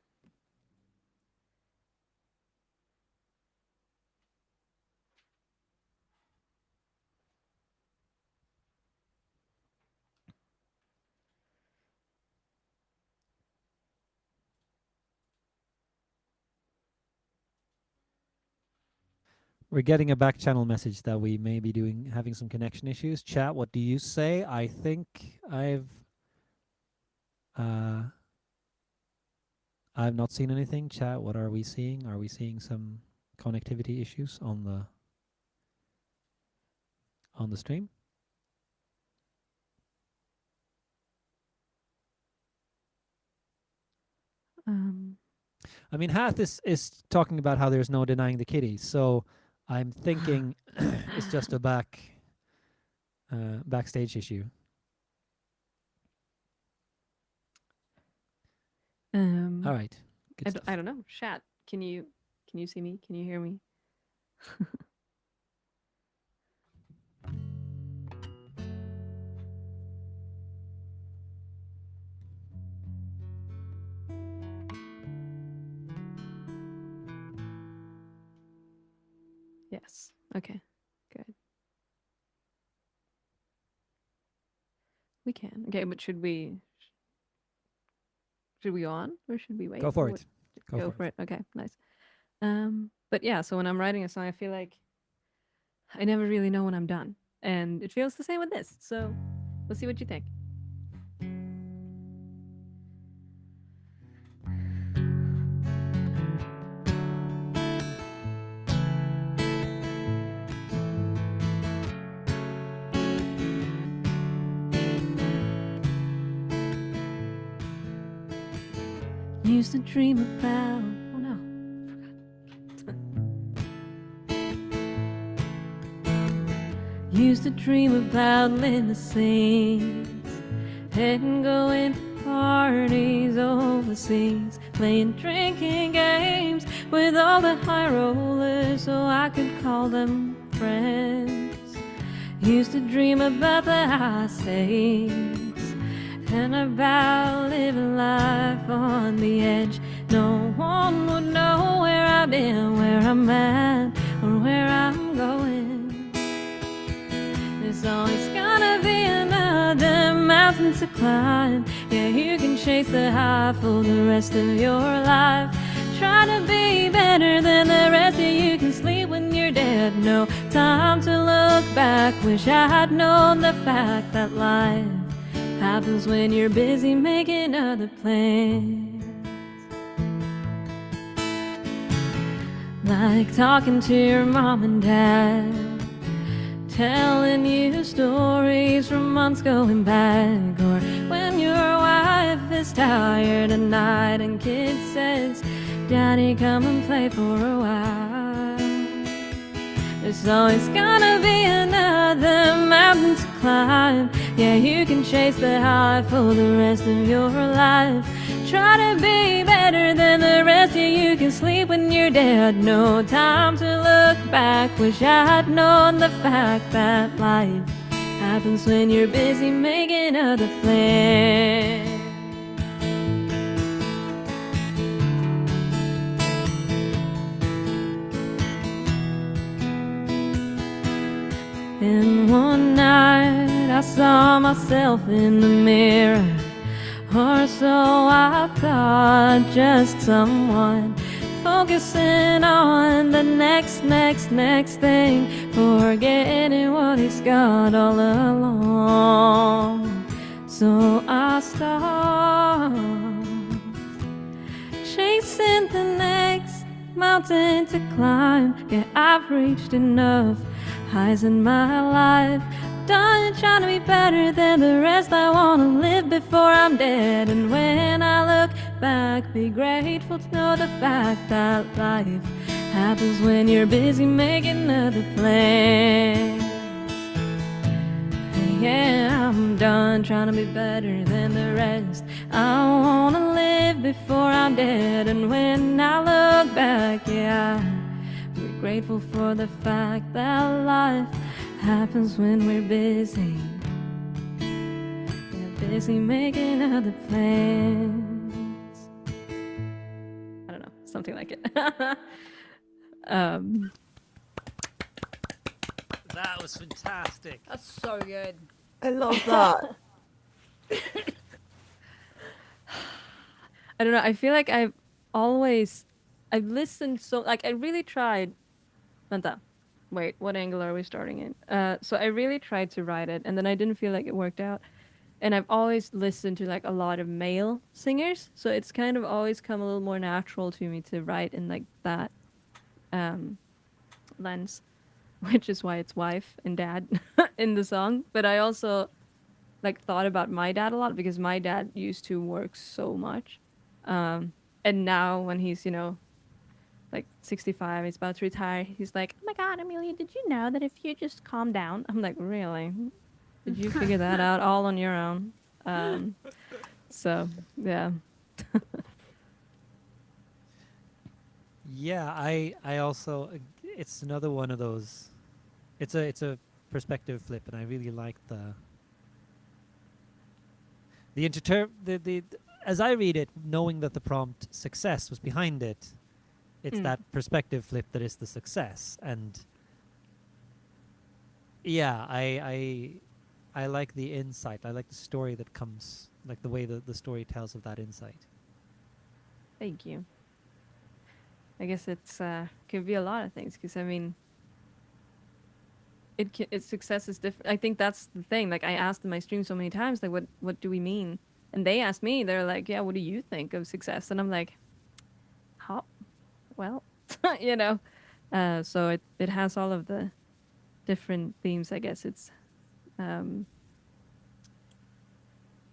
We're getting a back channel message that we may be having some connection issues. Chat, what do you say? I think I've not seen anything. Chat, what are we seeing? Are we seeing some connectivity issues on the stream? I mean, Hath is talking about how there's no denying the kitties, so I'm thinking it's just a backstage issue. All right. I don't know. Chat. Can you see me? Can you hear me? Yes. Okay. Good. We can. Okay, but should we go on or should we wait? Go for it. Go for it. Okay, nice. But yeah, so when I'm writing a song, I feel like I never really know when I'm done. And it feels the same with this. So we'll see what you think. Used to dream about. Oh no, forgot. Used to dream about limousines and going to parties overseas, playing drinking games with all the high rollers so I could call them friends. Used to dream about the high stakes and about living life on the edge. No one would know where I've been, where I'm at, or where I'm going. There's always gonna be another mountain to climb. Yeah, you can chase the high for the rest of your life. Try to be better than the rest of you can sleep when you're dead. No time to look back. Wish I had known the fact that life happens when you're busy making other plans. Like talking to your mom and dad, telling you stories from months going back. Or when your wife is tired at night and kid says, Daddy, come and play for a while. There's always gonna be another mountain to climb. Yeah, you can chase the high for the rest of your life. Try to be better than the rest of you. You can sleep when you're dead. No time to look back. Wish I had known the fact that life happens when you're busy making other plans. I saw myself in the mirror, or so I thought, just someone focusing on the next thing, forgetting what he's got all along. So I stopped chasing the next mountain to climb. Yeah, I've reached enough highs in my life. Done trying to be better than the rest. I wanna live before I'm dead. And when I look back, be grateful to know the fact that life happens when you're busy making other plans. Yeah, I'm done trying to be better than the rest. I wanna live before I'm dead. And when I look back, yeah, be grateful for the fact that life happens when we're busy. We're busy making other plans. I don't know, something like it. um, That was fantastic. That's so good. I love that. I don't know. I feel like I've listened so, like, I really tried. Vänta. Wait, what angle are we starting in? So I really tried to write it, and then I didn't feel like it worked out. And I've always listened to like a lot of male singers, so it's kind of always come a little more natural to me to write in like that lens, which is why it's wife and dad in the song. But I also like thought about my dad a lot because my dad used to work so much, and now when he's like 65, he's about to retire. He's like, "Oh my God, Amelia, did you know that if you just calm down?" I'm like, "Really? Did you figure that out all on your own?" So yeah. Yeah, I also it's another one of those. It's a perspective flip, and I really like the as I read it, knowing that the prompt success was behind it. It's that perspective flip that is the success, and yeah, I like the insight. I like the story that comes, like the way that the story tells of that insight. Thank you. I guess it's could be a lot of things because I mean, its success is different. I think that's the thing. Like I asked in my stream so many times, like what do we mean? And they asked me. They're like, "Yeah, what do you think of success?" And I'm like, "How? Well, you know." So it has all of the different themes. I guess it's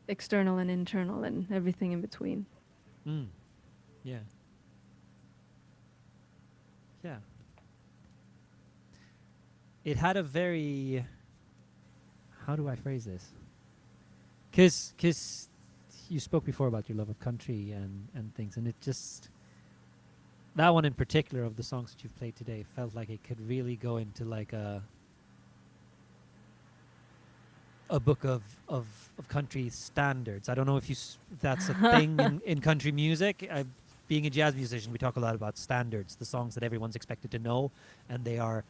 external and internal and everything in between. Yeah. Yeah. It had a very, how do I phrase this? Because you spoke before about your love of country and things, and it just, that one in particular of the songs that you've played today felt like it could really go into like a book of country standards. I don't know if if that's a thing in country music. Being a jazz musician, we talk a lot about standards, the songs that everyone's expected to know, and they are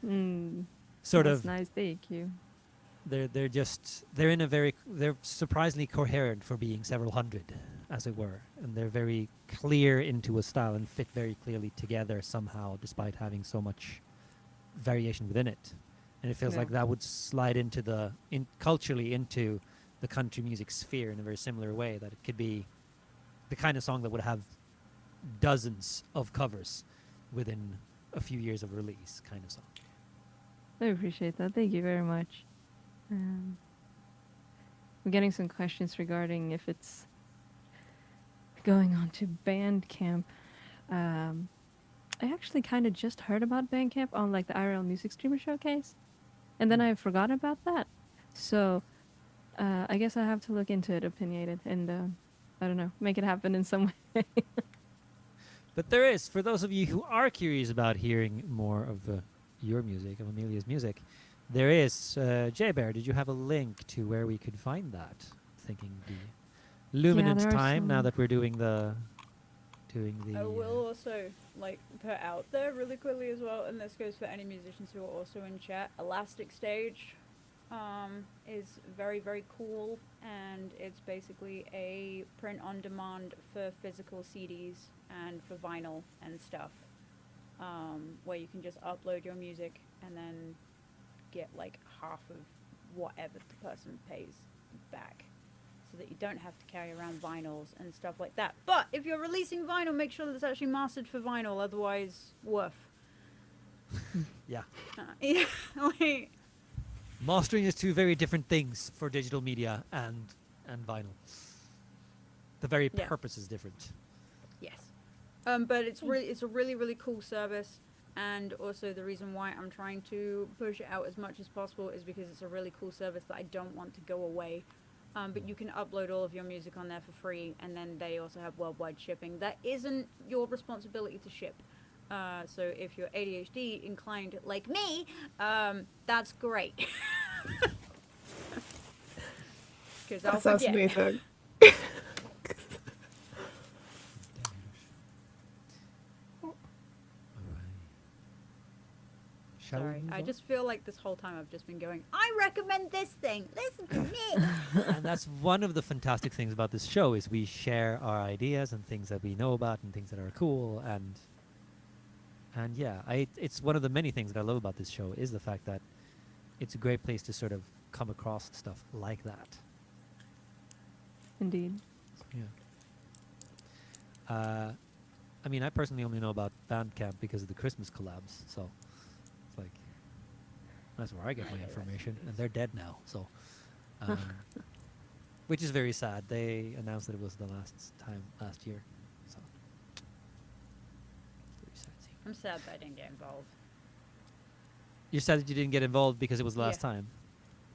sort That's of nice. Thank you. they're surprisingly coherent for being several hundred, as it were, and they're very clear into a style and fit very clearly together somehow, despite having so much variation within it. And it feels Yeah. like that would slide into culturally into the country music sphere in a very similar way, that it could be the kind of song that would have dozens of covers within a few years of release, kind of song. I appreciate that. Thank you very much. I'm getting some questions regarding if it's going on to Bandcamp. I actually kind of just heard about Bandcamp on like the IRL Music Streamer Showcase, and then I forgot about that. So I guess I have to look into it, opinionated, and I don't know, make it happen in some way. But there is, for those of you who are curious about hearing more of your music, of Amelia's music, there is, J-Bear, did you have a link to where we could find that? Thinking the Luminant there are time, now some- that we're doing the... I will also like put out there really quickly as well, and this goes for any musicians who are also in chat. Elastic Stage is very, very cool, and it's basically a print on demand for physical CDs and for vinyl and stuff, where you can just upload your music and then get like half of whatever the person pays back, so that you don't have to carry around vinyls and stuff like that. But if you're releasing vinyl, make sure that it's actually mastered for vinyl, otherwise, woof. Yeah. Yeah, like, Mastering is two very different things for digital media and vinyl. The very Yeah. purpose is different. yes. But it's a really, really cool service, and also the reason why I'm trying to push it out as much as possible is because it's a really cool service that I don't want to go away. But you can upload all of your music on there for free, and then they also have worldwide shipping. That isn't your responsibility to ship. So if you're ADHD inclined like me, that's great. Because I'll That sounds forget. amazing. Shall Sorry, we move I on? just feel like this whole time I've just been going, I recommend this thing. Listen to me. And that's one of the fantastic things about this show is we share our ideas and things that we know about and things that are cool and yeah, it's one of the many things that I love about this show is the fact that it's a great place to sort of come across stuff like that. Indeed. Yeah. I mean, I personally only know about Bandcamp because of the Christmas collabs, so it's like that's where I get my information, and they're dead now. So, which is very sad. They announced that it was the last year, so very sad. Scene. I'm sad that I didn't get involved. You're sad that you didn't get involved because it was the last Yeah. time.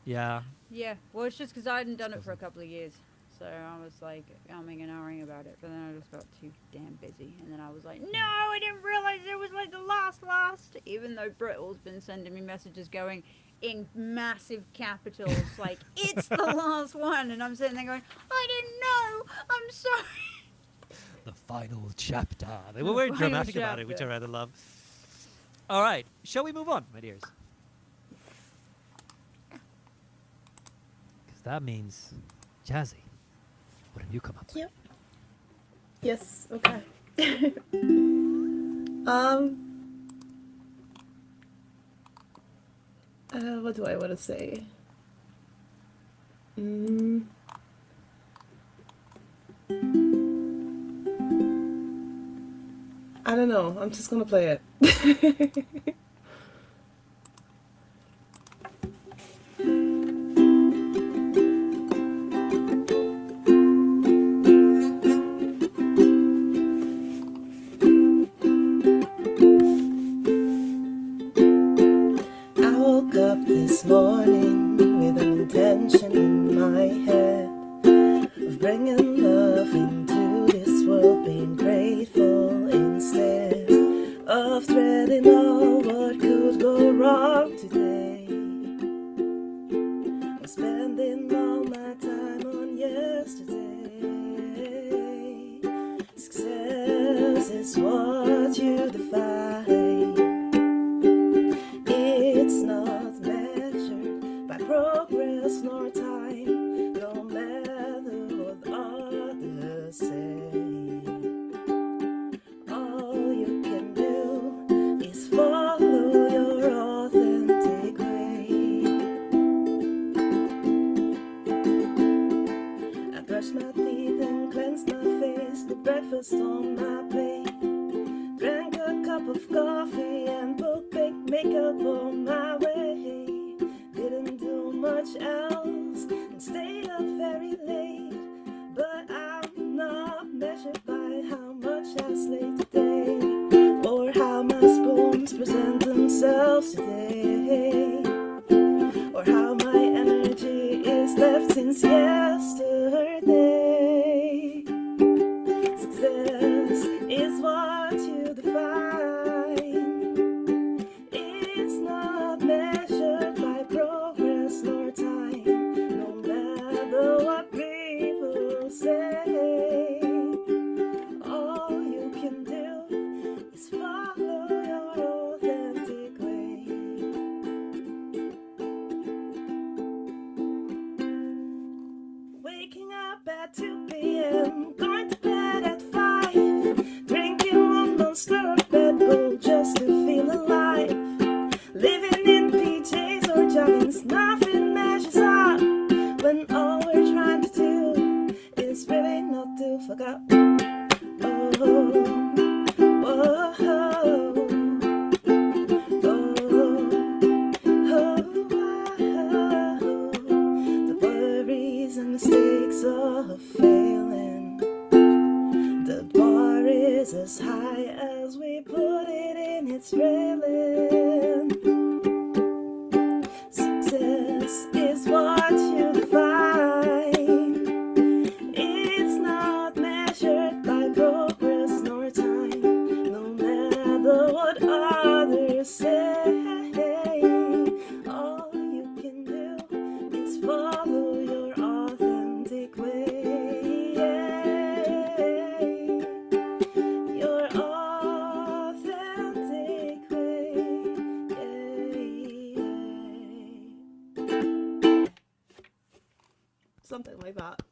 Yeah. Yeah, well, it's just because I hadn't done it for a Doesn't- couple of years. So I was like umming and ahhing about it, but then I just got too damn busy. And then I was like, no, I didn't realize it was like the last. Even though Brittle's been sending me messages going in massive capitals, like, it's the last one. And I'm sitting there going, I didn't know. I'm sorry. The final chapter. They were The very final dramatic about it, which I chapter. rather love. All right, shall we move on, my dears? Because that means, Jazzy, what have you come up with? Yep. Yes. Okay. What do I want to say? I don't know. I'm just gonna play it. I woke up this morning with an intention in my head of bringing love into this world, being grateful instead of dreading all what could go wrong today. I'm spending all my time on yesterday. Success is what you define. It's not measured by progress nor time, no matter what others say. All you can do is follow your authentic way. I brushed my teeth and cleansed my face, put breakfast on my plate. Drank a cup of coffee and put big makeup on my way. Didn't do much else and stayed up very late. But I'm not measured by how much I slay today, or how my spoons present themselves today, or how my energy is left since yesterday. Success is what you define. It's not measured by progress nor time, no matter what people say. All you can do is follow your authentic way. Red Bull just to feel alive. Living in PJs or joggings, nothing measures up when all we're trying to do is really not to fuck up. Oh, oh, oh. The worries and mistakes of failing. The bar is as high as we put it in its railing. Success is what you find. It's not measured by progress nor time, no matter what others say. All you can do is follow your authentic way. Your authentic way. Something like that.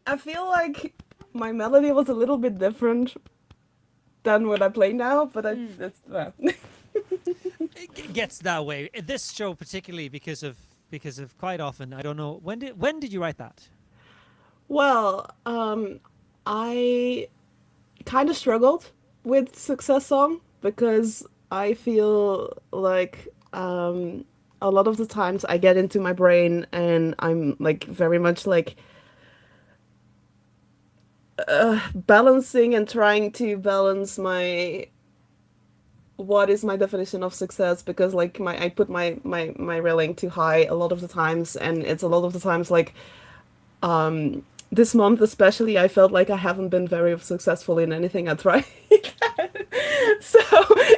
I feel like my melody was a little bit different than what I play now, but it's It gets that way. This show particularly because of quite often, I don't know, when did you write that? well, I kind of struggled with Success Song because I feel like a lot of the times I get into my brain and I'm like very much like balancing and trying to balance my what is my definition of success, because like I put my railing too high a lot of the times, and it's a lot of the times like this month especially I felt like I haven't been very successful in anything I tried. So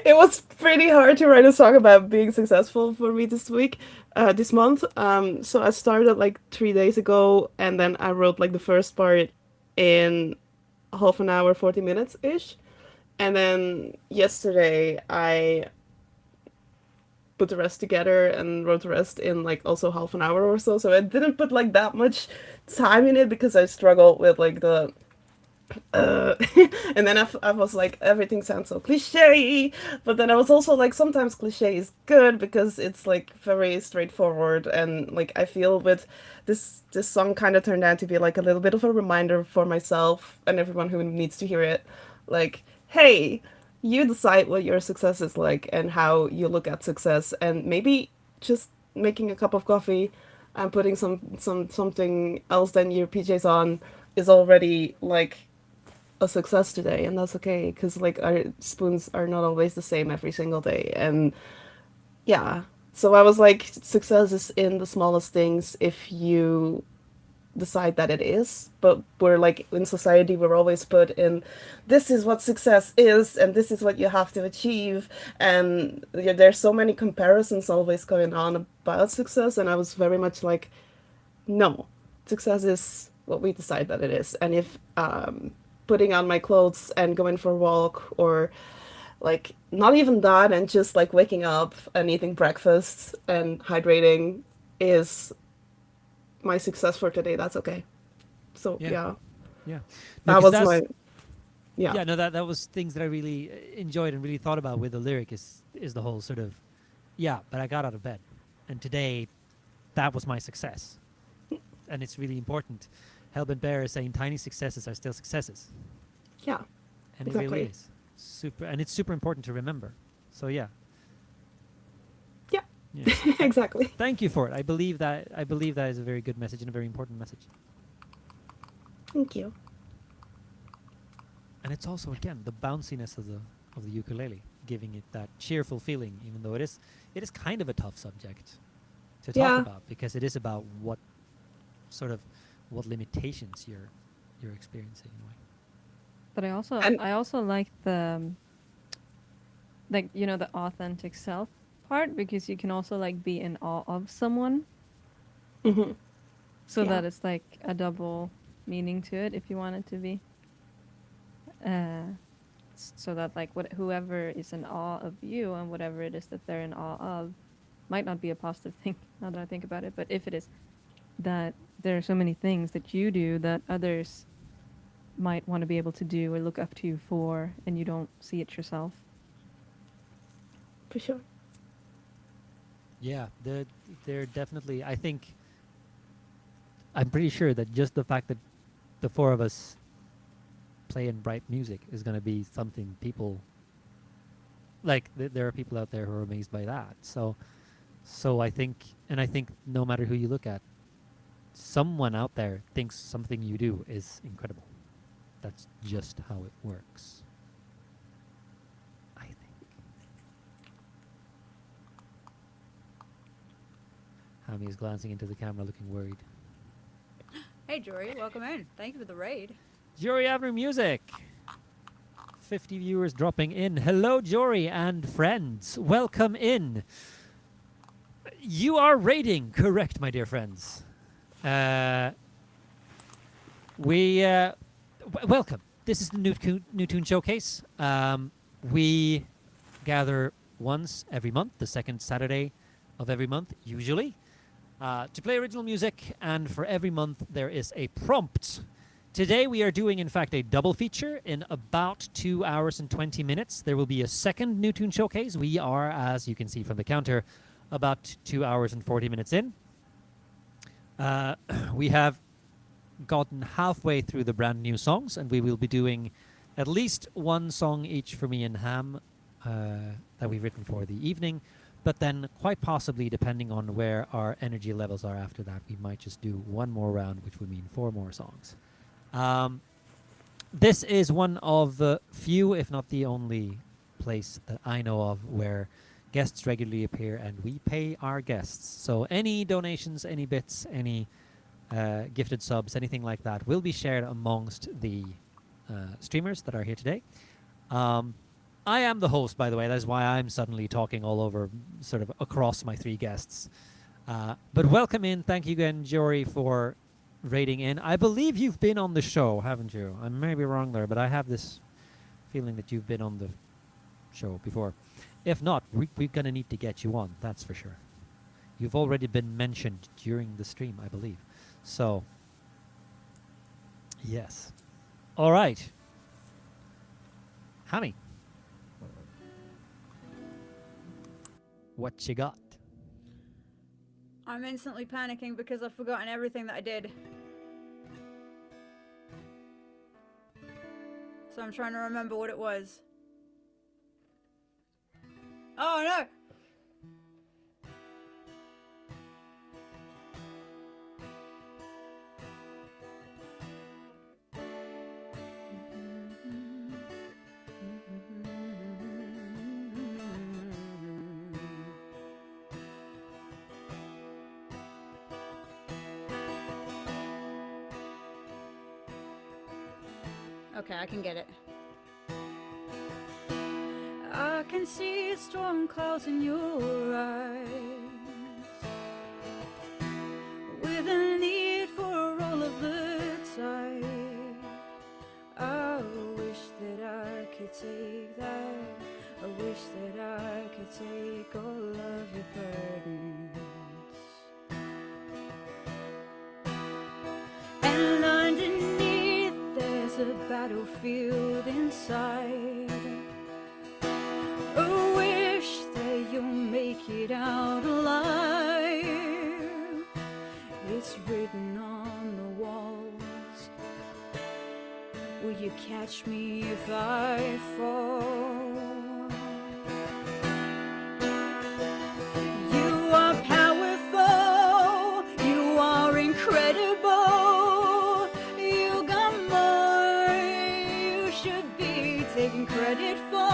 it was pretty hard to write a song about being successful for me this month. So I started like 3 days ago, and then I wrote like the first part in half an hour, 40 minutes ish. And then yesterday I put the rest together and wrote the rest in like also half an hour or so. So I didn't put like that much time in it because I struggled with like the and then I was like, everything sounds so cliche, but then I was also like, sometimes cliche is good because it's like very straightforward, and like I feel with this song kind of turned out to be like a little bit of a reminder for myself and everyone who needs to hear it, like, hey, you decide what your success is like and how you look at success, and maybe just making a cup of coffee and putting something else than your PJs on is already like a success today, and that's okay because like our spoons are not always the same every single day. And yeah, so I was like, success is in the smallest things if you decide that it is, but we're like in society we're always put in, this is what success is and this is what you have to achieve, and there's so many comparisons always going on about success, and I was very much like, no, success is what we decide that it is. And if putting on my clothes and going for a walk, or like not even that, and just like waking up and eating breakfast and hydrating is my success for today, that's okay. So yeah, No, that 'cause was that's- my yeah. No, that was things that I really enjoyed and really thought about with the lyric is the whole sort of, but I got out of bed, and today that was my success, and it's really important. Hellbent Bear is saying tiny successes are still successes, Yeah, and it really exactly. is super, and it's super important to remember. So yeah. exactly. Thank you for it. I believe that is a very good message and a very important message. Thank you. And it's also, again, the bounciness of the ukulele, giving it that cheerful feeling, even though it is kind of a tough subject to talk about, because it is about what limitations you're experiencing in a way. But I also like the the authentic self part, because you can also like be in awe of someone, Hmm. so Yeah. that it's like a double meaning to it if you want it to be. So that like whoever is in awe of you and whatever it is that they're in awe of might not be a positive thing now that I think about it, but if it is that there are so many things that you do that others might want to be able to do or look up to for, and you don't see it yourself. For sure. Yeah, they're definitely. I'm pretty sure that just the fact that the four of us playing bright music is going to be something people like. There are people out there who are amazed by that. So I think no matter who you look at, someone out there thinks something you do is incredible. That's just how it works. I think. Hami is glancing into the camera looking worried. Hey, Jory, welcome in. Thank you for the raid. Jory Avenue Music. 50 viewers dropping in. Hello, Jory and friends. Welcome in. You are raiding, correct, my dear friends. Welcome. This is the New Tune Showcase. We gather once every month, the second Saturday of every month, usually, to play original music, and for every month there is a prompt. Today we are doing, in fact, a double feature. In about 2 hours and 20 minutes, there will be a second New Tune Showcase. We are, as you can see from the counter, about 2 hours and 40 minutes in. We have gotten halfway through the brand new songs, and we will be doing at least one song each for me and Ham that we've written for the evening. But then, quite possibly, depending on where our energy levels are after that, we might just do one more round, which would mean 4 more songs. This is one of the few, if not the only, place that I know of where guests regularly appear and we pay our guests. So any donations, any bits, any gifted subs, anything like that will be shared amongst the streamers that are here today. I am the host, by the way. That is why I'm suddenly talking all over, sort of across my 3 guests. But welcome in. Thank you again, Jory, for raiding in. I believe you've been on the show, haven't you? I may be wrong there, but I have this feeling that you've been on the show before. If not, we're going to need to get you on, that's for sure. You've already been mentioned during the stream, I believe. So, yes. All right. Hami. What you got? I'm instantly panicking because I've forgotten everything that I did. So I'm trying to remember what it was. Oh no! Okay, I can get it. I can see storm clouds in your eyes, with a need for a roll of the tide. I wish that I could take that. I wish that I could take all of your burdens. And underneath there's a battlefield inside. A wish that you'll make it out alive. It's written on the walls. Will you catch me if I fall? You are powerful. You are incredible. You got more you should be taking credit for.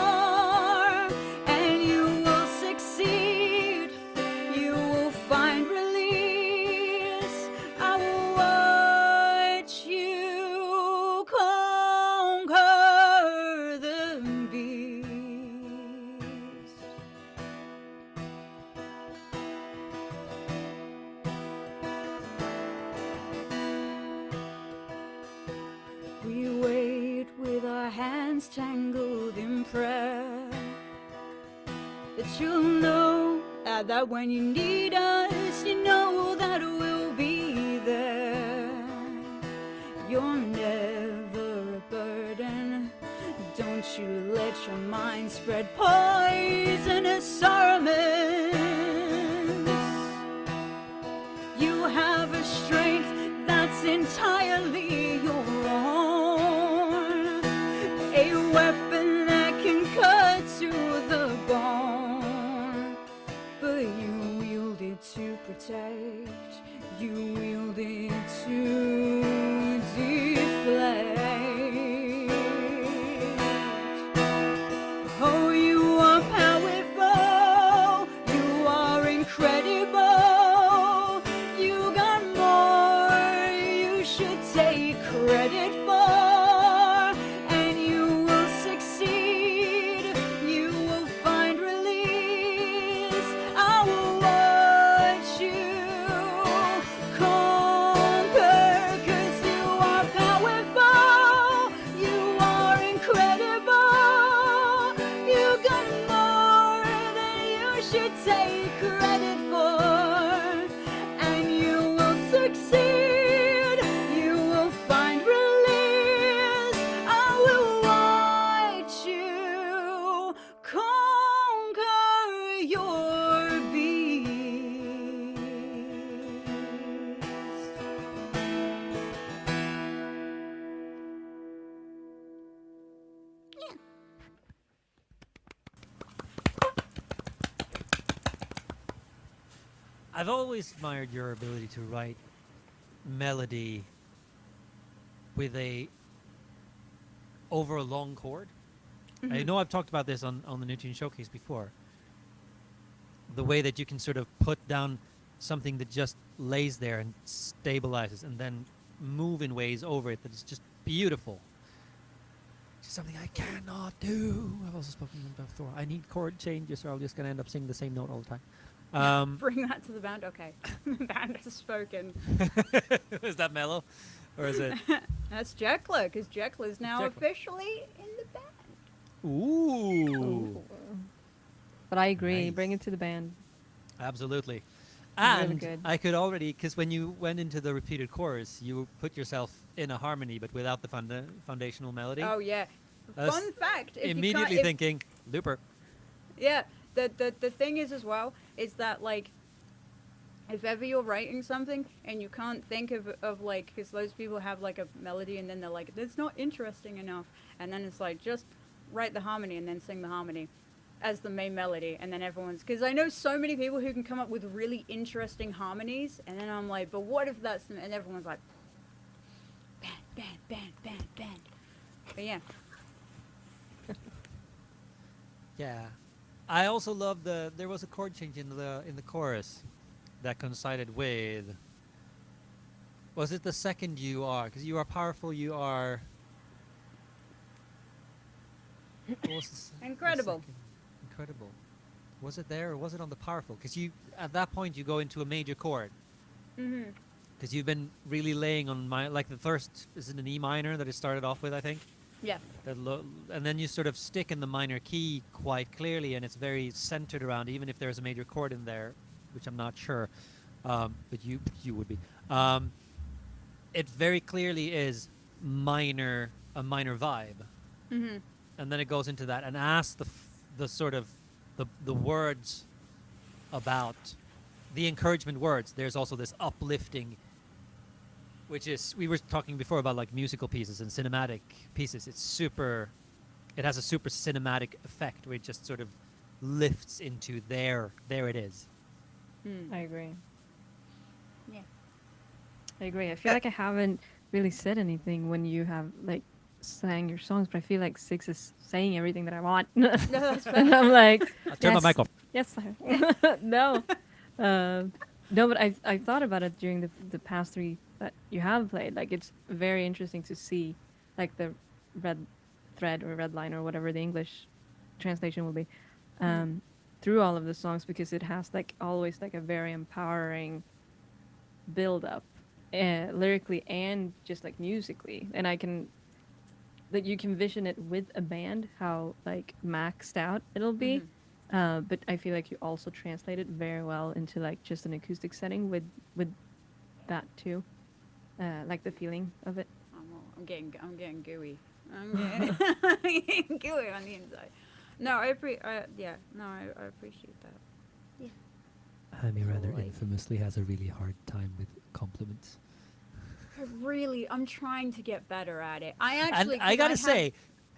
Tangled in prayer, that you'll know that when you need us, you know that we'll be there. You're never that you let your mind spread poisonous sermons. You have a strength that's entirely your own, a weapon that can cut to the bone, but you wield it to protect, you wield it to deflect. Oh, you are powerful, you are incredible, you got more you should take credit for, and you will succeed, you will find release. I will watch you conquer, 'cause you are powerful, you are incredible, you got more than you should take credit for, and you will succeed, you will find release. I will watch you conquer your beast. I've always admired your ability to write melody with a over a long chord. I know I've talked about this on the New Tune Showcase before. The way that you can sort of put down something that just lays there and stabilizes and then move in ways over it that is just beautiful. It's something I cannot do. I've also spoken about before. I need chord changes or I'm just going to end up singing the same note all the time. Bring that to the band. Okay. The band has spoken. Is that mellow? Or is it? That's Jekyll, because Jekyll is now Jekyll. officially in the band. Ooh. But I agree. Nice. Bring it to the band. Absolutely. Really And good. I could already, because when you went into the repeated chorus, you put yourself in a harmony, but without the foundational melody. Oh yeah. I was Fun fact. If Immediately you can't, thinking, looper. Yeah. The thing is as well is that like, if ever you're writing something and you can't think of like, because those people have like a melody and then they're like, it's not interesting enough, and then it's like, just write the harmony and then sing the harmony as the main melody, and then everyone's, because I know so many people who can come up with really interesting harmonies, and then I'm like, but what if that's, and everyone's like, band, band, band, band, band. But yeah. Yeah. I also love there was a chord change in the chorus that coincided with, was it the second you are? Because you are powerful, you are... What was the Incredible. second? Incredible. Was it there or was it on the powerful? Because you, at that point, you go into a major chord. Mm-hmm. Because you've been really laying on like the first, is it an E minor that it started off with, I think? Yeah. And then you sort of stick in the minor key quite clearly, and it's very centered around, even if there's a major chord in there, which I'm not sure, but you would be. It very clearly is a minor vibe, Mm-hmm. and then it goes into that and asks the sort of the words about the encouragement words. There's also this uplifting, which is, we were talking before about like musical pieces and cinematic pieces. It has a super cinematic effect where it just sort of lifts into there it is. Mm. I agree. Yeah. I agree. I feel like I haven't really said anything when you have like sang your songs, but I feel like Six is saying everything that I want. No, that's And fair. I'm like, I'll turn my mic off. Yes, sir. No. No, but I thought about it during the past three that you have played. Like, it's very interesting to see, like, the red thread or red line or whatever the English translation will be, through all of the songs, because it has, like, always, like, a very empowering build-up, lyrically and just, like, musically. And that you can vision it with a band, how, like, maxed out it'll be. But I feel like you also translate it very well into like just an acoustic setting with that too, like the feeling of it. I'm getting gooey. Kill it on the inside. No, I appreciate that. Hammy rather Like- infamously has a really hard time with compliments. I'm trying to get better at it. I And actually, I 'cause gotta have- say,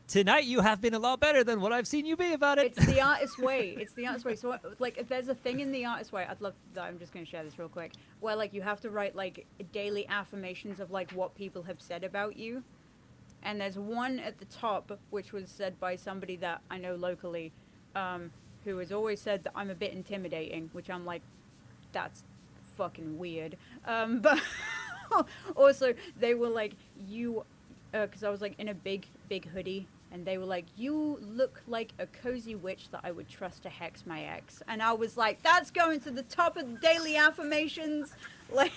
tonight you have been a lot better than what I've seen you be about it. it's the artist way. It's the artist way. So, like, if there's a thing in the artist way, I'd love. I'm just gonna share this real quick. Where like you have to write like daily affirmations of like what people have said about you, and there's one at the top which was said by somebody that I know locally, who has always said that I'm a bit intimidating, which I'm like, that's fucking weird. But also they were like you, because I was like in a big hoodie. And they were like, you look like a cozy witch that I would trust to hex my ex. And I was like, that's going to the top of the daily affirmations. Like,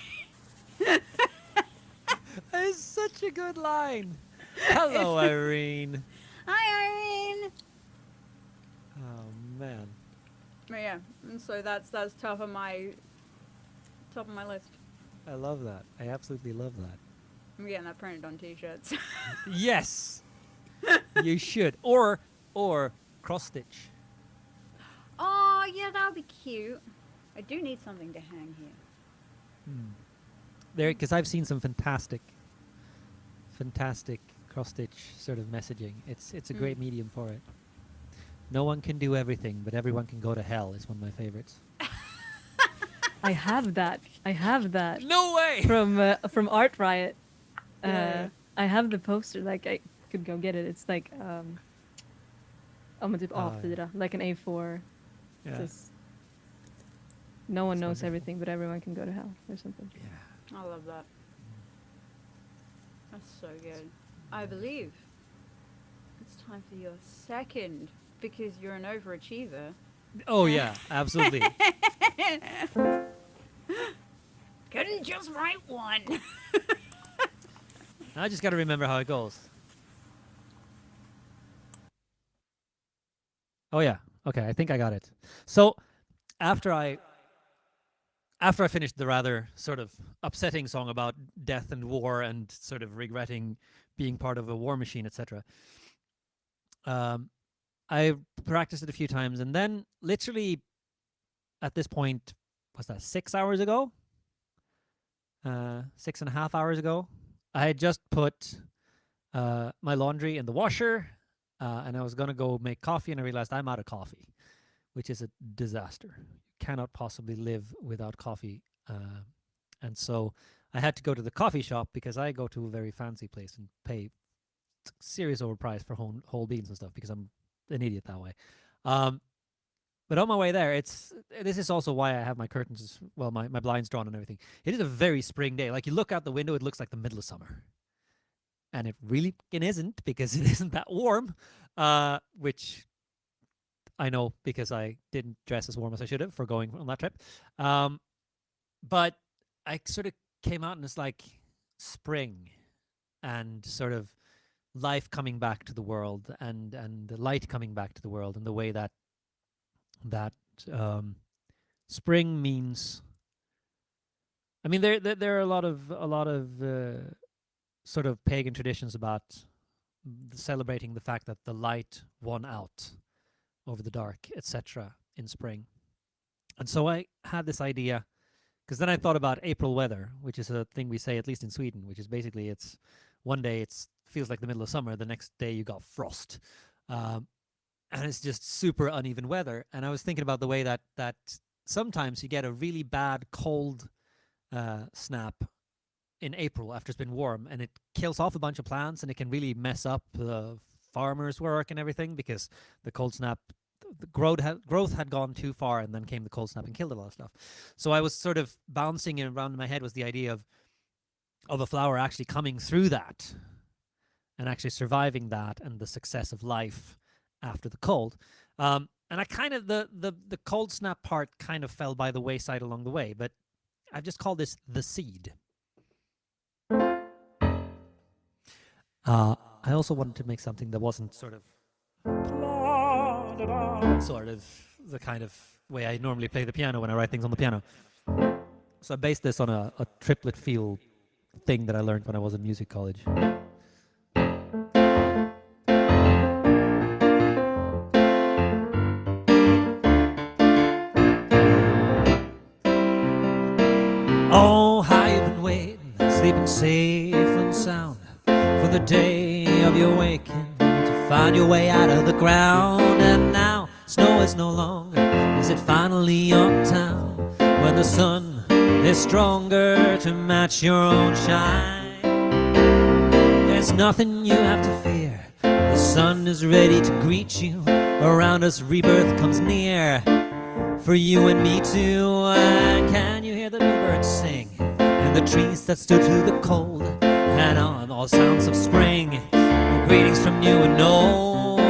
That is such a good line. Hello, Irene. hi, Irene. Oh man. But yeah, and so that's top of my list. I love that. I absolutely love that. I'm getting that printed on t-shirts. Yes. You should. Or cross stitch. Oh, yeah, that would be cute. I do need something to hang here. There, because I've seen some fantastic cross stitch sort of messaging. It's a great medium for it. No one can do everything, but everyone can go to hell is one of my favorites. I have that. No way. From Art Riot. Yeah. I have the poster. Like I could go get it. It's like typ A4, like an A4. Yeah. Says, no one It's knows wonderful. everything, but everyone can go to hell or something. Yeah. I love that. That's so good. I believe it's time for your second, because you're an overachiever. Oh yeah, absolutely. Couldn't just write one. I just got to remember how it goes. Oh yeah. Okay, I think I got it. So after I finished the rather sort of upsetting song about death and war and sort of regretting being part of a war machine, etc., I practiced it a few times, and then literally at this point, was that 6 hours ago? 6.5 hours ago, I had just put my laundry in the washer, and I was gonna go make coffee, and I realized I'm out of coffee, which is a disaster. You cannot possibly live without coffee, and so I had to go to the coffee shop because I go to a very fancy place and pay serious overprice for whole beans and stuff because I'm an idiot that way. But on my way there, this is also why I have my curtains, well, my blinds drawn and everything. It is a very spring day. Like, you look out the window, it looks like the middle of summer. And it really isn't, because it isn't that warm, which I know because I didn't dress as warm as I should have for going on that trip. But I sort of came out and it's like spring and sort of life coming back to the world and the light coming back to the world, and the way that spring means. I mean, there are a lot of sort of pagan traditions about celebrating the fact that the light won out over the dark, etc., in spring. And so I had this idea, because then I thought about April weather, which is a thing we say, at least in Sweden, which is basically it's one day it feels like the middle of summer, the next day you got frost. And it's just super uneven weather. And I was thinking about the way that sometimes you get a really bad cold snap in April after it's been warm, and it kills off a bunch of plants, and it can really mess up the farmers' work and everything, because the cold snap, the growth had gone too far, and then came the cold snap and killed a lot of stuff. So I was sort of bouncing around in my head was the idea of a flower actually coming through that and actually surviving that, and the success of life after the cold. And I kind of, the cold snap part kind of fell by the wayside along the way, but I've just called this the seed. I also wanted to make something that wasn't sort of the kind of way I normally play the piano when I write things on the piano. So I based this on a triplet feel thing that I learned when I was in music college. safe and sound for the day of your waking, to find your way out of the ground. And now snow is no longer, is it finally your town, when the sun is stronger to match your own shine. There's nothing you have to fear, the sun is ready to greet you. Around us rebirth comes near, for you and me too. And can you hear the bluebirds sing, and the trees that stood through the cold, and on all sounds of spring, greetings from you and old.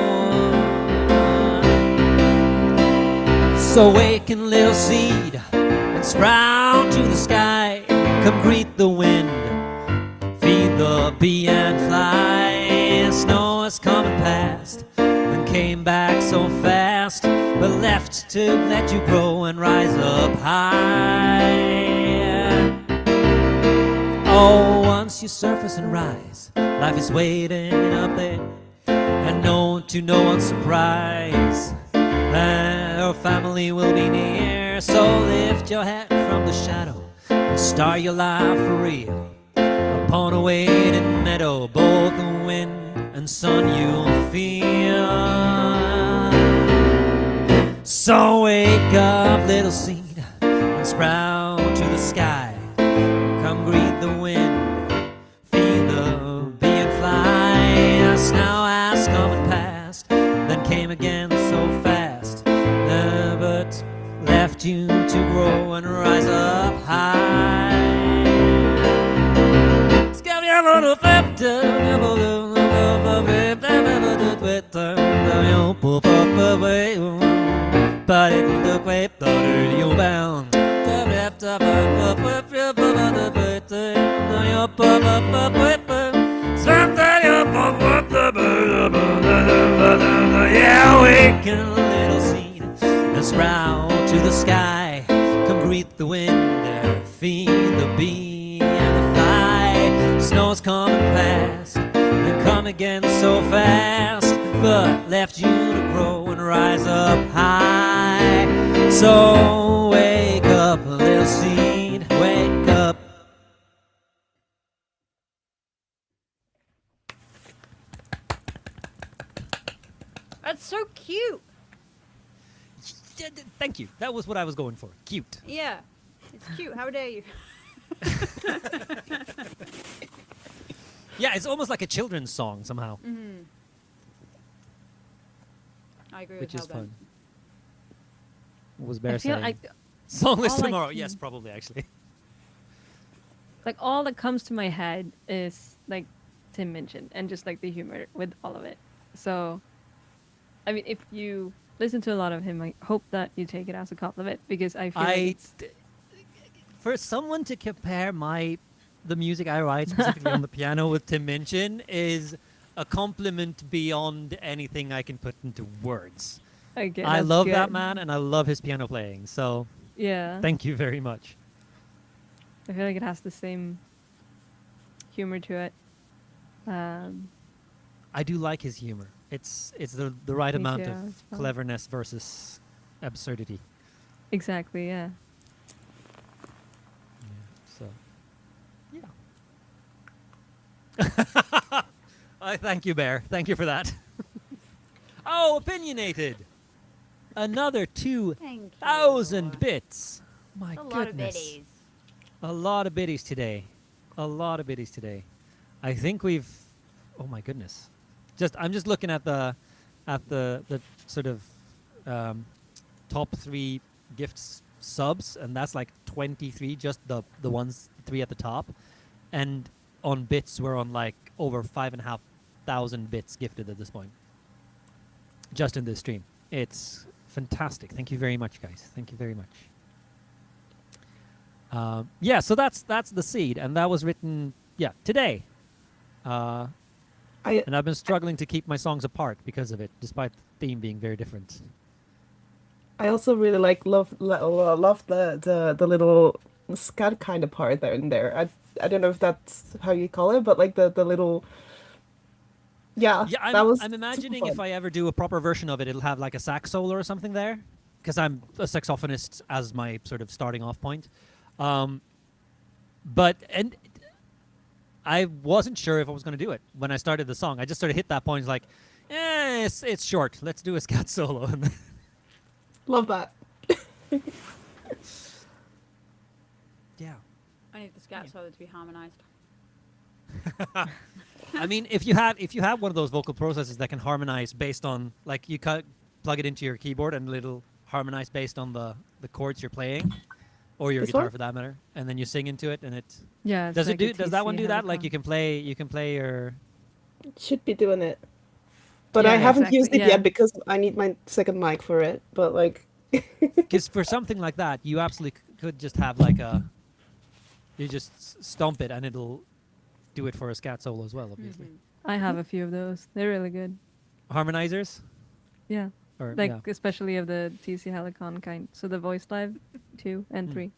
So waken, little seed, and sprout to the sky. Come greet the wind, feed the bee and fly. Snow has come and passed, and came back so fast, but left to let you grow and rise up high. Oh, once you surface and rise, life is waiting up there, and to no one's surprise, our family will be near. So lift your head from the shadow and start your life for real. Upon a waiting meadow, both the wind and sun you'll feel. So wake up, little seed, and sprout to the sky. Come greet the wind, feed the bee and fly. As now has come and passed, then came again so fast, but left you to grow and rise up high. But it look way better you bound. Yeah, awaken, little seed, and sprout to the sky. Come greet the wind, feed the bee and the fly. Snow's come and passed, and come again so fast, but left you to grow and rise up high. So wake up, little seed, wake up. That's so cute. Thank you. That was what I was going for. Cute. Yeah, it's cute. How dare you? Yeah, it's almost like a children's song somehow, I agree which with is Hellbent. fun. What was I Bear feel saying? like Songless all I tomorrow. can- Yes, probably actually. like all that comes to my head is like Tim mentioned, and just like the humor with all of it. So, I mean, if you listen to a lot of him, I hope that you take it as a compliment, because I feel like it's For someone to compare the music I write specifically on the piano with Tim Minchin is a compliment beyond anything I can put into words. okay, I that's love that good. man, and I love his piano playing. So Yeah, thank you very much. I feel like it has the same humor to it. I do like his humor. It's the right Me amount too, of it's fun. cleverness versus absurdity. Exactly. Yeah. So, yeah. I thank you, Bear. Thank you for that. Oh, opinionated. Another Thank you. 2,000 bits. My That's a goodness. lot of biddies. A lot of biddies today. A lot of biddies today. I think we've. Oh my goodness. I'm just looking at the sort of top 3 gifts subs, and that's like 23. Just the ones 3 at the top, and on bits we're on like over 5,500 bits gifted at this point. Just in this stream, it's fantastic. Thank you very much, guys. Thank you very much. Yeah, so that's the seed, and that was written today. And I've been struggling to keep my songs apart because of it, despite the theme being very different. I also really love the little scat kind of part there in there. I don't know if that's how you call it, but like the little Yeah, that was I'm super imagining if fun. I ever do a proper version of it, it'll have like a sax solo or something there, because I'm a saxophonist as my sort of starting off point. But I wasn't sure if I was going to do it when I started the song. I just sort of hit that point, like, it's short. Let's do a scat solo. And then- Love that. yeah. I need the scat solo to be harmonized. I mean, if you have one of those vocal processors that can harmonize based on, like, you plug it into your keyboard and it'll harmonize based on the chords you're playing, or your This guitar one? for that matter, and then you sing into it, and it Yeah. it's does like it a do? Does that one TC do that? Like Helicon. you can play your. Should be doing it. But Yeah, I haven't exactly, used it yeah. yet because I need my second mic for it. But like, Because for something like that, you absolutely could just have like you just stomp it and it'll do it for a scat solo as well, obviously. Mhm. I have a few of those. They're really good. Harmonizers, Yeah. or Like yeah. especially of the TC Helicon kind. So the Voice Live 2 and Mm. 3.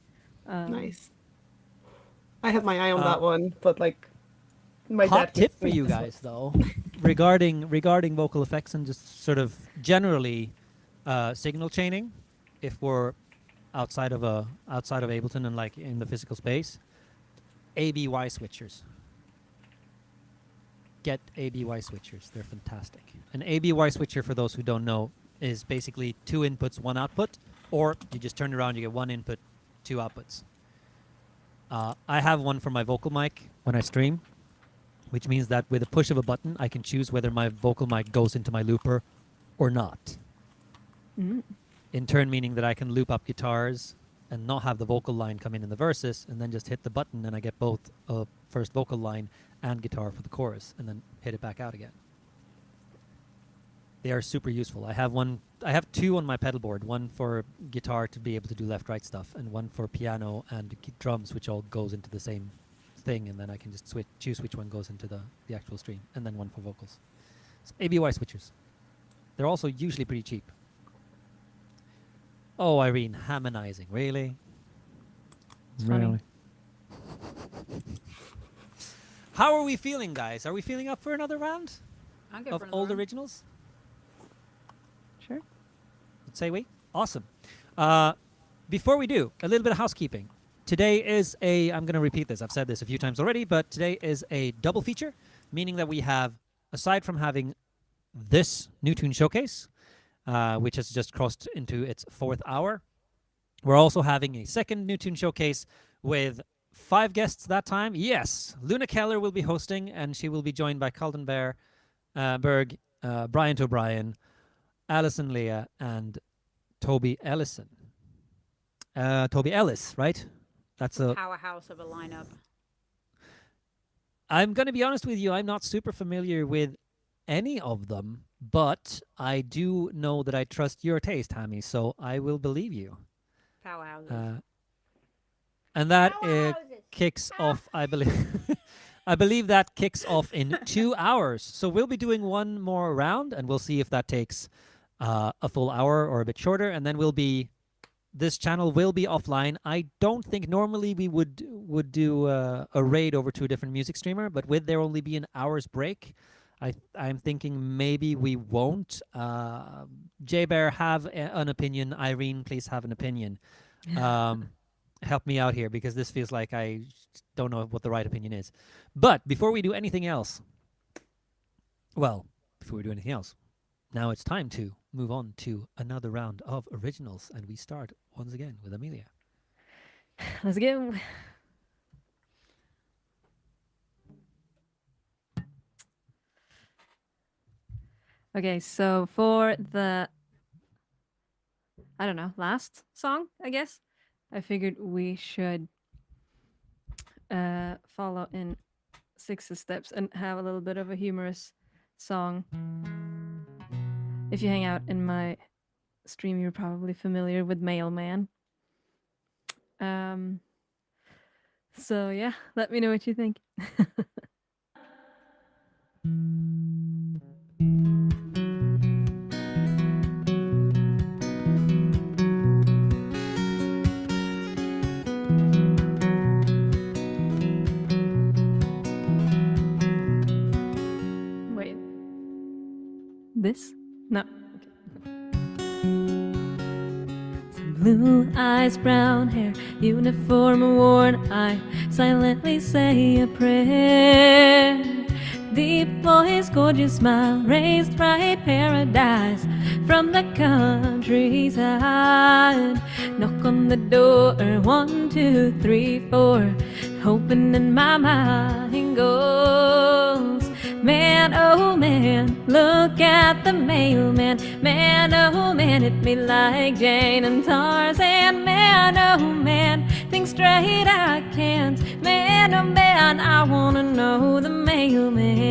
nice. I have my eye on Uh, that one, but like, my Hot dad tip gives for me you this one. guys though, regarding vocal effects and just sort of generally signal chaining, if we're outside of Ableton and like in the physical space, ABY switchers. Get ABY switchers. They're fantastic. An ABY switcher, for those who don't know, is basically 2 inputs, 1 output, or you just turn around, you get 1 input, 2 outputs. I have one for my vocal mic when I stream, which means that with a push of a button, I can choose whether my vocal mic goes into my looper or not. Mm. In turn, meaning that I can loop up guitars and not have the vocal line come in the verses, and then just hit the button, and I get both a first vocal line and guitar for the chorus, and then hit it back out again. They are super useful. I have 2 on my pedal board, one for guitar to be able to do left-right stuff, and one for piano and drums, which all goes into the same thing, and then I can just choose which one goes into the actual stream, and then one for vocals. So ABY switchers. They're also usually pretty cheap. Oh, Irene, harmonizing, really? It's funny. How are we feeling, guys? Are we feeling up for another round I'm good of for another old round. originals? Sure. Say we. Awesome. Before we do, a little bit of housekeeping. Today is I'm going to repeat this. I've said this a few times already, but today is a double feature, meaning that we have, aside from having this new tune showcase, which has just crossed into its 4th hour, we're also having a second new tune showcase with 5 guests that time. Yes, Luna Keller will be hosting, and she will be joined by Calden Berg, Bryant O'Brien, Alison Leah, and Toby Ellison. Toby Ellis, right? That's a. Powerhouse of a lineup. I'm going to be honest with you. I'm not super familiar with any of them, but I do know that I trust your taste, Hammy. So I will believe you. Powerhouses. And that kicks off, I believe. I believe that kicks off in 2 hours. So we'll be doing one more round, and we'll see if that takes a full hour or a bit shorter, and then this channel will be offline. I don't think normally we would do a raid over to a different music streamer, but with there only be an hour's break, I'm thinking maybe we won't. J-Bear, have an opinion. Irene, please have an opinion. Help me out here, because this feels like I don't know what the right opinion is. But before we do anything else, now it's time to move on to another round of originals, and we start once again with Amelia. Let's go. Okay, so for the, I don't know, last song, I guess, I figured we should follow in Six's steps and have a little bit of a humorous song. If you hang out in my stream, you're probably familiar with Mailman. So yeah, let me know what you think. Wait. This? No. Okay. Blue eyes, brown hair, uniform worn, I silently say a prayer. Deep voice, gorgeous smile, raised right paradise from the countryside. Knock on the door, 1, 2, 3, 4. Hoping in my mind goes, man, oh man, look at the mailman. Man, oh man, hit me like Jane and Tarzan. Man, oh man, think straight I can't. Man, oh man, I wanna know the mailman.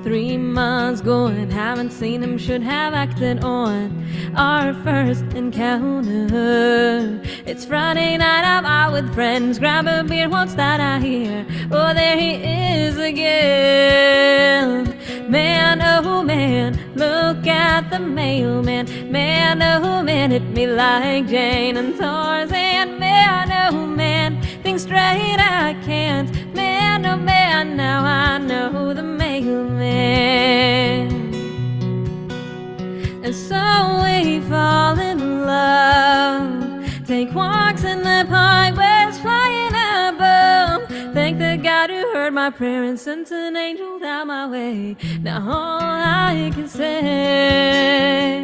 3 months going, haven't seen him, should have acted on our first encounter. It's Friday night, I'm out with friends, grab a beer, what's that I hear? Oh, there he is again. Man, oh man, look at the mailman. Man, oh man, hit me like Jane and Tarzan. Man, oh man, think straight I can't. Man, oh man, now I know the mailman. And so we fall in love, take walks in the park, birds flying above. Thank the God who heard my prayer and sent an angel down my way. Now all I can say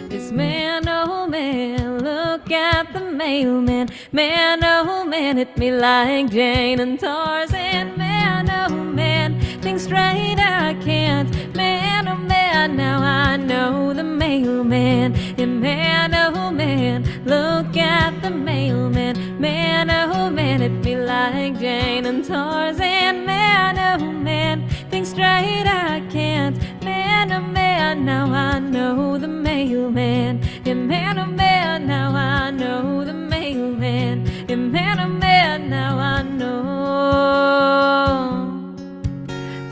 is, man, oh man, look at the mailman. Man, oh man, hit me like Jane and Tarzan. Man, oh man, think straight I can't. Man, oh man, now I know the mailman. Yeah, man, oh man, look at the mailman. Man, oh man, hit me like Jane and Tarzan. Man, oh man, think straight I can't. Man, oh man, now I know the mailman. Yeah, man, oh man, now I know the mailman. Yeah, man, oh man, now I know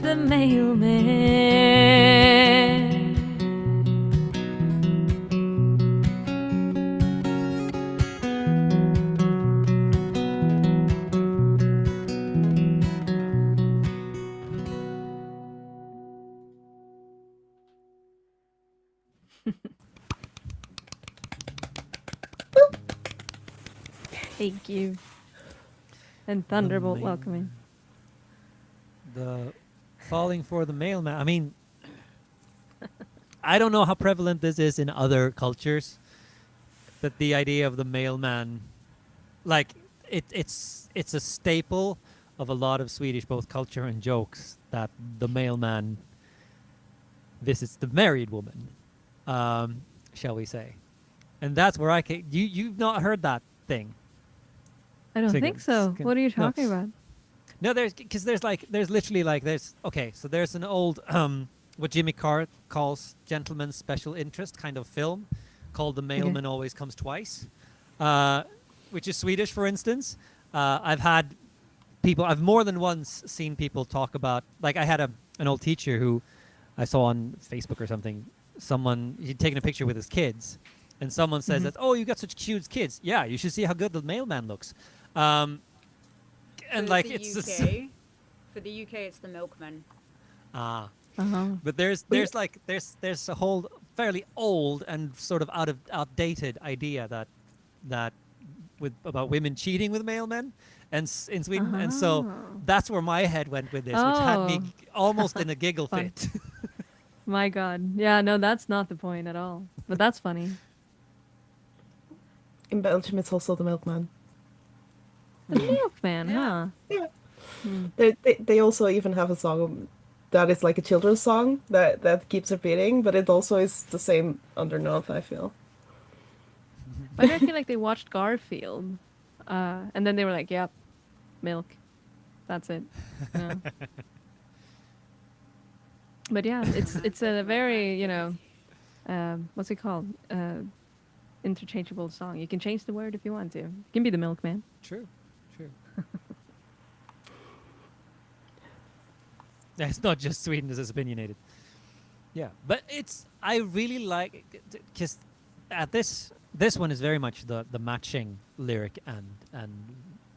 the mailman. Thank you. And Thunderbolt mail- welcoming. The falling for the mailman. I mean, I don't know how prevalent this is in other cultures, but the idea of the mailman, like it's a staple of a lot of Swedish both culture and jokes that the mailman visits the married woman, shall we say? And that's where I can. You've not heard that thing. I don't Sigurd, think so. Sigurd. What are you No. talking about? No, there's literally like okay, so there's an old what Jimmy Carr calls gentleman's special interest kind of film called The Mailman Always Comes Twice, which is Swedish, for instance. I've more than once seen people talk about, like I had an old teacher who I saw on Facebook or something. He'd taken a picture with his kids, and someone says that, oh, you got such cute kids. Yeah, you should see how good the mailman looks. And For like the it's UK, for the UK, it's the milkman. but there's a whole fairly old and sort of outdated idea that about women cheating with mailmen in Sweden, and so that's where my head went with this, which had me almost in a giggle Fun. fit. My God. Yeah, no, that's not the point at all. But that's funny. In Belgium, it's also the milkman. The milkman, huh? They also even have a song that is like a children's song that keeps repeating, but it also is the same underneath, I feel. But I feel like they watched Garfield, and then they were like, "Yep, milk, that's it." You know? But yeah, it's a very what's it called? Interchangeable song. You can change the word if you want to. You can be the milkman. True. It's not just Sweden is opinionated. Yeah, but I really like, because at this one is very much the matching lyric and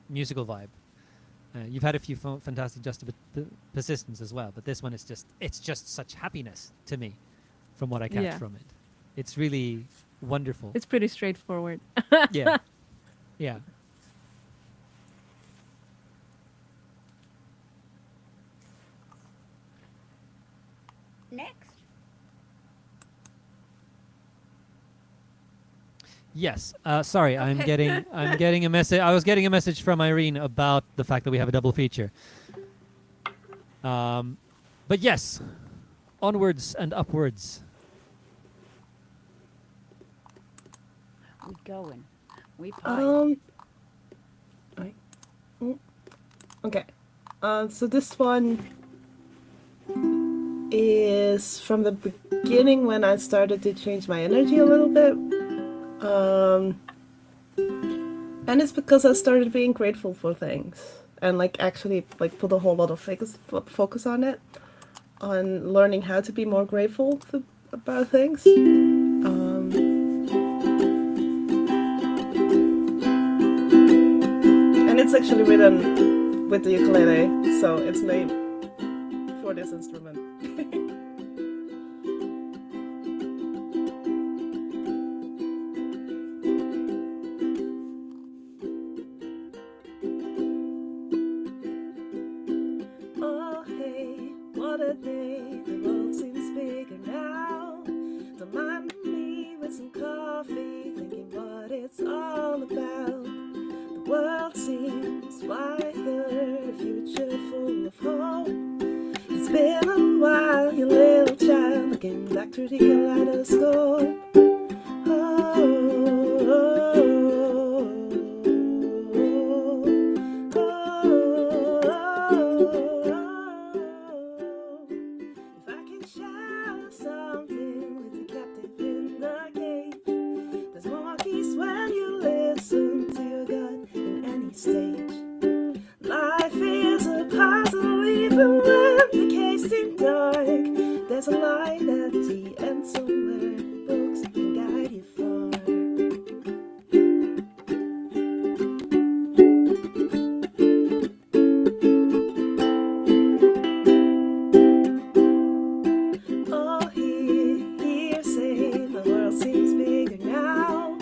musical vibe. You've had a few fantastic juxtapositions as well, but this one is it's just such happiness to me. from what I catch Yeah. from it. It's really wonderful. It's pretty straightforward. Yeah. Yeah. Next. Yes. Sorry, I'm Okay. getting a message. I was getting a message from Irene about the fact that we have a double feature. But yes, onwards and upwards. We going. We pie. Right. Okay. So this one is from the beginning when I started to change my energy a little bit. And it's because I started being grateful for things and like actually like put a whole lot of focus on it, on learning how to be more grateful about things. And it's actually written with the ukulele, so it's made for this instrument. Oh hey, what a day, the world seems bigger now. Don't mind me with some coffee, thinking what it's all about. The world seems wider, a future full of hope. It's been a while, you little child, looking back through the kaleidoscope. If I can share something with the captive in the cage, there's more peace when you listen to your gut in any stage. Life is a puzzle even when the case seems dark. There's a light at the end somewhere, books can guide you far. Oh, here, say my world seems bigger now.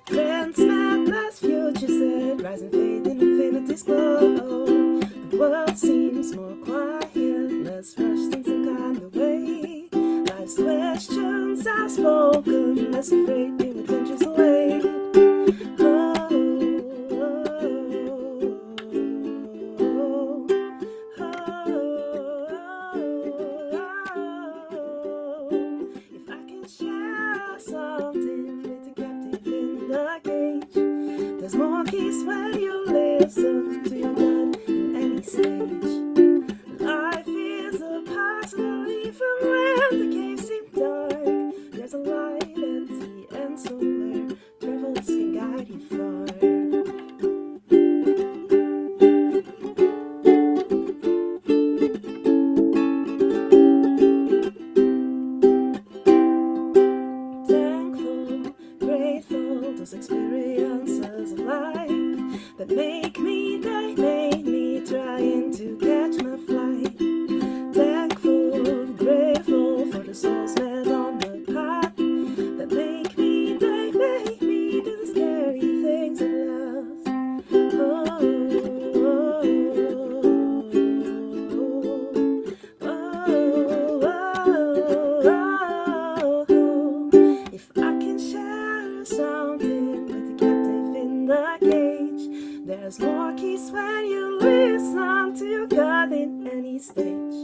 Friends met last future said, rising faith in infinity's glow. The world seems more quiet, less rushed in some kind of way. Life's questions are spoken, less afraid new adventures await. If I can share something with the captive in the cage, there's more peace when you listen to your gut in any stage. Life is a puzzle even when the cave seems dark. There's a light at the end somewhere, travels can guide you far. Thankful, grateful, those experiences of life that make me, they made me trying to catch my flight. Thankful, grateful for the souls met on the path that make me, they made me do the scary things at last. If I can share something with the captive in the cage, there's more keys when you listen to your gut in any stage.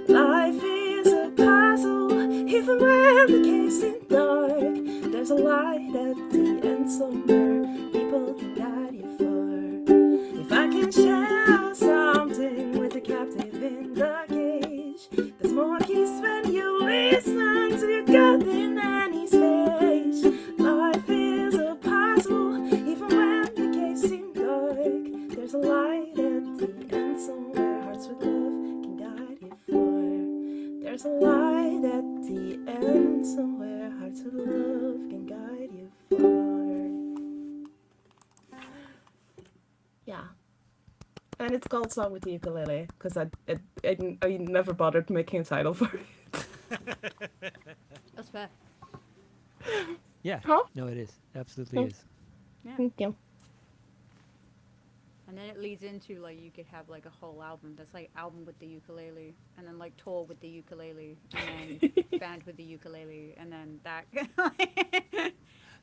Life is a puzzle, even when the cave seems dark. There's a light at the end somewhere, people can guide you far. If I can share something with the captive in the cage, there's more keys when you listen to your gut in any stage. Life is a puzzle, even when the cave seems dark. There's a light at the end somewhere, hearts with love can guide you far. There's a light at the end somewhere, hearts with love can guide you far. Yeah. And it's called Song with the Ukulele, because I never bothered making a title for it. Yeah. Huh? No, it is. Absolutely Hmm. is. Thank you. And then it leads into like you could have like a whole album that's like album with the ukulele, and then like tour with the ukulele, and then band with the ukulele, and then that.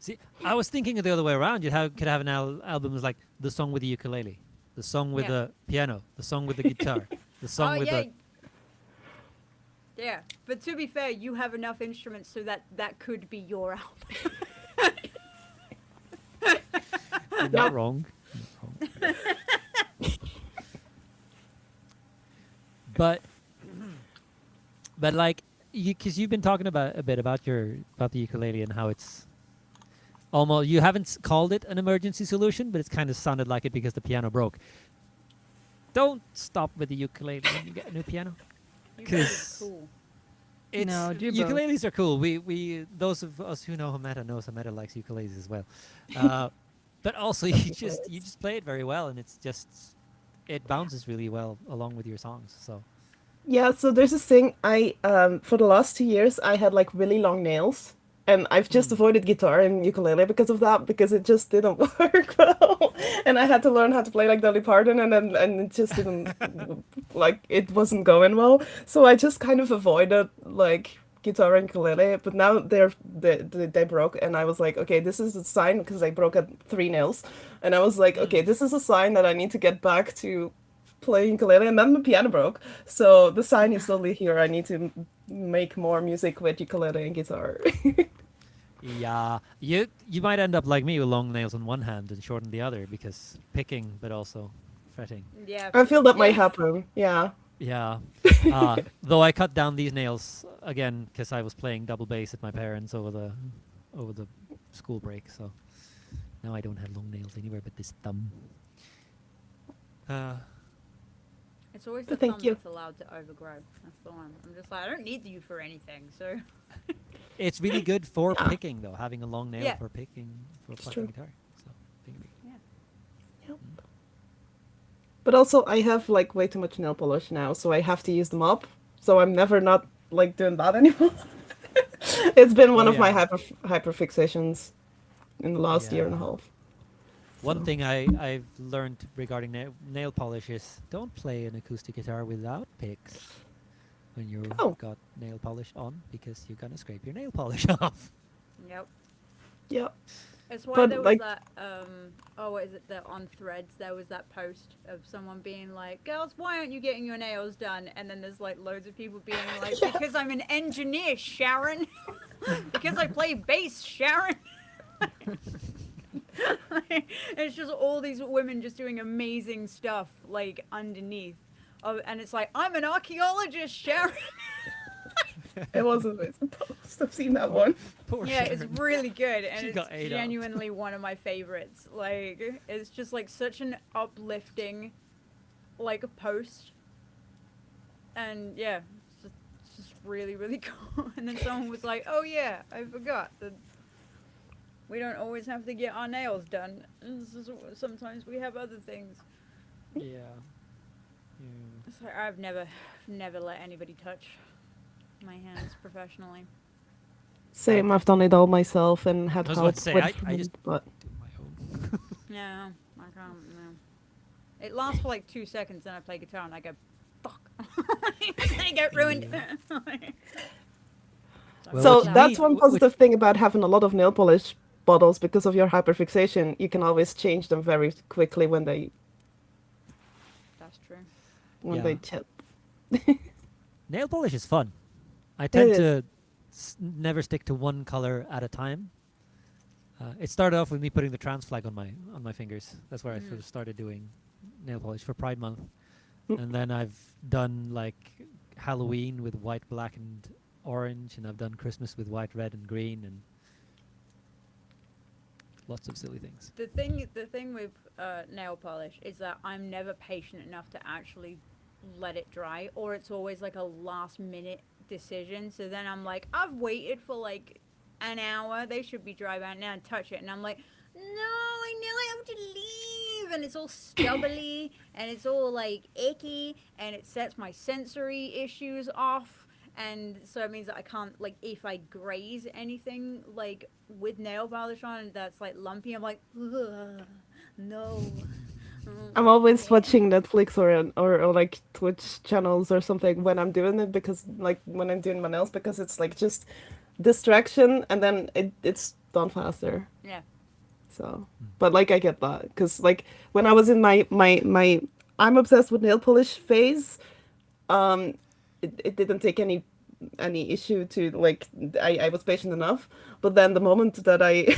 See, I was thinking of the other way around. Could have an album that's like the song with the ukulele, the song with Yeah. the piano, the song with the guitar, the song Oh with yeah. the. Yeah, but to be fair, you have enough instruments so that that could be your album. You're not wrong. You're not wrong. But like, because you've been talking about a bit about the ukulele and how it's almost you haven't called it an emergency solution, but it's kind of sounded like it because the piano broke. Don't stop with the ukulele when you get a new piano. You guys 'Cause are cool. It's No, do both. ukuleles are cool. We those of us who know Hameta likes ukuleles as well. But also you just play it very well, and it bounces really well along with your songs. So Yeah, so there's this thing I for the last 2 years I had like really long nails, and I've just avoided guitar and ukulele because of that, because it just didn't work well. And I had to learn how to play like Dolly Parton, and it just didn't like it wasn't going well. So I just kind of avoided like guitar and ukulele, but now they broke, and I was like, okay, this is a sign, because I broke at 3 nails, and I was like, okay, this is a sign that I need to get back to playing ukulele. And then the piano broke, so the sign is slowly here. I need to make more music with ukulele and guitar. yeah, you might end up like me with long nails on one hand and short on the other because picking, but also fretting. Yeah. I feel that might yeah. happen. Yeah. Yeah. Though I cut down these nails again because I was playing double bass at my parents over the school break, so now I don't have long nails anywhere but this thumb. It's always the Thank thumb you. that's allowed to overgrow. That's the one. I'm just like, I don't need you for anything. So It's really good for Yeah. picking, though, having a long nail Yeah. for picking, for It's plucking true. guitar. So, thingy. But also, I have like way too much nail polish now, so I have to use them up. So I'm never not like doing that anymore. It's been one Oh, of my yeah. hyper fixations in the last year and a Yeah. half. One So- thing I've learned regarding nail polish is don't play an acoustic guitar without picks when you've Oh. got nail polish on, because you're gonna scrape your nail polish off. yep. Yeah. It's why But, there was like- that what is it, that on Threads there was that post of someone being like, girls, why aren't you getting your nails done? And then there's like loads of people being like, because I'm an engineer, Sharon. Because I play bass, Sharon. It's just all these women just doing amazing stuff like underneath. And it's like, I'm an archaeologist, Sharon. It was a amazing post. I've seen that one. Poor Yeah, it's Sharon. really good, and She it's got ate up. genuinely one of my favorites. Like, it's just like such an uplifting, like, post, and yeah, it's just really, really cool. And then someone was like, "Oh yeah, I forgot that we don't always have to get our nails done. Sometimes we have other things." Yeah. So I've never let anybody touch my hands professionally. Same. I've done it all myself and had I was help about to say, with I just but do my own. No, I can't. No. It lasts for like 2 seconds, then I play guitar and I go, fuck. I get ruined. Well, so what you that's need- one wh- positive thing about having a lot of nail polish bottles. Because of your hyperfixation, you can always change them very quickly when they That's true. they Yeah. chip. Nail polish is fun. I tend is. to never stick to one color at a time. It started off with me putting the trans flag on my fingers. That's where I first started doing nail polish for Pride Month. And then I've done like Halloween with white, black, and orange, and I've done Christmas with white, red, and green, and lots of silly things. The thing with nail polish is that I'm never patient enough to actually let it dry, or it's always like a last minute decision. So then I'm like, I've waited for like an hour, they should be dry by now, and touch it, and I'm like, no, I know I have to leave, and it's all stubbly and it's all like icky, and it sets my sensory issues off, and so it means that I can't, like, if I graze anything like with nail polish on that's like lumpy, I'm like, "Ugh, no. I'm always watching Netflix or like Twitch channels or something when I'm doing it, because like when I'm doing my nails, because it's like just distraction and then it's done faster. Yeah. So, but like I get that, because like when I was in my I'm obsessed with nail polish phase, it didn't take any issue to like I was patient enough, but then the moment that I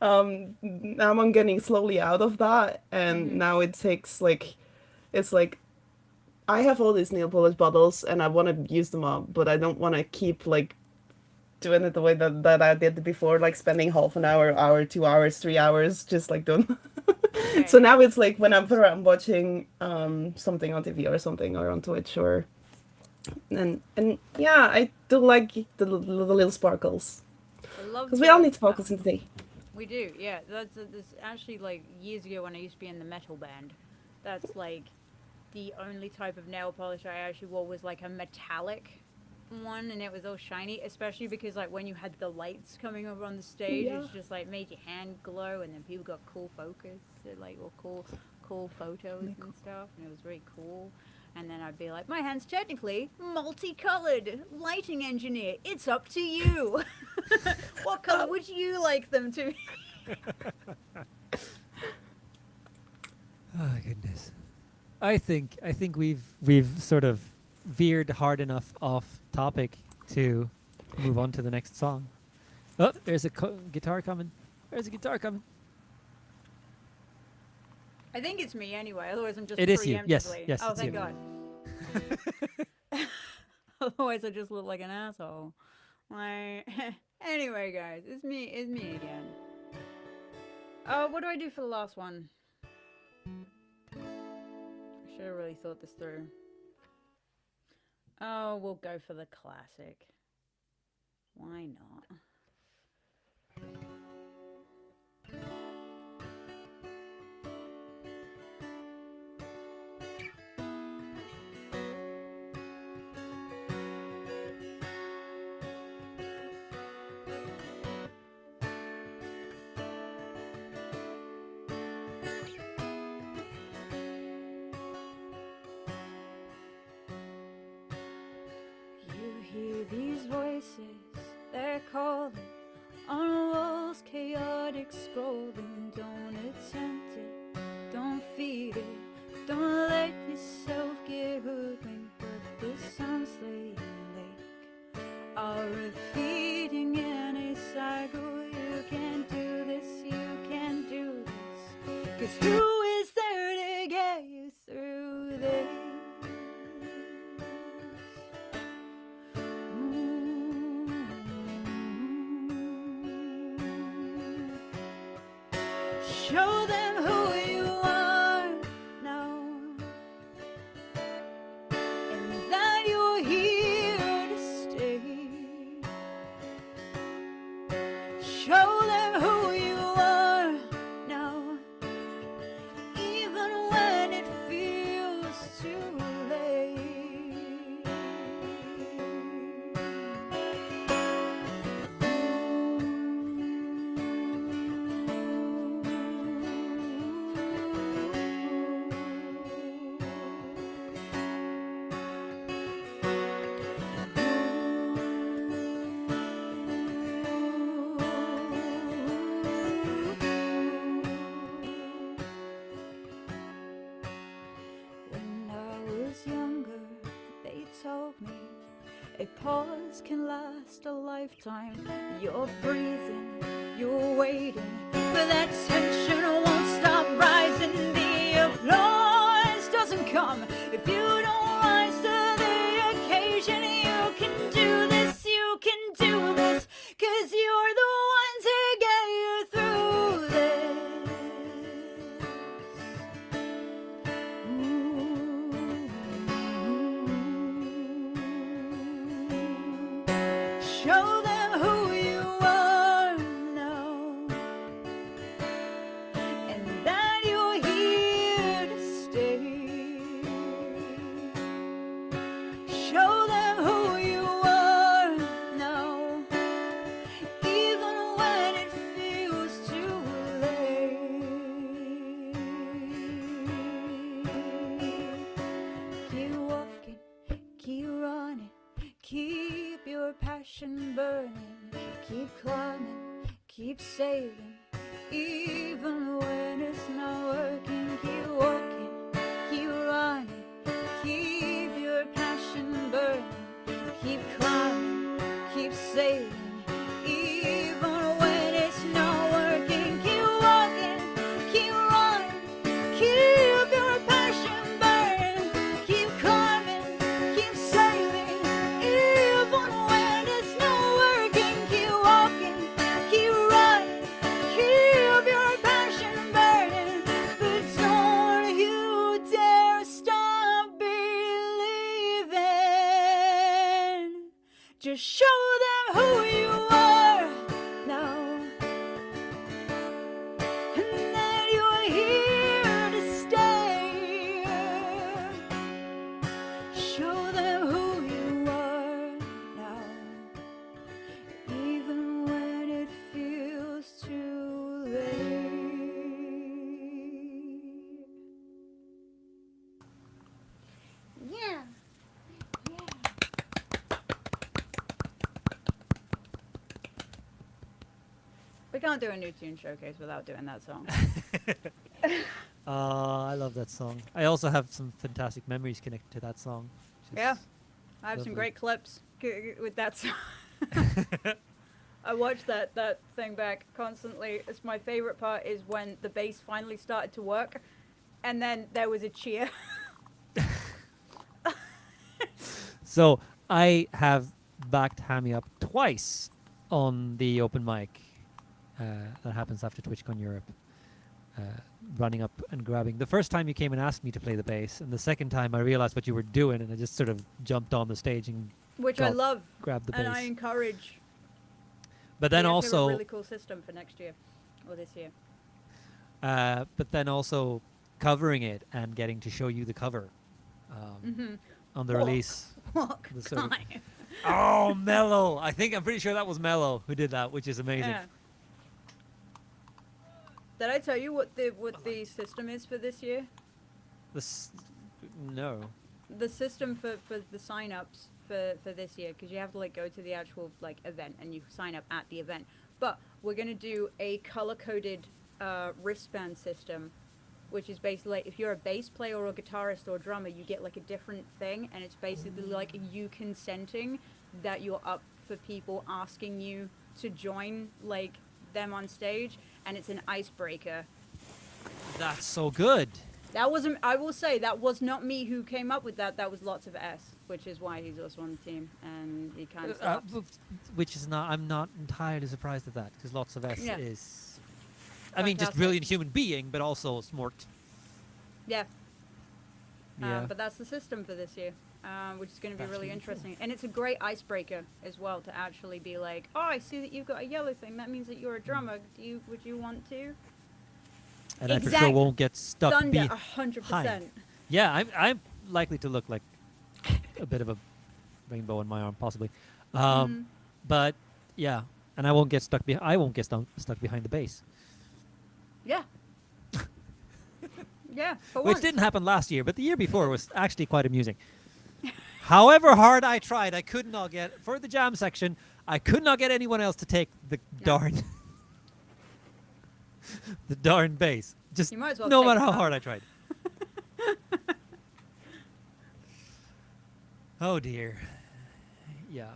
now I'm getting slowly out of that, and now it takes like it's like I have all these nail polish bottles and I want to use them up, but I don't want to keep like doing it the way that I did before, like spending half an hour, 2 hours, 3 hours just like doing. So now it's like whenever I'm watching something on TV or something, or on Twitch, or and yeah, I do like the little sparkles, I love because we all the- need sparkles in the day. We do, yeah. That's actually, like, years ago when I used to be in the metal band. That's like the only type of nail polish I actually wore was like a metallic one, and it was all shiny. Especially because like when you had the lights coming over on the stage, Yeah. it's just like made your hand glow, and then people got cool focus, like, or cool photos and stuff, and it was very cool. And then I'd be like, my hand's technically multicolored. Lighting engineer, it's up to you. What color would you like them to be? Oh goodness. I think we've sort of veered hard enough off topic to move on to the next song. Oh, there's a guitar coming. There's a guitar coming. I think it's me anyway, otherwise I'm just It is you. Yes, preemptively- yes, Oh, it's thank you. God. Otherwise I just look like an asshole. Like, anyway, guys, it's me again. Oh, what do I do for the last one? I should have really thought this through. Oh, we'll go for the classic. Why not? You hear these voices, they're calling on walls, chaotic scrolling. Don't attempt it, don't feed it, don't let yourself get hoodwinked. But the sounds they make are repeating in a cycle. You can't do this, you can't do this, 'cause who is there to get you through this? Show them who you are now, and that you're here to stay. Show them who you are now, even when it feels too late. When I was younger, they told me a pause can last a lifetime. You're breathing, you're waiting, but that tension won't stop rising. The applause doesn't come if you don't rise to the occasion. You can do this, you can do this, 'cause you're the one to get you through this. Show them who you are now, and that you're here to stay. Show them who Keep your passion burning, keep climbing, keep sailing. Even when it's not working, keep walking, keep running. Keep your passion burning, keep climbing, keep sailing. Even when it's not working, keep walking, keep running. Keep your passion burning, keep climbing, keep sailing. Even when it's not working, keep walking, keep running. Keep your passion burning, but don't you dare stop believing. Just show them who you are now, and that you're here to stay. Show them who you are now, even when it feels too late. Yeah. We can't do a new tune showcase without doing that song. I love that song. I also have some fantastic memories connected to that song. which Yeah. is I have some lovely. great clips with that song. I watch that thing back constantly. It's my favorite part is when the bass finally started to work, and then there was a cheer. So I have backed Hammy up twice on the open mic that happens after TwitchCon Europe. Running up and grabbing. The first time you came and asked me to play the bass, and the second time I realized what you were doing, and I just sort of jumped on the stage and Which I Got- love, grabbed the and I bass. encourage. But then We actually have a also, really cool system for next year or this year. but then also covering it and getting to show you the cover on the Walk. release. Walk, The sort of- climb. Oh, Mello! I'm pretty sure that was Mello who did that, which is amazing. Yeah. Did I tell you what the system is for this year? This, no. The system for the sign-ups for this year, because you have to like go to the actual like event and you sign up at the event. But we're gonna do a color-coded wristband system, which is basically like if you're a bass player or a guitarist or a drummer, you get like a different thing, and it's basically like you consenting that you're up for people asking you to join like them on stage, and it's an icebreaker. That's so good. That wasn't. I will say that was not me who came up with that. That was Lots of S, which is why he's also on the team, and he kind of stops. Which is not. I'm not entirely surprised at that because lots of S Yeah. is. I mean, just Fantastic. brilliant human being, but also smart. Yeah. Yeah. But that's the system for this year, which is going to be That's really really cool. interesting, and it's a great icebreaker as well to actually be like, oh, I see that you've got a yellow thing. That means that you're a drummer. Would you want to? And I for sure Exact- won't get stuck. Thunder, be- 100%. Yeah, I'm likely to look like a bit of a rainbow on my arm, possibly. But yeah, and I won't get stuck. I won't get stuck behind the bass, Yeah. Yeah. For which once. didn't happen last year, but the year before was actually quite amusing. However hard I tried, I could not get for the jam section. I could not get anyone else to take the No. darn the darn bass. Just You might as well no take matter it how out. hard I tried. Oh dear. Yeah.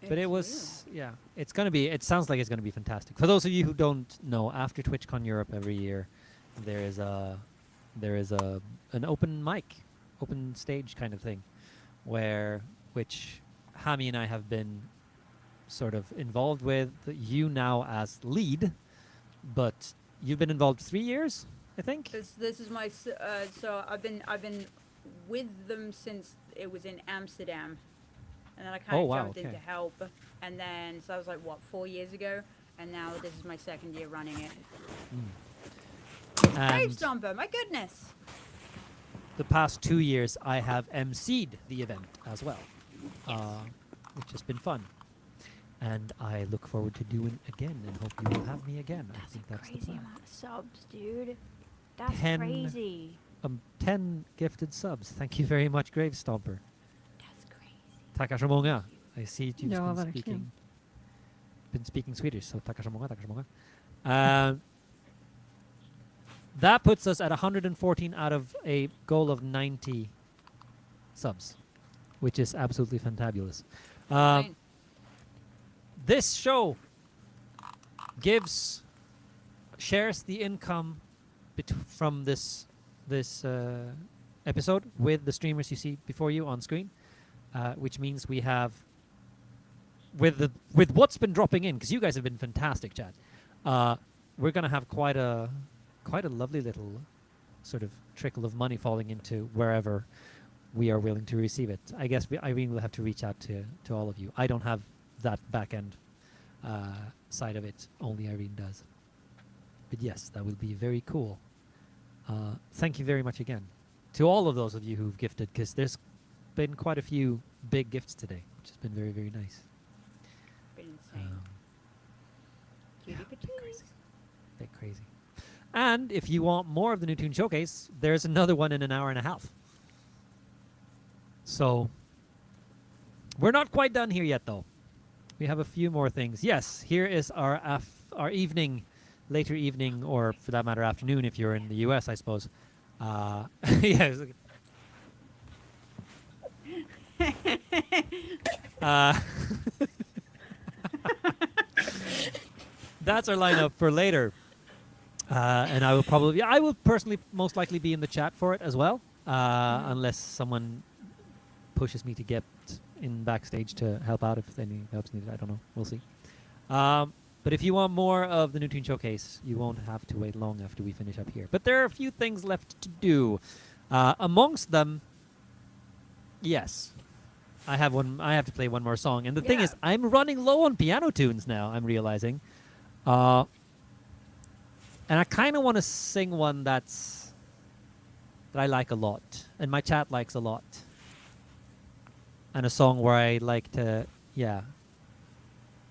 But it It's was, yeah, it's going to be, it sounds like it's going to be fantastic. For those of you who don't know, after TwitchCon Europe every year, there is an open mic, open stage kind of thing, which Hammy and I have been sort of involved with, you now as lead, but you've been involved 3 years, I think? This is my so I've been with them since it was in Amsterdam, and then I kind Oh, of wow, jumped into okay. help, and then so I was like 4 years ago, and now this is my second year running it. Grave And Stomper, my goodness! the past 2 years, I have emceed the event as well, which has been fun. And I look forward to doing it again, and hope you will have me again. I think that's the plan. amount of subs, dude. That's 10 crazy. 10 gifted subs. Thank you very much, Grave Stomper. That's crazy. Tackar så många. I see you've Ja, been verkligen. speaking Swedish, so tackar så många, tackar så många. That puts us at 114 out of a goal of 90 subs, which is absolutely fantabulous. Fine. This show shares the income from this episode with the streamers you see before you on screen, which means we have with what's been dropping in, because you guys have been fantastic, chat. We're gonna have quite a lovely little sort of trickle of money falling into wherever we are willing to receive it. I guess Irene will have to reach out to all of you. I don't have that back end side of it. Only Irene does. But yes, that will be very cool. Thank you very much again to all of those of you who've gifted, because there's been quite a few big gifts today, which has been very, very nice. Been insane. Cutie Yeah, bit patooties. crazy. Bit crazy. And if you want more of the New Tune Showcase, there's another one in an hour and a half. So we're not quite done here yet, though. We have a few more things. Yes, here is our evening, later evening, or for that matter, afternoon if you're in the US, I suppose. Yes. That's our lineup for later. And I will personally most likely be in the chat for it as well, unless someone pushes me to get in backstage to help out if any help's needed. I don't know. We'll see. But if you want more of the New Tune Showcase, you won't have to wait long after we finish up here. But there are a few things left to do. Amongst them, yes, I have one. I have to play one more song. And the thing Yeah. is, I'm running low on piano tunes now. I'm realizing. And I kind of want to sing one that I like a lot, and my chat likes a lot, and a song where I like to, yeah.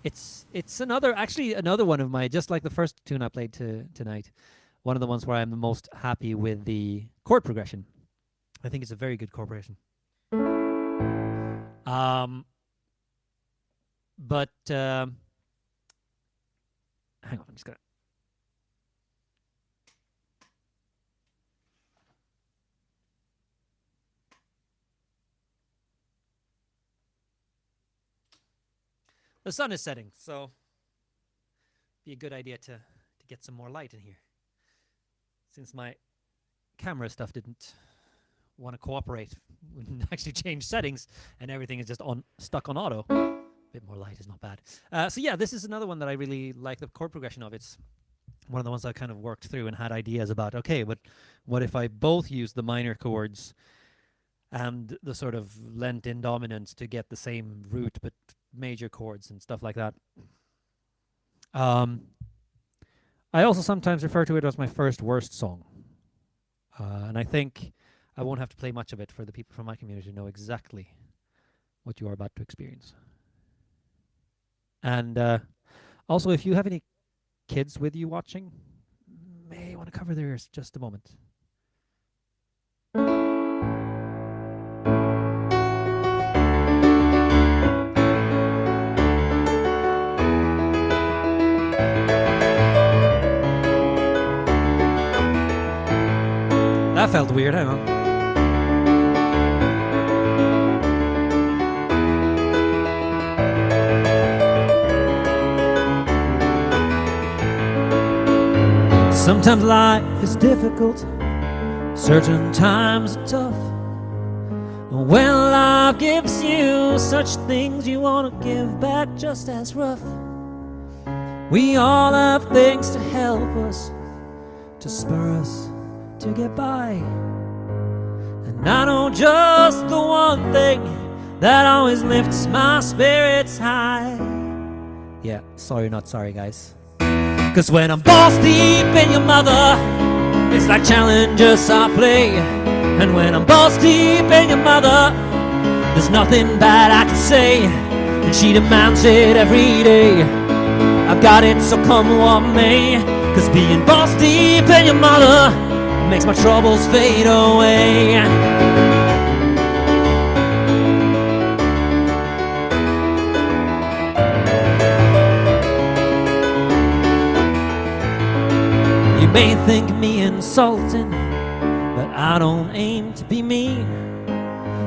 It's another one of my, just like the first tune I played tonight, one of the ones where I'm the most happy with the chord progression. I think it's a very good chord progression. But hang on, I'm just gonna. The sun is setting, so be a good idea to get some more light in here. Since my camera stuff didn't want to cooperate, wouldn't actually change settings, and everything is just stuck on auto. A bit more light is not bad. So yeah, this is another one that I really like the chord progression of. It's one of the ones I kind of worked through and had ideas about. Okay, but what if I both use the minor chords and the sort of Lent-in dominance to get the same root, but major chords and stuff like that. I also sometimes refer to it as my first worst song. And I think I won't have to play much of it for the people from my community to know exactly what you are about to experience. And also, if you have any kids with you watching, may want to cover their ears just a moment. That felt weird, hang on. Sometimes life is difficult, certain times are tough. When life gives you such things, you want to give back just as rough. We all have things to help us, to spur us to get by. And I know just the one thing that always lifts my spirits high. Yeah, sorry, not sorry, guys. 'Cause when I'm balls deep in your mother, it's like challenges I play. And when I'm balls deep in your mother, there's nothing bad I can say. And she demands it every day. I've got it, so come what may. 'Cause being balls deep in your mother makes my troubles fade away. You may think me insulting, but I don't aim to be mean.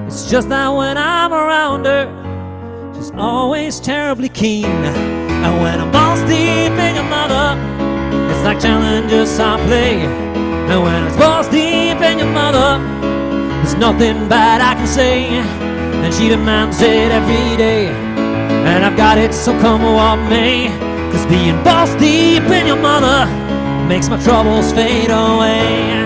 It's just that when I'm around her, she's always terribly keen. And when I'm balls deep in your mother, it's like challenges I play. And when it's balls deep in your mother, there's nothing bad I can say. And she demands it every day, and I've got it, so come what may. Cause being balls deep in your mother makes my troubles fade away.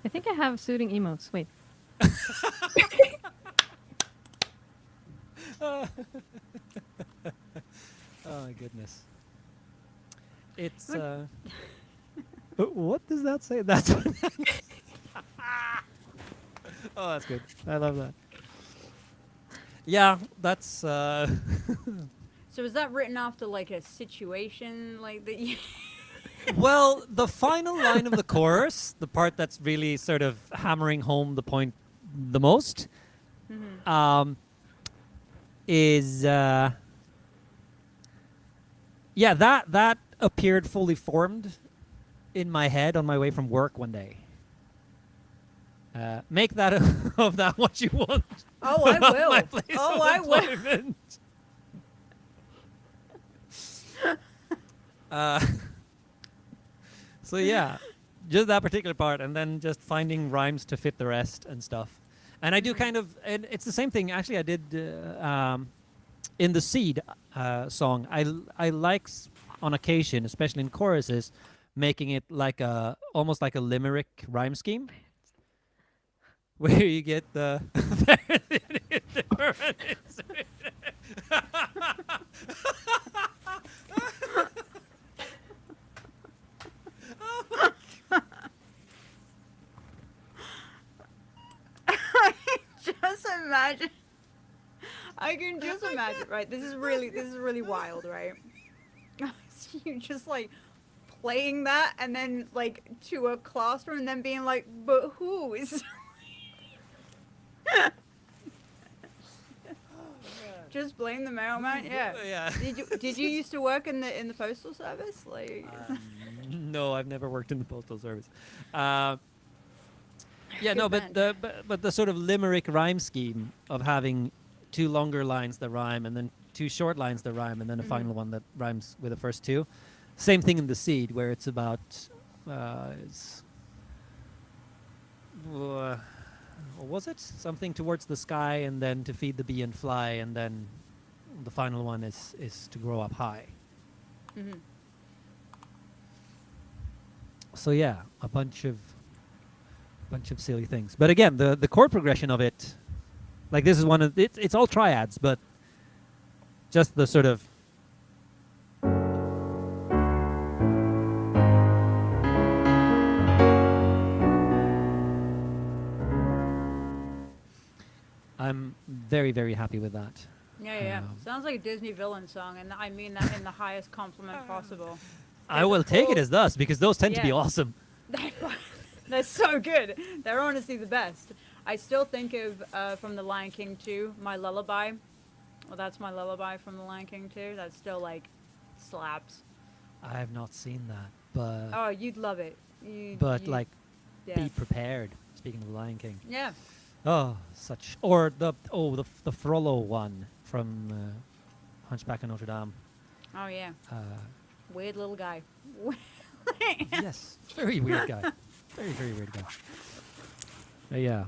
I think I have soothing emotes. Wait. Oh my goodness. It's what does that say? That's what oh, that's good. I love that. Yeah, that's So is that written after like a situation like that? You well, the final line of the chorus, the part that's really sort of hammering home the point the most, is yeah, that appeared fully formed in my head on my way from work one day. Make that of that what you want. Oh, I about will. my place Oh, of I will. employment. So yeah, just that particular part, and then just finding rhymes to fit the rest and stuff. And I do kind of, and it's the same thing. Actually, I did in the Seed song. I like on occasion, especially in choruses, making it like almost like a limerick rhyme scheme, where you get the. just imagine. I can just imagine. Right, this is really wild, right? You just like playing that, and then like to a classroom, and then being like, "But who is?" Just blame the mailman. Yeah. Yeah. Did you used to work in the postal service? Like. No, I've never worked in the postal service. Yeah, Good no, man. but the sort of limerick rhyme scheme of having two longer lines that rhyme, and then two short lines that rhyme, and then a final one that rhymes with the first two. Same thing in the Seed, where it's about what was it? Something towards the sky, and then to feed the bee and fly, and then the final one is to grow up high. Mhm. So yeah, a bunch of silly things. But again, the chord progression of it, like this is one of it's all triads, but just the sort of I'm very, very happy with that. Yeah. Sounds like a Disney villain song, and I mean that in the highest compliment possible. I will take it cool. as thus, because those tend to be Yeah. awesome. They're so good. They're honestly the best. I still think of from The Lion King 2, My Lullaby. Well, that's my lullaby from The Lion King 2. That still like slaps. I have not seen that, but Oh, you'd love it. like yeah. be prepared. Speaking of the Lion King. Yeah. Oh, such or the Frollo one from Hunchback of Notre Dame. Oh yeah. Weird little guy. Yes, very weird guy. Very, very weird guy. Yeah.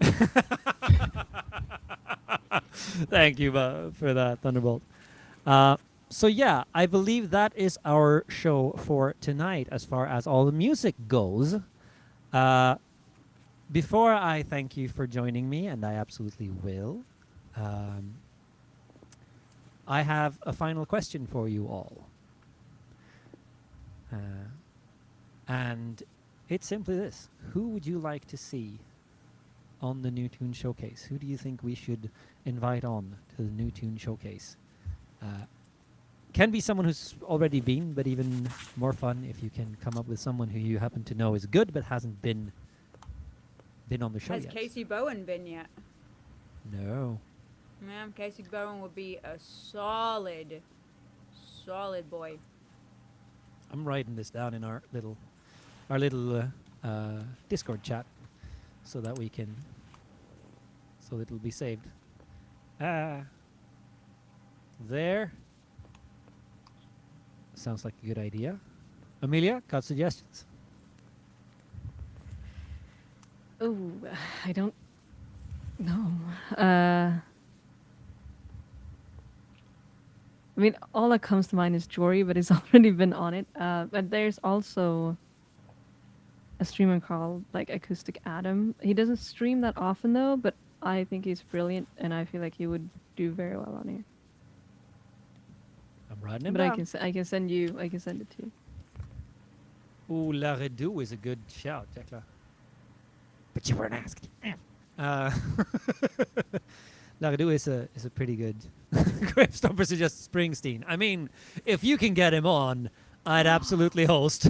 Yeah. Thank you for that, Thunderbolt. So yeah, I believe that is our show for tonight as far as all the music goes. Before I thank you for joining me, and I absolutely will, um, I have a final question for you all. And it's simply this. Who would you like to see on the New Tune Showcase? Who do you think we should invite on to the New Tune Showcase? Can be someone who's already been, but even more fun if you can come up with someone who you happen to know is good but hasn't been on the show Has yet. Casey Bowen been yet? No. Man, Casey Bowen would be a solid boy. I'm writing this down in our little Discord chat so that we can, so it'll be saved. There. Sounds like a good idea. Amelia, got suggestions? Oh, I don't know. I mean, all that comes to mind is Jory, but he's already been on it. But there's also a streamer called like Acoustic Adam. He doesn't stream that often though, but I think he's brilliant, and I feel like he would do very well on here. I'm writing it But down. I can send it to you. Ooh, La Redoux is a good shout, Tekla. But you weren't asked. La Redoux is a pretty good. Grave Stomper suggests Springsteen. I mean, if you can get him on, I'd absolutely host.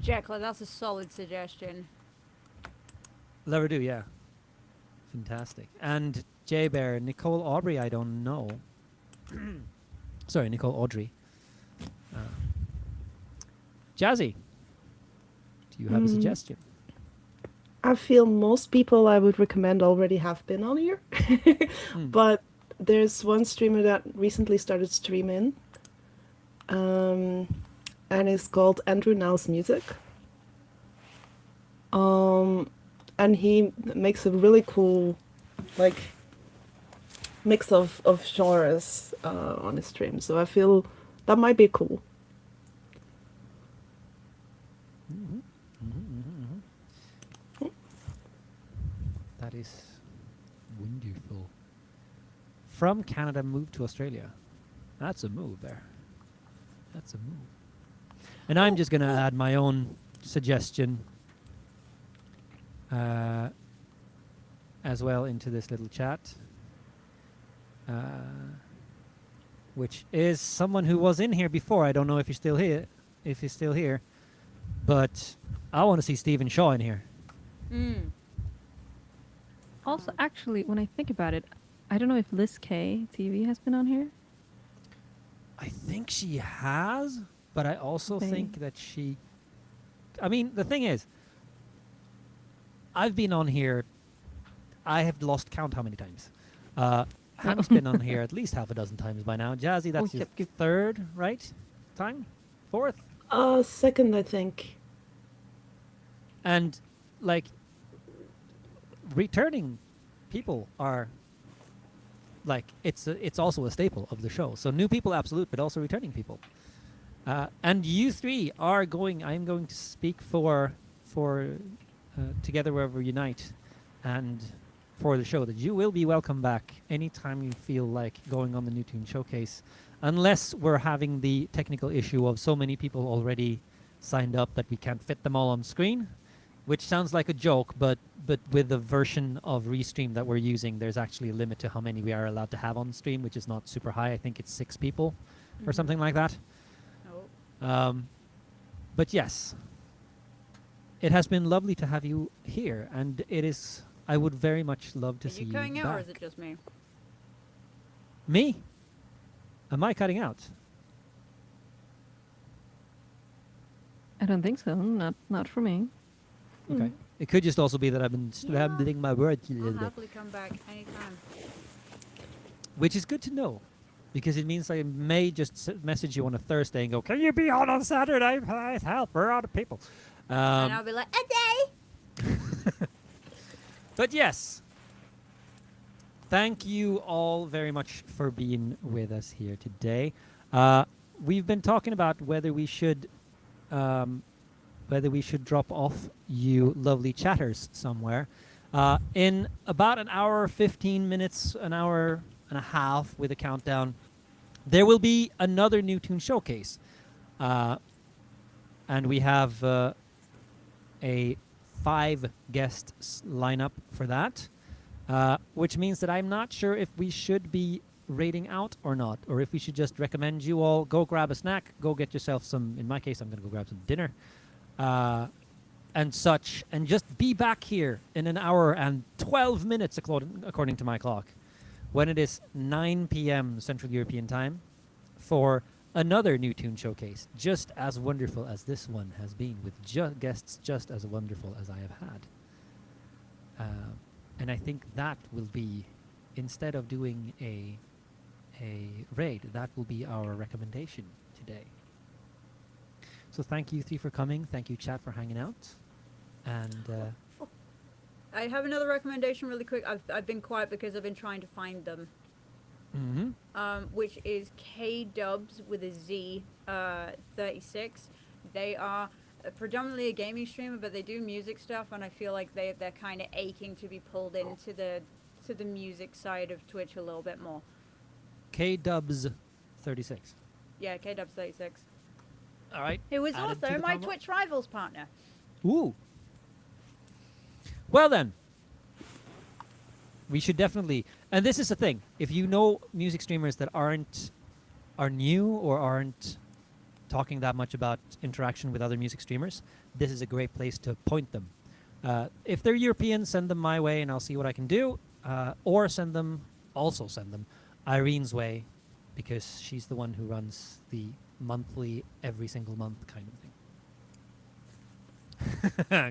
Jekyll, that's a solid suggestion. La Redoux, yeah. Fantastic. And J Bear, Nicole Audrey, I don't know. Sorry, Nicole Audrey. Jazzy, do you have a suggestion? I feel most people I would recommend already have been on here. But there's one streamer that recently started streaming. And it's called Andrew Now's Music. And he makes a really cool like mix of genres on his stream. So I feel that might be cool. That is wonderful. From Canada, moved to Australia. That's a move there. That's a move. And I'm just going to add my own suggestion as well into this little chat, which is someone who was in here before. I don't know if he's still here, but I want to see Stephen Shaw in here. Also, actually, when I think about it, I don't know if Liz K TV has been on here. I think she has, but I also Okay. think that she... I mean, the thing is, I've been on here... I have lost count how many times. Ham's been on here at least half a dozen times by now. Jazzy, that's your yep. third, right? Time? Fourth? Second, I think. And, like, returning people are... Like, it's also a staple of the show. So new people, absolute, but also returning people. And you three are going... I'm going to speak for Together Wherever We Unite and for the show that you will be welcome back anytime you feel like going on the New Tune Showcase, unless we're having the technical issue of so many people already signed up that we can't fit them all on screen, which sounds like a joke, but with the version of Restream that we're using, there's actually a limit to how many we are allowed to have on stream, which is not super high. I think it's 6 people or something like that. Oh. But yes, it has been lovely to have you here, and it is... I would very much love to Are see you you cutting back. out, or is it just me? Me? Am I cutting out? I don't think so. Not for me. Okay. It could just also be that I've been scrambling my words a I'll little bit, happily come back anytime. which is good to know, because it means I may just message you on a Thursday and go, "Can you be on Saturday? Please help. We're out of people." And I'll be like, a day! But yes, thank you all very much for being with us here today. We've been talking about whether we should drop off you lovely chatters somewhere. In about an hour, 15 minutes, an hour and a half with a countdown, there will be another New Tune Showcase. And we have a 5 guest lineup for that, which means that I'm not sure if we should be rating out or not, or if we should just recommend you all go grab a snack, go get yourself some, in my case, I'm going to go grab some dinner, and such, and just be back here in an hour and 12 minutes, according to my clock, when it is 9 p.m. Central European Time, for another New Tune Showcase, just as wonderful as this one has been, with guests just as wonderful as I have had. And I think that will be, instead of doing a raid, that will be our recommendation today. So thank you 3 for coming. Thank you chat for hanging out. And I have another recommendation really quick. I've been quiet because I've been trying to find them. Which is K-Dubs with a Z 36. They are predominantly a gaming streamer, but they do music stuff, and I feel like they're kind of aching to be pulled into the music side of Twitch a little bit more. K-Dubs 36. Yeah, K-Dubs 36. All right. Who was added to also the my combo. Twitch Rivals partner. Ooh. Well then, we should definitely, and this is the thing, if you know music streamers that are new or aren't talking that much about interaction with other music streamers, this is a great place to point them. If they're European, send them my way and I'll see what I can do, or send them Irene's way, because she's the one who runs the monthly, every single month kind of thing.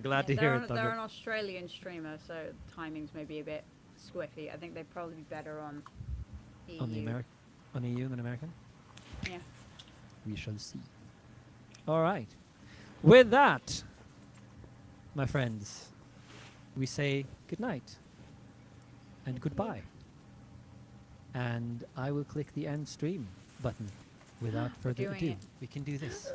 Glad to hear it, They're Thunder. an Australian streamer, so timings may be a bit squiffy. I think they'd probably be better on EU. On EU than American? Yeah. We shall see. All right. With that, my friends, we say good night and goodbye. And I will click the end stream button without further doing ado. it. We can do this.